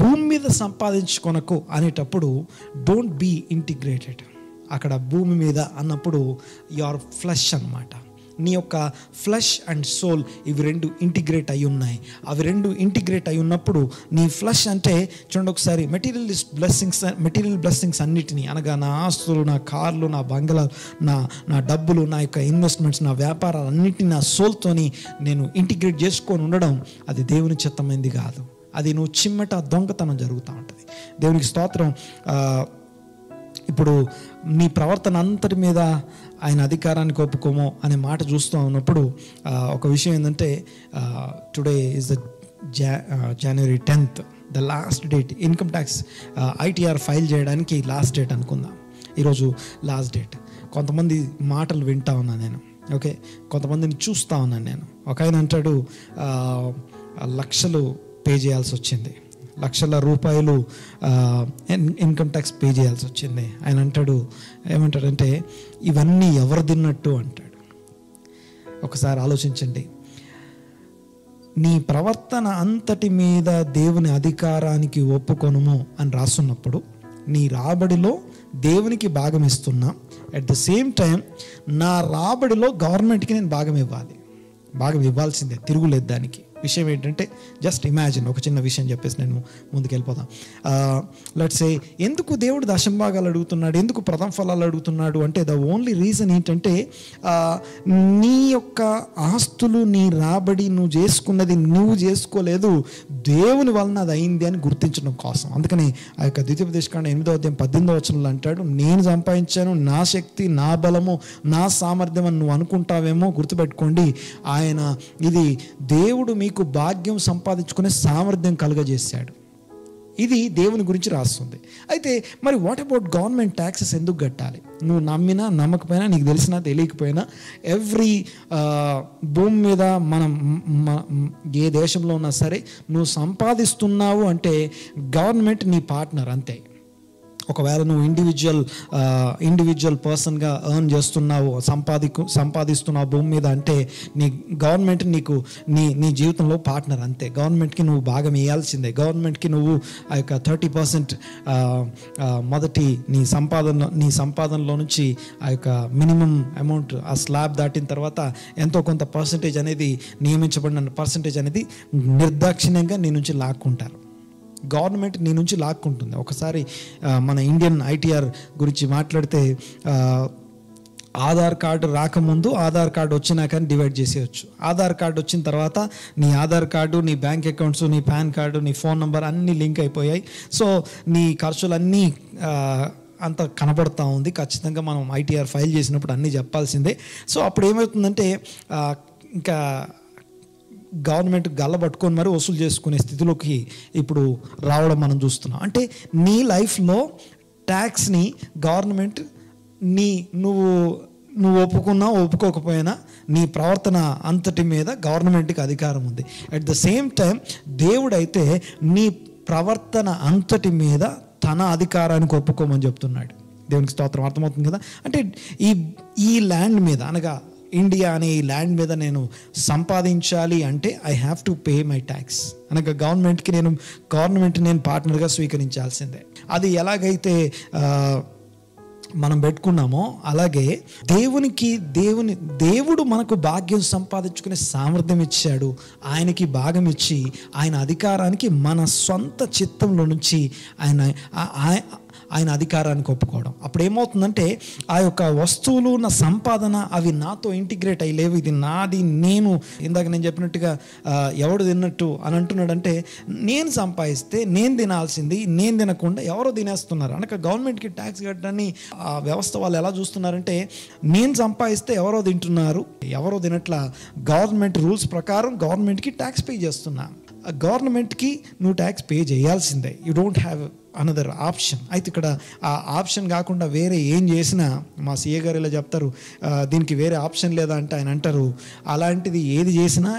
భూమి మీద సంపాదించుకొనకు అనేటప్పుడు డోంట్ బీ ఇంటిగ్రేటెడ్. అక్కడ భూమి మీద అన్నప్పుడు యువర్ ఫ్లెష్ అన్నమాట. నీ యొక్క ఫ్లెష్ అండ్ సోల్ ఇవి రెండు ఇంటిగ్రేట్ అయి ఉన్నాయి. అవి రెండు ఇంటిగ్రేట్ అయి ఉన్నప్పుడు నీ ఫ్లెష్ అంటే చూడండి ఒకసారి మెటీరియల్ బ్లెస్సింగ్స్ అన్నిటినీ, అనగా నా ఆస్తులు, నా కార్లు, నా బంగ్లాలు, నా డబ్బులు, నా యొక్క ఇన్వెస్ట్మెంట్స్, నా వ్యాపారాలు అన్నిటినీ నా సోల్తోని నేను ఇంటిగ్రేట్ చేసుకొని ఉండడం అది దేవుని చిత్తమైంది కాదు. అది నువ్వు చిమ్మట దొంగతనం జరుగుతూ ఉంటుంది. దేవునికి స్తోత్రం. ఇప్పుడు నీ ప్రవర్తన అంతటి మీద ఆయన అధికారానికి ఒప్పుకోమో అనే మాట చూస్తూ ఉన్నప్పుడు ఒక విషయం ఏంటంటే today is the January 10th the last date. Income tax ITR file చేయడానికి లాస్ట్ డేట్ అనుకుందాం. ఈరోజు లాస్ట్ డేట్. కొంతమంది మాటలు వింటా ఉన్నాను నేను, ఓకే, కొంతమందిని చూస్తూ ఉన్నాను నేను. ఒక ఆయన అంటాడు లక్షలు పే చేయాల్సి వచ్చింది, లక్షల రూపాయలు ఇన్కమ్ ట్యాక్స్ పే చేయాల్సి వచ్చింది. ఆయన అంటాడు, ఏమంటాడంటే ఇవన్నీ ఎవరు తిన్నట్టు అంటాడు. ఒకసారి ఆలోచించండి. నీ ప్రవర్తన అంతటి మీద దేవుని అధికారానికి ఒప్పుకొనుము అని రాస్తున్నప్పుడు నీ రాబడిలో దేవునికి భాగం ఇస్తున్నా, అట్ ద సేమ్ టైం నా రాబడిలో గవర్నమెంట్కి నేను భాగం ఇవ్వాల్సిందే, తిరుగులేదు దానికి. విషయం ఏంటంటే జస్ట్ ఇమాజిన్, ఒక చిన్న విషయం చెప్పేసి నేను ముందుకు వెళ్ళిపోతాం. లెట్స్ సే ఎందుకు దేవుడు దశంభాగాలు అడుగుతున్నాడు, ఎందుకు ప్రథమ ఫలాలు అడుగుతున్నాడు అంటే ద ఓన్లీ రీజన్ ఏంటంటే నీ యొక్క ఆస్తులు, నీ రాబడి నువ్వు చేసుకున్నది నువ్వు చేసుకోలేదు, దేవుని వలన అది అయింది అని గుర్తించడం కోసం. అందుకని ఆ యొక్క ద్వితీయోపదేశకాండం 8వ అధ్యాయం 18వ వచనంలో అంటాడు, నేను సంపాదించాను, నా శక్తి, నా బలము, నా సామర్థ్యం అని నువ్వు అనుకుంటావేమో, గుర్తుపెట్టుకోండి ఆయన ఇది దేవుడు మీకు భాగ్యం సంపాదించుకునే సామర్థ్యం కలుగజేశాడు. ఇది దేవుని గురించి రాస్తుంది. అయితే మరి వాట్ అబౌట్ గవర్నమెంట్ ట్యాక్సెస్ ఎందుకు కట్టాలి? నువ్వు నమ్మినా నమ్మకపోయినా, నీకు తెలిసినా తెలియకపోయినా, ఎవ్రీ భూమి మీద మనం ఏ దేశంలో ఉన్నా సరే నువ్వు సంపాదిస్తున్నావు అంటే గవర్నమెంట్ నీ పార్ట్నర్ అంతే. ఒకవేళ నువ్వు ఇండివిజువల్ పర్సన్గా ఎర్న్ చేస్తున్నావు, సంపాదిస్తున్నావు భూమి మీద అంటే నీ గవర్నమెంట్ నీకు నీ జీవితంలో పార్ట్నర్ అంతే. గవర్నమెంట్కి నువ్వు భాగం వేయాల్సిందే. గవర్నమెంట్కి నువ్వు ఆ యొక్క 30% మొదటి నీ సంపాదనలో నుంచి ఆ యొక్క మినిమం అమౌంట్, ఆ స్లాబ్ దాటిన తర్వాత ఎంతో కొంత పర్సంటేజ్ అనేది, నియమించబడిన పర్సంటేజ్ అనేది నిర్దాక్షిణ్యంగా నీ నుంచి లాక్కుంటారు. గవర్నమెంట్ నీ నుంచి లాక్కుంటుంది. ఒకసారి మన ఇండియన్ ITR గురించి మాట్లాడితే ఆధార్ కార్డు రాకముందు, ఆధార్ కార్డు వచ్చినాక డివైడ్ చేసేయచ్చు. ఆధార్ కార్డు వచ్చిన తర్వాత నీ ఆధార్ కార్డు, నీ బ్యాంక్ అకౌంట్స్, నీ పాన్ కార్డు, నీ ఫోన్ నెంబర్ అన్నీ లింక్ అయిపోయాయి. సో నీ ఖర్చులన్నీ అంత కనబడుతూ ఉంది. ఖచ్చితంగా మనం ITR ఫైల్ చేసినప్పుడు అన్నీ చెప్పాల్సిందే. సో అప్పుడు ఏమవుతుందంటే ఇంకా గవర్నమెంట్ గల్లబట్టుకొని మరి వసూలు చేసుకునే స్థితిలోకి ఇప్పుడు రావడం మనం చూస్తున్నాం. అంటే నీ లైఫ్లో ట్యాక్స్ని గవర్నమెంట్ నువ్వు ఒప్పుకున్నా ఒప్పుకోకపోయినా నీ ప్రవర్తన అంతటి మీద గవర్నమెంట్కి అధికారం ఉంది. అట్ ద సేమ్ టైం దేవుడైతే నీ ప్రవర్తన అంతటి మీద తన అధికారానికి ఒప్పుకోమని చెప్తున్నాడు. దేవునికి స్తోత్రం. అర్థమవుతుంది కదా? అంటే ఈ ల్యాండ్ మీద, అనగా ఇండియా అనే ఈ ల్యాండ్ మీద నేను సంపాదించాలి అంటే I have to pay my tax. అనగా గవర్నమెంట్ నేను పార్ట్నర్గా స్వీకరించాల్సిందే. అది ఎలాగైతే మనం పెట్టుకున్నామో అలాగే దేవుడు మనకు భాగ్యం సంపాదించుకునే సామర్థ్యం ఇచ్చాడు. ఆయనకి భాగం ఇచ్చి ఆయన అధికారానికి మన సొంత చిత్తంలో నుంచి ఆయన అధికారానికి ఒప్పుకోవడం. అప్పుడు ఏమవుతుందంటే ఆ యొక్క వస్తువులు, నా సంపాదన అవి నాతో ఇంటిగ్రేట్ అయ్యలేవు. ఇది నాది, ఇందాక నేను చెప్పినట్టుగా ఎవడు తిన్నట్టు అని అంటున్నాడంటే, నేను సంపాదిస్తే నేను తినాల్సింది, నేను తినకుండా ఎవరో తినేస్తున్నారు. అనక గవర్నమెంట్కి ట్యాక్స్ కట్టడాన్ని ఆ వ్యవస్థ వాళ్ళు ఎలా చూస్తున్నారంటే, నేను సంపాదిస్తే ఎవరో తింటున్నారు, ఎవరో తినట్లా. గవర్నమెంట్ రూల్స్ ప్రకారం గవర్నమెంట్కి ట్యాక్స్ పే చేస్తున్నా. గవర్నమెంట్కి నువ్వు ట్యాక్స్ పే చేయాల్సిందే. You don't have another option. అయితే ఇక్కడ ఆ ఆప్షన్ కాకుండా వేరే ఏం చేసినా, మా CA గారు ఇలా చెప్తారు, దీనికి వేరే ఆప్షన్ లేదా అంటే ఆయన అంటారు, అలాంటిది ఏది చేసినా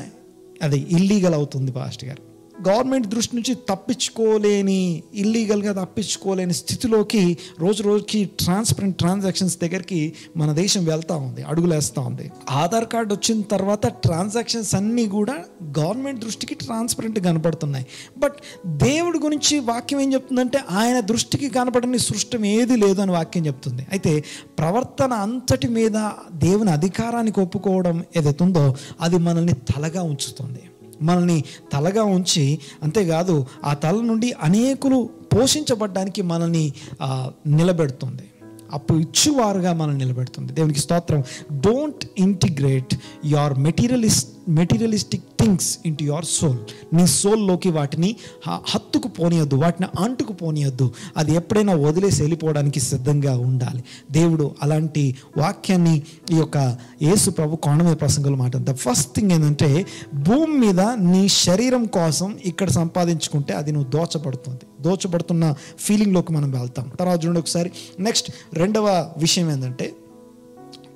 అది ఇల్లీగల్ అవుతుంది పాస్టర్ గారు. గవర్నమెంట్ దృష్టి నుంచి తప్పించుకోలేని, ఇల్లీగల్గా తప్పించుకోలేని స్థితిలోకి రోజు రోజుకి ట్రాన్స్పరెంట్ ట్రాన్సాక్షన్స్ దగ్గరికి మన దేశం వెళ్తూ ఉంది, అడుగులేస్తూ ఉంది. ఆధార్ కార్డు వచ్చిన తర్వాత ట్రాన్సాక్షన్స్ అన్నీ కూడా గవర్నమెంట్ దృష్టికి ట్రాన్స్పరెంట్ కనపడుతున్నాయి. బట్ దేవుడి గురించి వాక్యం ఏం చెప్తుందంటే ఆయన దృష్టికి కనపడని సృష్టం ఏది లేదు అని వాక్యం చెప్తుంది. అయితే ప్రవర్తన అంతటి మీద దేవుని అధికారానికి ఒప్పుకోవడం ఏదైతుందో అది మనల్ని తలగా ఉంచుతుంది. మనల్ని తలగా ఉంచి అంతేకాదు ఆ తల నుండి అనేకులు పోషించబడ్డానికి మనల్ని నిలబెడుతుంది, అప్పు ఇచ్చువారుగా మనల్ని నిలబెడుతుంది. దేవునికి స్తోత్రం. Don't integrate your materialistic things into your soul. నీ సోల్లోకి వాటిని హత్తుకు పోనీయద్దు, వాటిని అంటుకు పోనీయద్దు. అది ఎప్పుడైనా వదిలేసి వెళ్ళిపోవడానికి సిద్ధంగా ఉండాలి. దేవుడు అలాంటి వాక్యాన్ని ఈ యొక్క యేసు ప్రభు కోణమే ప్రసంగంలో మాట. ద ఫస్ట్ థింగ్ ఏంటంటే భూమి మీద నీ శరీరం కోసం ఇక్కడ సంపాదించుకుంటే అది నువ్వు దోచబడుతున్న ఫీలింగ్లోకి మనం వెళ్తాం. తర్వాత చూడండి ఒకసారి. నెక్స్ట్ రెండవ విషయం ఏంటంటే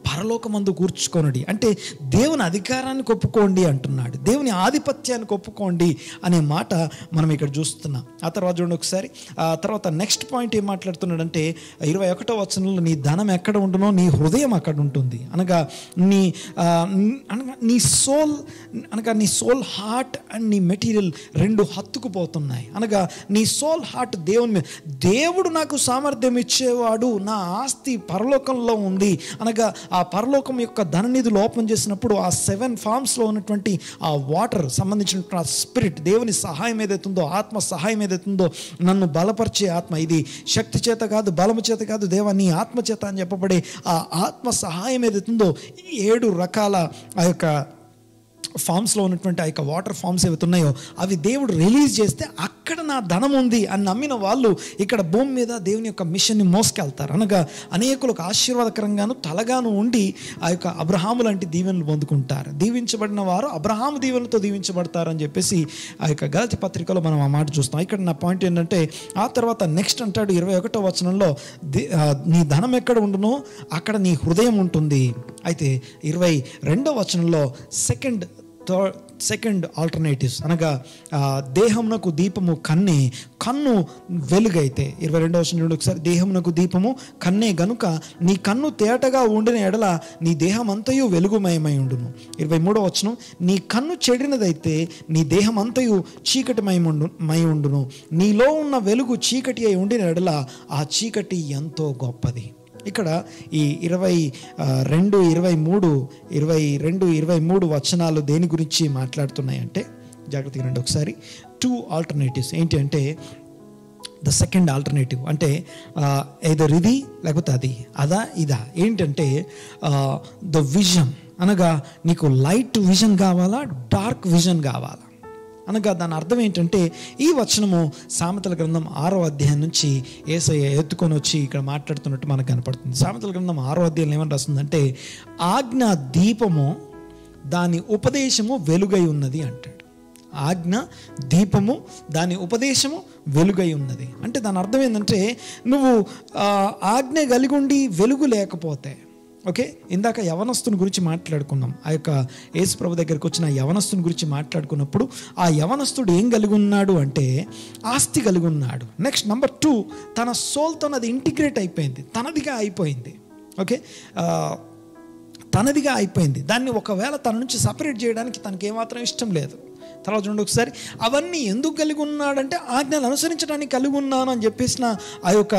పరలోకమందు కూర్చుకొనుడి అంటే దేవుని అధికారానికి ఒప్పుకోండి అంటున్నాడు, దేవుని ఆధిపత్యానికి ఒప్పుకోండి అనే మాట మనం ఇక్కడ చూస్తున్నాం. ఆ తర్వాత చూడండి ఒకసారి. ఆ తర్వాత నెక్స్ట్ పాయింట్ ఏం మాట్లాడుతున్నాడంటే 21వ వచనంలో నీ ధనం ఎక్కడ ఉండునో నీ హృదయం అక్కడ ఉంటుంది. అనగా నీ సోల్ హార్ట్ అండ్ నీ మెటీరియల్ రెండు హత్తుకుపోతున్నాయి. అనగా నీ సోల్ హార్ట్ దేవుని మీద, దేవుడు నాకు సామర్థ్యం ఇచ్చేవాడు, నా ఆస్తి పరలోకంలో ఉంది అనగా ఆ పరలోకం యొక్క ధననిధులు ఓపెన్ చేసినప్పుడు ఆ 7 ఫార్మ్స్లో ఉన్నటువంటి ఆ వాటర్ సంబంధించినటువంటి ఆ స్పిరిట్, దేవుని సహాయం ఏదైతుందో, ఆత్మ సహాయం ఏదైతుందో, నన్ను బలపరిచే ఆత్మ, ఇది శక్తి చేత కాదు, బలము చేత కాదు, దేవా నీ ఆత్మ చేత అని చెప్పబడే ఆ ఆత్మ సహాయం ఏదైతుందో 7 రకాల ఆ యొక్క ఫామ్స్లో ఉన్నటువంటి ఆ యొక్క వాటర్ ఫామ్స్ ఏవైతే ఉన్నాయో అవి దేవుడు రిలీజ్ చేస్తే అక్కడ నా ధనం ఉంది అని నమ్మిన వాళ్ళు ఇక్కడ భూమి మీద దేవుని యొక్క మిషన్ని మోసుకెళ్తారు. అనగా అనేకులకు ఆశీర్వాదకరంగాను తలగాను ఉండి ఆ యొక్క అబ్రహాము లాంటి దీవెనలు పొందుకుంటారు. దీవించబడిన వారు అబ్రహాము దీవెనలతో దీవించబడతారని చెప్పేసి ఆ యొక్క గలతీ పత్రికలో మనం ఆ మాట చూస్తాం. ఇక్కడ నా పాయింట్ ఏంటంటే ఆ తర్వాత నెక్స్ట్ అంటాడు 21వ వచనంలో నీ ధనం ఎక్కడ ఉండునో అక్కడ నీ హృదయం ఉంటుంది. అయితే 22వ వచనంలో సెకండ్ ఆల్టర్నేటివ్స్ అనగా దేహమునకు దీపము కన్ను వెలుగైతే 22వ వచనం ఒకసారి. దేహమునకు దీపము కన్నే గనుక నీ కన్ను తేటగా ఉండిన ఎడల నీ దేహం అంతయు వెలుగుమయమై ఉండును. 23వ వచనం నీ కన్ను చెడినదైతే నీ దేహం అంతయు చీకటిమై ఉండును. నీలో ఉన్న వెలుగు చీకటి అయి ఉండిన ఎడల ఆ చీకటి ఎంతో గొప్పది. ఇక్కడ ఈ 22, 23 వచనాలు దేని గురించి మాట్లాడుతున్నాయంటే జాగ్రత్తగా రండి ఒకసారి. 2 ఆల్టర్నేటివ్స్ ఏంటి అంటే ద సెకండ్ ఆల్టర్నేటివ్ అంటే ఏదర్ ఇది లేకపోతే అది, అదా ఇదా. ఏంటంటే ద విజన్ అనగా నీకు లైట్ విజన్ కావాలా, డార్క్ విజన్ కావాలా అనగా దాని అర్థం ఏంటంటే ఈ వచనము సామెతల గ్రంథం 6వ అధ్యాయం నుంచి యేసయ్య ఎత్తుకొని వచ్చి ఇక్కడ మాట్లాడుతున్నట్టు మనకు కనపడుతుంది. సామెతల గ్రంథం 6వ అధ్యాయంలో ఏమని రాస్తుందంటే ఆజ్ఞ దీపము దాని ఉపదేశము వెలుగై ఉన్నది అంటాడు. ఆజ్ఞ దీపము దాని ఉపదేశము వెలుగై ఉన్నది అంటే దాని అర్థం ఏంటంటే నువ్వు ఆజ్ఞ కలిగి ఉండి వెలుగు లేకపోతే, ఓకే, ఇందాక యవనస్తుని గురించి మాట్లాడుకున్నాం. ఆ యొక్క యేసు ప్రభు దగ్గరికి వచ్చిన యవనస్తుని గురించి మాట్లాడుకున్నప్పుడు ఆ యవనస్తుడు ఏం కలిగి ఉన్నాడు అంటే ఆస్తి కలిగి ఉన్నాడు. నెక్స్ట్ నెంబర్ 2 తన సోల్తో అది ఇంటిగ్రేట్ అయిపోయింది, తనదిగా అయిపోయింది. ఓకే, తనదిగా అయిపోయింది. దాన్ని ఒకవేళ తన నుంచి సపరేట్ చేయడానికి తనకి ఏమాత్రం ఇష్టం లేదు. తర్వాత చూడండి ఒకసారి. అవన్నీ ఎందుకు కలిగి ఉన్నాడంటే ఆజ్ఞలు అనుసరించడానికి కలిగి ఉన్నాను అని చెప్పేసిన ఆ యొక్క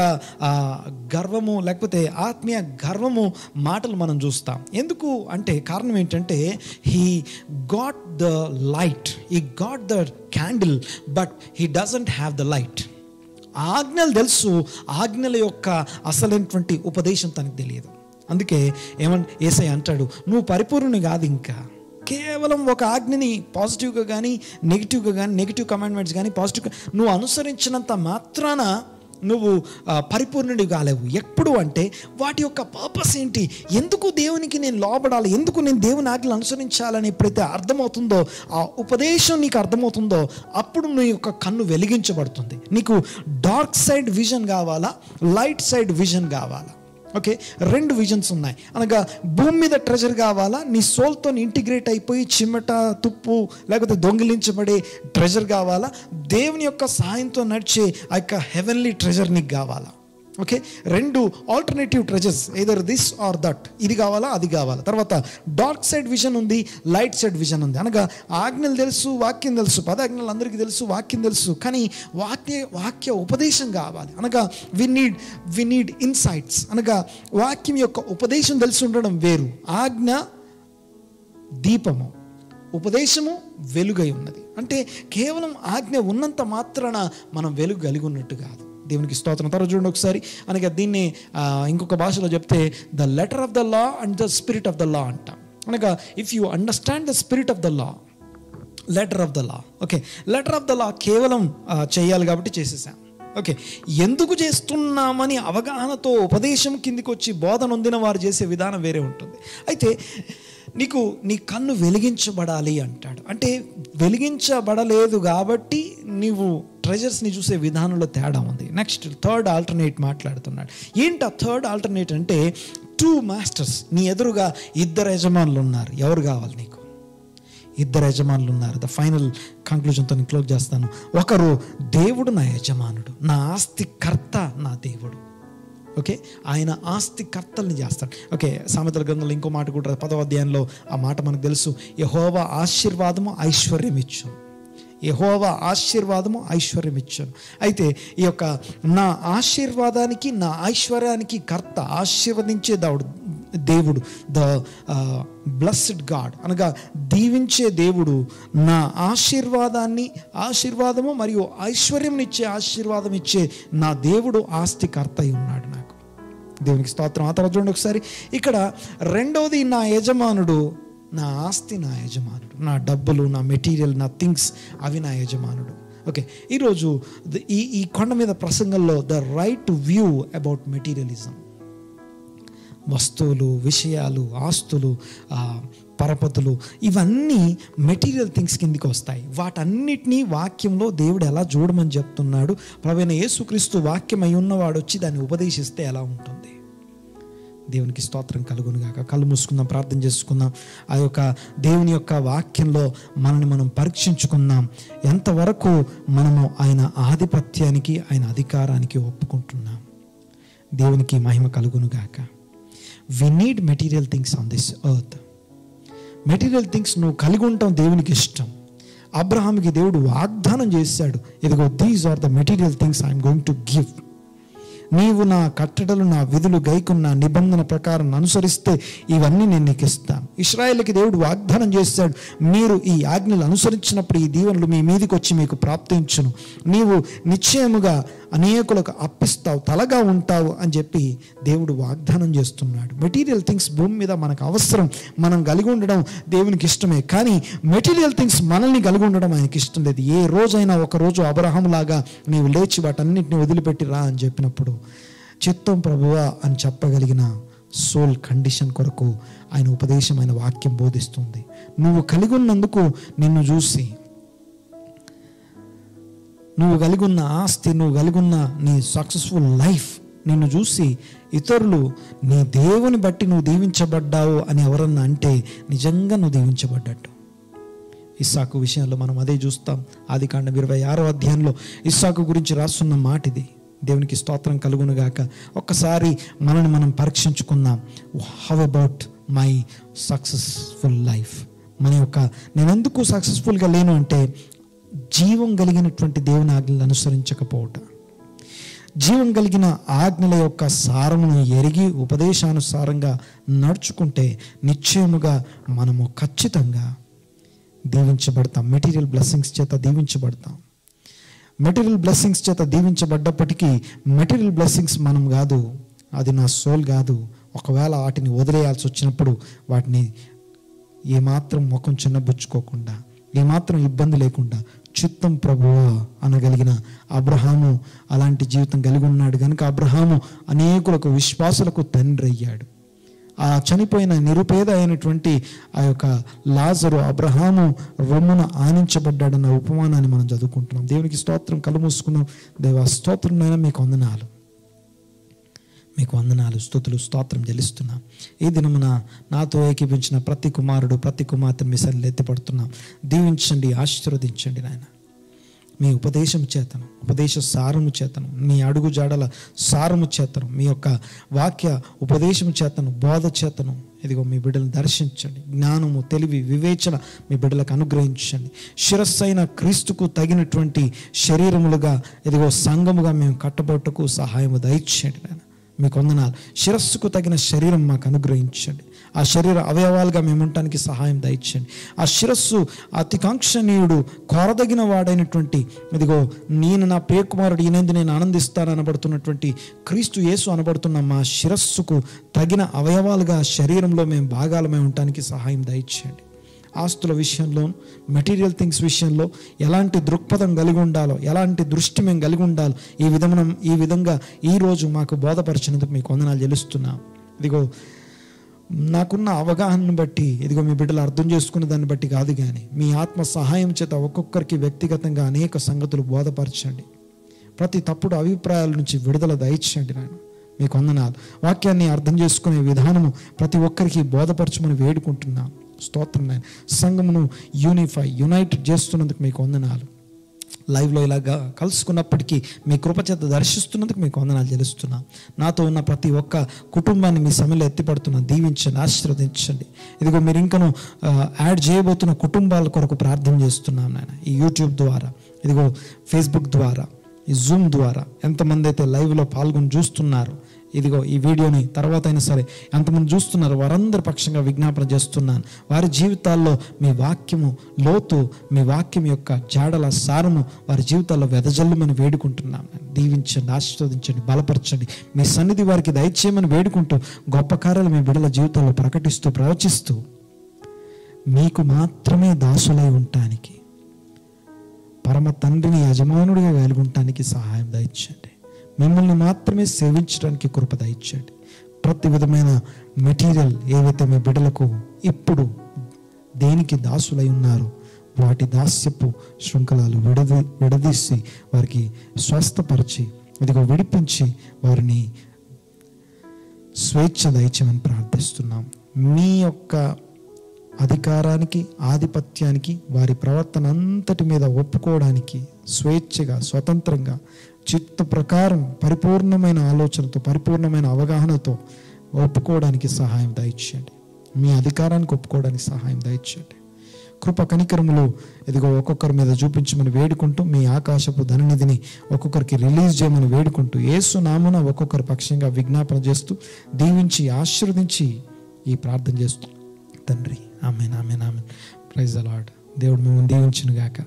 గర్వము లేకపోతే ఆత్మీయ గర్వము మాటలు మనం చూస్తాం. ఎందుకు అంటే కారణం ఏంటంటే he got the light, he got the candle but he doesn't have the light. ఆజ్ఞలు తెలుసు, ఆజ్ఞల యొక్క అసలైనటువంటి ఉపదేశం తనకు తెలియదు. అందుకే యేసయ్య అంటాడు నువ్వు పరిపూర్ణుని కాదు, ఇంకా కేవలం ఒక ఆజ్ఞని పాజిటివ్గా కానీ నెగిటివ్ కమాండ్మెంట్స్ కానీ పాజిటివ్గా నువ్వు అనుసరించినంత మాత్రాన నువ్వు పరిపూర్ణుడి కాలేవు. ఎప్పుడు అంటే వాటి యొక్క పర్పస్ ఏంటి, ఎందుకు దేవునికి నేను లోబడాలి, ఎందుకు నేను దేవుని ఆజ్ఞలు అనుసరించాలని ఎప్పుడైతే అర్థమవుతుందో, ఆ ఉపదేశం నీకు అర్థమవుతుందో అప్పుడు నీ యొక్క కన్ను వెలిగించబడుతుంది. నీకు డార్క్ సైడ్ విజన్ కావాలా, లైట్ సైడ్ విజన్ కావాలా? ఓకే, 2 విజన్స్ ఉన్నాయి. అనగా భూమి మీద ట్రెజర్ కావాలా, నీ సోల్తో ఇంటిగ్రేట్ అయిపోయి చిమ్మట తుప్పు లేకపోతే దొంగిలించబడే ట్రెజర్ కావాలా, దేవుని యొక్క సహాయంతో నడిచే ఆ యొక్క హెవెన్లీ ట్రెజర్ నీకు కావాలా. Okay, 2 alternative treasures, either this or that, ఇది కావాలా అది కావాలా. తర్వాత డార్క్ సైడ్ విజన్ ఉంది, లైట్ సైడ్ విజన్ ఉంది. అనగా ఆజ్ఞలు తెలుసు, వాక్యం తెలుసు, పదాజ్ఞలు అందరికీ తెలుసు, వాక్యం తెలుసు, కానీ వాక్య ఉపదేశం కావాలి. అనగా వి నీడ్ ఇన్సైట్స్. అనగా వాక్యం యొక్క ఉపదేశం తెలిసి ఉండడం వేరు. ఆజ్ఞ దీపము, ఉపదేశము వెలుగై ఉన్నది. అంటే కేవలం ఆజ్ఞ ఉన్నంత మాత్రాన మనం వెలుగు కలిగి ఉన్నట్టు కాదు. దేవునికి స్తోత్రం. తర్వాత చూడండి ఒకసారి, అనగా దీన్ని ఇంకొక భాషలో చెప్తే the letter of the law and the spirit of the law అంటాం. అనగా if you understand the spirit of the law, letter of the law. Okay, letter of the law కేవలం చేయాలి కాబట్టి చేసేసాం. ఓకే, ఎందుకు చేస్తున్నామని అవగాహనతో ఉపదేశం కిందికి వచ్చి బోధన పొందిన వారు చేసే విధానం వేరే ఉంటుంది. అయితే నీ కన్ను వెలిగించబడాలి అంటాడు. అంటే వెలిగించబడలేదు కాబట్టి నీవు ట్రెజర్స్ని చూసే విధానంలో తేడా ఉంది. నెక్స్ట్ 3rd ఆల్టర్నేట్ మాట్లాడుతున్నాడు. ఏంటి ఆ 3rd ఆల్టర్నేట్ అంటే 2 మాస్టర్స్. నీ ఎదురుగా 2 యజమానులు ఉన్నారు. ఎవరు కావాలి నీకు? 2 యజమానులు ఉన్నారు. ద ఫైనల్ కంక్లూజన్తో నేను క్లోజ్ చేస్తాను. ఒకరు దేవుడు నా యజమానుడు, నా ఆస్తి కర్త నా దేవుడు. ఓకే, ఆయన ఆస్తి కర్తల్ని చేస్తాడు. ఓకే, సామెతల గ్రంథంలో ఇంకో మాట కూడా 10వ అధ్యాయంలో ఆ మాట మనకు తెలుసు. యెహోవా ఆశీర్వాదము ఐశ్వర్యం ఇచ్చును, యెహోవా ఆశీర్వాదము ఐశ్వర్యం ఇచ్చాను. అయితే ఈ యొక్క నా ఆశీర్వాదానికి నా ఐశ్వర్యానికి కర్త, ఆశీర్వదించే దేవుడు, ద బ్లెస్డ్ గాడ్, అనగా దీవించే దేవుడు, నా ఆశీర్వాదము మరియు ఆశీర్వాదం ఇచ్చే నా దేవుడు ఆస్తి కర్త అయి ఉన్నాడు నాకు. దేవునికి స్తోత్రం. ఆ తర్వాత చూడండి ఒకసారి, ఇక్కడ 2వది నా యజమానుడు, నా ఆస్తి నా యజమానుడు, నా డబ్బులు, నా మెటీరియల్, నా థింగ్స్ అవి నా యజమానుడు. ఓకే, ఈరోజు ఈ కొండ మీద ప్రసంగంలో the right view about materialism, వస్తువులు, విషయాలు, ఆస్తులు, పరపతులు, ఇవన్నీ మెటీరియల్ థింగ్స్ కిందికి వస్తాయి. వాటన్నిటినీ వాక్యంలో దేవుడు ఎలా చూడమని చెప్తున్నాడు. ప్రభువైన యేసుక్రీస్తు వాక్యం అయి ఉన్నవాడు వచ్చి దాన్ని ఉపదేశిస్తే ఎలా ఉంటుంది. దేవునికి స్తోత్రం కలుగును గాక. కళ్ళు మూసుకుందాం, ప్రార్థన చేసుకుందాం. ఆ యొక్క దేవుని యొక్క వాక్యంలో మనల్ని మనం పరీక్షించుకుందాం. ఎంతవరకు మనము ఆయన ఆధిపత్యానికి, ఆయన అధికారానికి ఒప్పుకుంటున్నాం. దేవునికి మహిమ కలుగును గాక. We need material things on this earth. Material things నువ్వు కలిగి ఉంటాం దేవునికి ఇష్టం. అబ్రహాంకి దేవుడు వాగ్దానం చేశాడు, ఇదిగో these are the material things I'm going to give. నీవు నా కట్టడలు, నా విధులు గైకున్న నిబంధన ప్రకారం అనుసరిస్తే ఇవన్నీ నేను నీకు ఇస్తాను. ఇశ్రాయేలుకి దేవుడు వాగ్దానం చేశాడు, మీరు ఈ ఆజ్ఞలు అనుసరించినప్పుడు ఈ దీవెనలు మీ మీదకి వచ్చి మీకు ప్రాప్తించును, నీవు నిశ్చయముగా అనేకులకు అప్పిస్తావు, తలగా ఉంటావు అని చెప్పి దేవుడు వాగ్దానం చేస్తున్నాడు. మెటీరియల్ థింగ్స్ భూమి మీద మనకు అవసరం, మనం కలిగి ఉండడం దేవునికి ఇష్టమే. కానీ మెటీరియల్ థింగ్స్ మనల్ని కలిగి ఉండడం ఆయనకి ఇష్టం లేదు. ఏ రోజైనా ఒకరోజు అబ్రహాం లాగా నీవు లేచి వాటన్నిటిని వదిలిపెట్టి రా అని చెప్పినప్పుడు చిత్తం ప్రభువా అని చెప్పగలిగిన సోల్ కండిషన్ కొరకు ఆయన ఉపదేశం, ఆయన వాక్యం బోధిస్తుంది. నువ్వు కలిగి ఉన్నందుకు నిన్ను చూసి, నువ్వు కలిగి ఉన్న ఆస్తి, నువ్వు కలిగి ఉన్న నీ సక్సెస్ఫుల్ లైఫ్ నిన్ను చూసి ఇతరులు నీ దేవుని బట్టి నువ్వు దీవించబడ్డావు అని ఎవరన్నా అంటే నిజంగా నువ్వు దీవించబడ్డట్టు. ఇస్సాకు విషయంలో మనం అదే చూస్తాం. ఆదికాండం 26వ అధ్యాయంలో ఇస్సాకు గురించి రాస్తున్న మాట ఇది. దేవునికి స్తోత్రం కలుగును గాక. ఒక్కసారి మనల్ని మనం పరీక్షించుకుందాం. How about my successful life? మన యొక్క నేను ఎందుకు సక్సెస్ఫుల్గా లేను అంటే జీవం కలిగినటువంటి దేవుని ఆజ్ఞలు అనుసరించకపోవటం. జీవం కలిగిన ఆజ్ఞల యొక్క సారమును ఎరిగి ఉపదేశానుసారంగా నడుచుకుంటే నిశ్చయముగా మనము ఖచ్చితంగా దీవించబడతాం. మెటీరియల్ బ్లెస్సింగ్స్ చేత దీవించబడతాం. మెటీరియల్ బ్లెస్సింగ్స్ చేత దీవించబడ్డప్పటికీ మెటీరియల్ బ్లెస్సింగ్స్ మనం కాదు, అది నా సోల్ కాదు. ఒకవేళ వాటిని వదిలేయాల్సి వచ్చినప్పుడు వాటిని ఏమాత్రం ముఖం చిన్నబుచ్చుకోకుండా, ఏమాత్రం ఇబ్బంది లేకుండా చిత్తం ప్రభువా అనగలిగిన అబ్రహాము అలాంటి జీవితం కలిగి ఉన్నాడు. కనుక అబ్రహాము అనేకులకు, విశ్వాసులకు తండ్రి అయ్యాడు. ఆ చనిపోయిన నిరుపేద అయినటువంటి ఆ యొక్క లాజరు అబ్రహాము రొమ్మున ఆనించబడ్డాడన్న ఉపమానాన్ని మనం చదువుకుంటున్నాం. దేవునికి స్తోత్రం. కళ్ళు మూసుకున్నాం. దేవా స్తోత్రం, నైనా మీకు వందనాలు. మీకు వందనాలు, స్తుతులు, స్తోత్రం చెల్లిస్తున్నాం. ఈ దినమున నాతో ఏకీపించిన ప్రతి కుమారుడు, ప్రతి కుమార్తెను మీ సన్నిధిలో ఎత్తిపడుతున్నాం. దీవించండి, ఆశీర్వదించండి నాయన. మీ ఉపదేశం చేతను, ఉపదేశ సారము చేతను, మీ అడుగు జాడల సారము చేతను, మీ యొక్క వాక్య ఉపదేశం చేతను, బోధ చేతను ఇదిగో మీ బిడ్డలను దర్శించండి. జ్ఞానము, తెలివి, వివేచన మీ బిడ్డలకు అనుగ్రహించండి. శిరస్సైన క్రీస్తుకు తగినటువంటి శరీరములుగా ఇదిగో సంఘముగా మేము కట్టబొట్టుకు సహాయము దయచేయండి నాయన. మీకు వందనాలు. శిరస్సుకు తగిన శరీరం మాకు అనుగ్రహించండి. ఆ శరీర అవయవాలుగా మేము ఉండటానికి సహాయం దయచేయండి. ఆ శిరస్సు అతికాంక్షణీయుడు, కోరదగిన వాడైనటువంటి ఇదిగో నేను నా ప్రియకుమారుడు ఈయనందు నేను ఆనందిస్తాను అనబడుతున్నటువంటి క్రీస్తు యేసు అనబడుతున్న మా శిరస్సుకు తగిన అవయవాలుగా శరీరంలో మేము భాగాలమై ఉండటానికి సహాయం దయచేయండి. ఆస్తుల విషయంలో, మెటీరియల్ థింగ్స్ విషయంలో ఎలాంటి దృక్పథం కలిగి ఉండాలో, ఎలాంటి దృష్టి మేము కలిగి ఉండాలో ఈ విధంగా ఈరోజు మాకు బోధపరిచినందుకు మీకు వందనాలు చెల్లిస్తున్నాం. ఇదిగో నాకున్న అవగాహనను బట్టి ఇదిగో మీ బిడ్డలు అర్థం చేసుకునే దాన్ని బట్టి కాదు, కానీ మీ ఆత్మ సహాయం చేత ఒక్కొక్కరికి వ్యక్తిగతంగా అనేక సంగతులు బోధపరచండి. ప్రతి తప్పుడు అభిప్రాయాల నుంచి విడుదల దయచేయండి నాయన. మీకు వందనాలు. వాక్యాన్ని అర్థం చేసుకునే విధానము ప్రతి ఒక్కరికి బోధపరచమని వేడుకుంటున్నాం. స్తోత్రం నాయన. సంఘమును యునైటెడ్ చేస్తున్నందుకు మీకు వందనాలు. లైవ్లో ఇలాగా కలుసుకున్నప్పటికీ మీ కృపచేత దర్శిస్తున్నందుకు మీకు వందనాలు చెల్లిస్తున్నాం. నాతో ఉన్న ప్రతి ఒక్క కుటుంబాన్ని మీ సమయంలో ఎత్తిపడుతున్నాం. దీవించండి, ఆశీర్వదించండి. ఇదిగో మీరు ఇంకను యాడ్ చేయబోతున్న కుటుంబాల కొరకు ప్రార్థన చేస్తున్నాం నాయన. ఈ యూట్యూబ్ ద్వారా, ఇదిగో ఫేస్బుక్ ద్వారా, ఈ జూమ్ ద్వారా ఎంతమంది అయితే లైవ్లో పాల్గొని చూస్తున్నారు, ఇదిగో ఈ వీడియోని తర్వాత అయినా సరే ఎంతమంది చూస్తున్నారు వారందరి పక్షంగా విజ్ఞాపన చేస్తున్నాను. వారి జీవితాల్లో మీ వాక్యము లోతు, మీ వాక్యం యొక్క జాడల సారము వారి జీవితాల్లో వెదజల్లమని వేడుకుంటున్నాను. దీవించండి, ఆశీర్వదించండి, బలపరచండి. మీ సన్నిధి వారికి దయచేయమని వేడుకుంటూ గొప్ప కార్యాలు మీ బిడ్డల జీవితాల్లో ప్రకటిస్తూ ప్రవచిస్తూ మీకు మాత్రమే దాసులై ఉండటానికి, పరమ తండ్రిని యజమానుడిగా కలిగి ఉండటానికి సహాయం దయచేయండి. మిమ్మల్ని మాత్రమే సేవించడానికి కృప దయచేయండి. ప్రతి విధమైన మెటీరియల్ ఏవైతే మీ బిడ్డలకు ఇప్పుడు దేనికి దాసులై ఉన్నారో వాటి దాస్యపు శృంఖలాలు విడదీసి వారికి స్వస్థపరిచి ఇదిగో విడిపించి వారిని స్వేచ్ఛ దయచేయమని ప్రార్థిస్తున్నాం. మీ యొక్క అధికారానికి, ఆధిపత్యానికి, వారి ప్రవర్తన అంతటి మీద ఒప్పుకోవడానికి స్వేచ్ఛగా, స్వతంత్రంగా, చిత్త ప్రకారం పరిపూర్ణమైన ఆలోచనతో, పరిపూర్ణమైన అవగాహనతో ఒప్పుకోవడానికి సహాయం దయచేయండి. మీ అధికారానికి ఒప్పుకోవడానికి సహాయం దయచేయండి. కృప కనికరములు ఇదిగో ఒక్కొక్కరి మీద చూపించమని వేడుకుంటూ మీ ఆకాశపు ధననిధిని ఒక్కొక్కరికి రిలీజ్ చేయమని వేడుకుంటూ యేసు నామమున ఒక్కొక్కరి పక్షంగా విజ్ఞాపన చేస్తూ దీవించి ఆశీర్వదించి ఈ ప్రార్థన చేస్తూ తండ్రి amen, amen, amen. Praise the Lord. దేవుడు మిమ్మల్ని దీవించును గాక.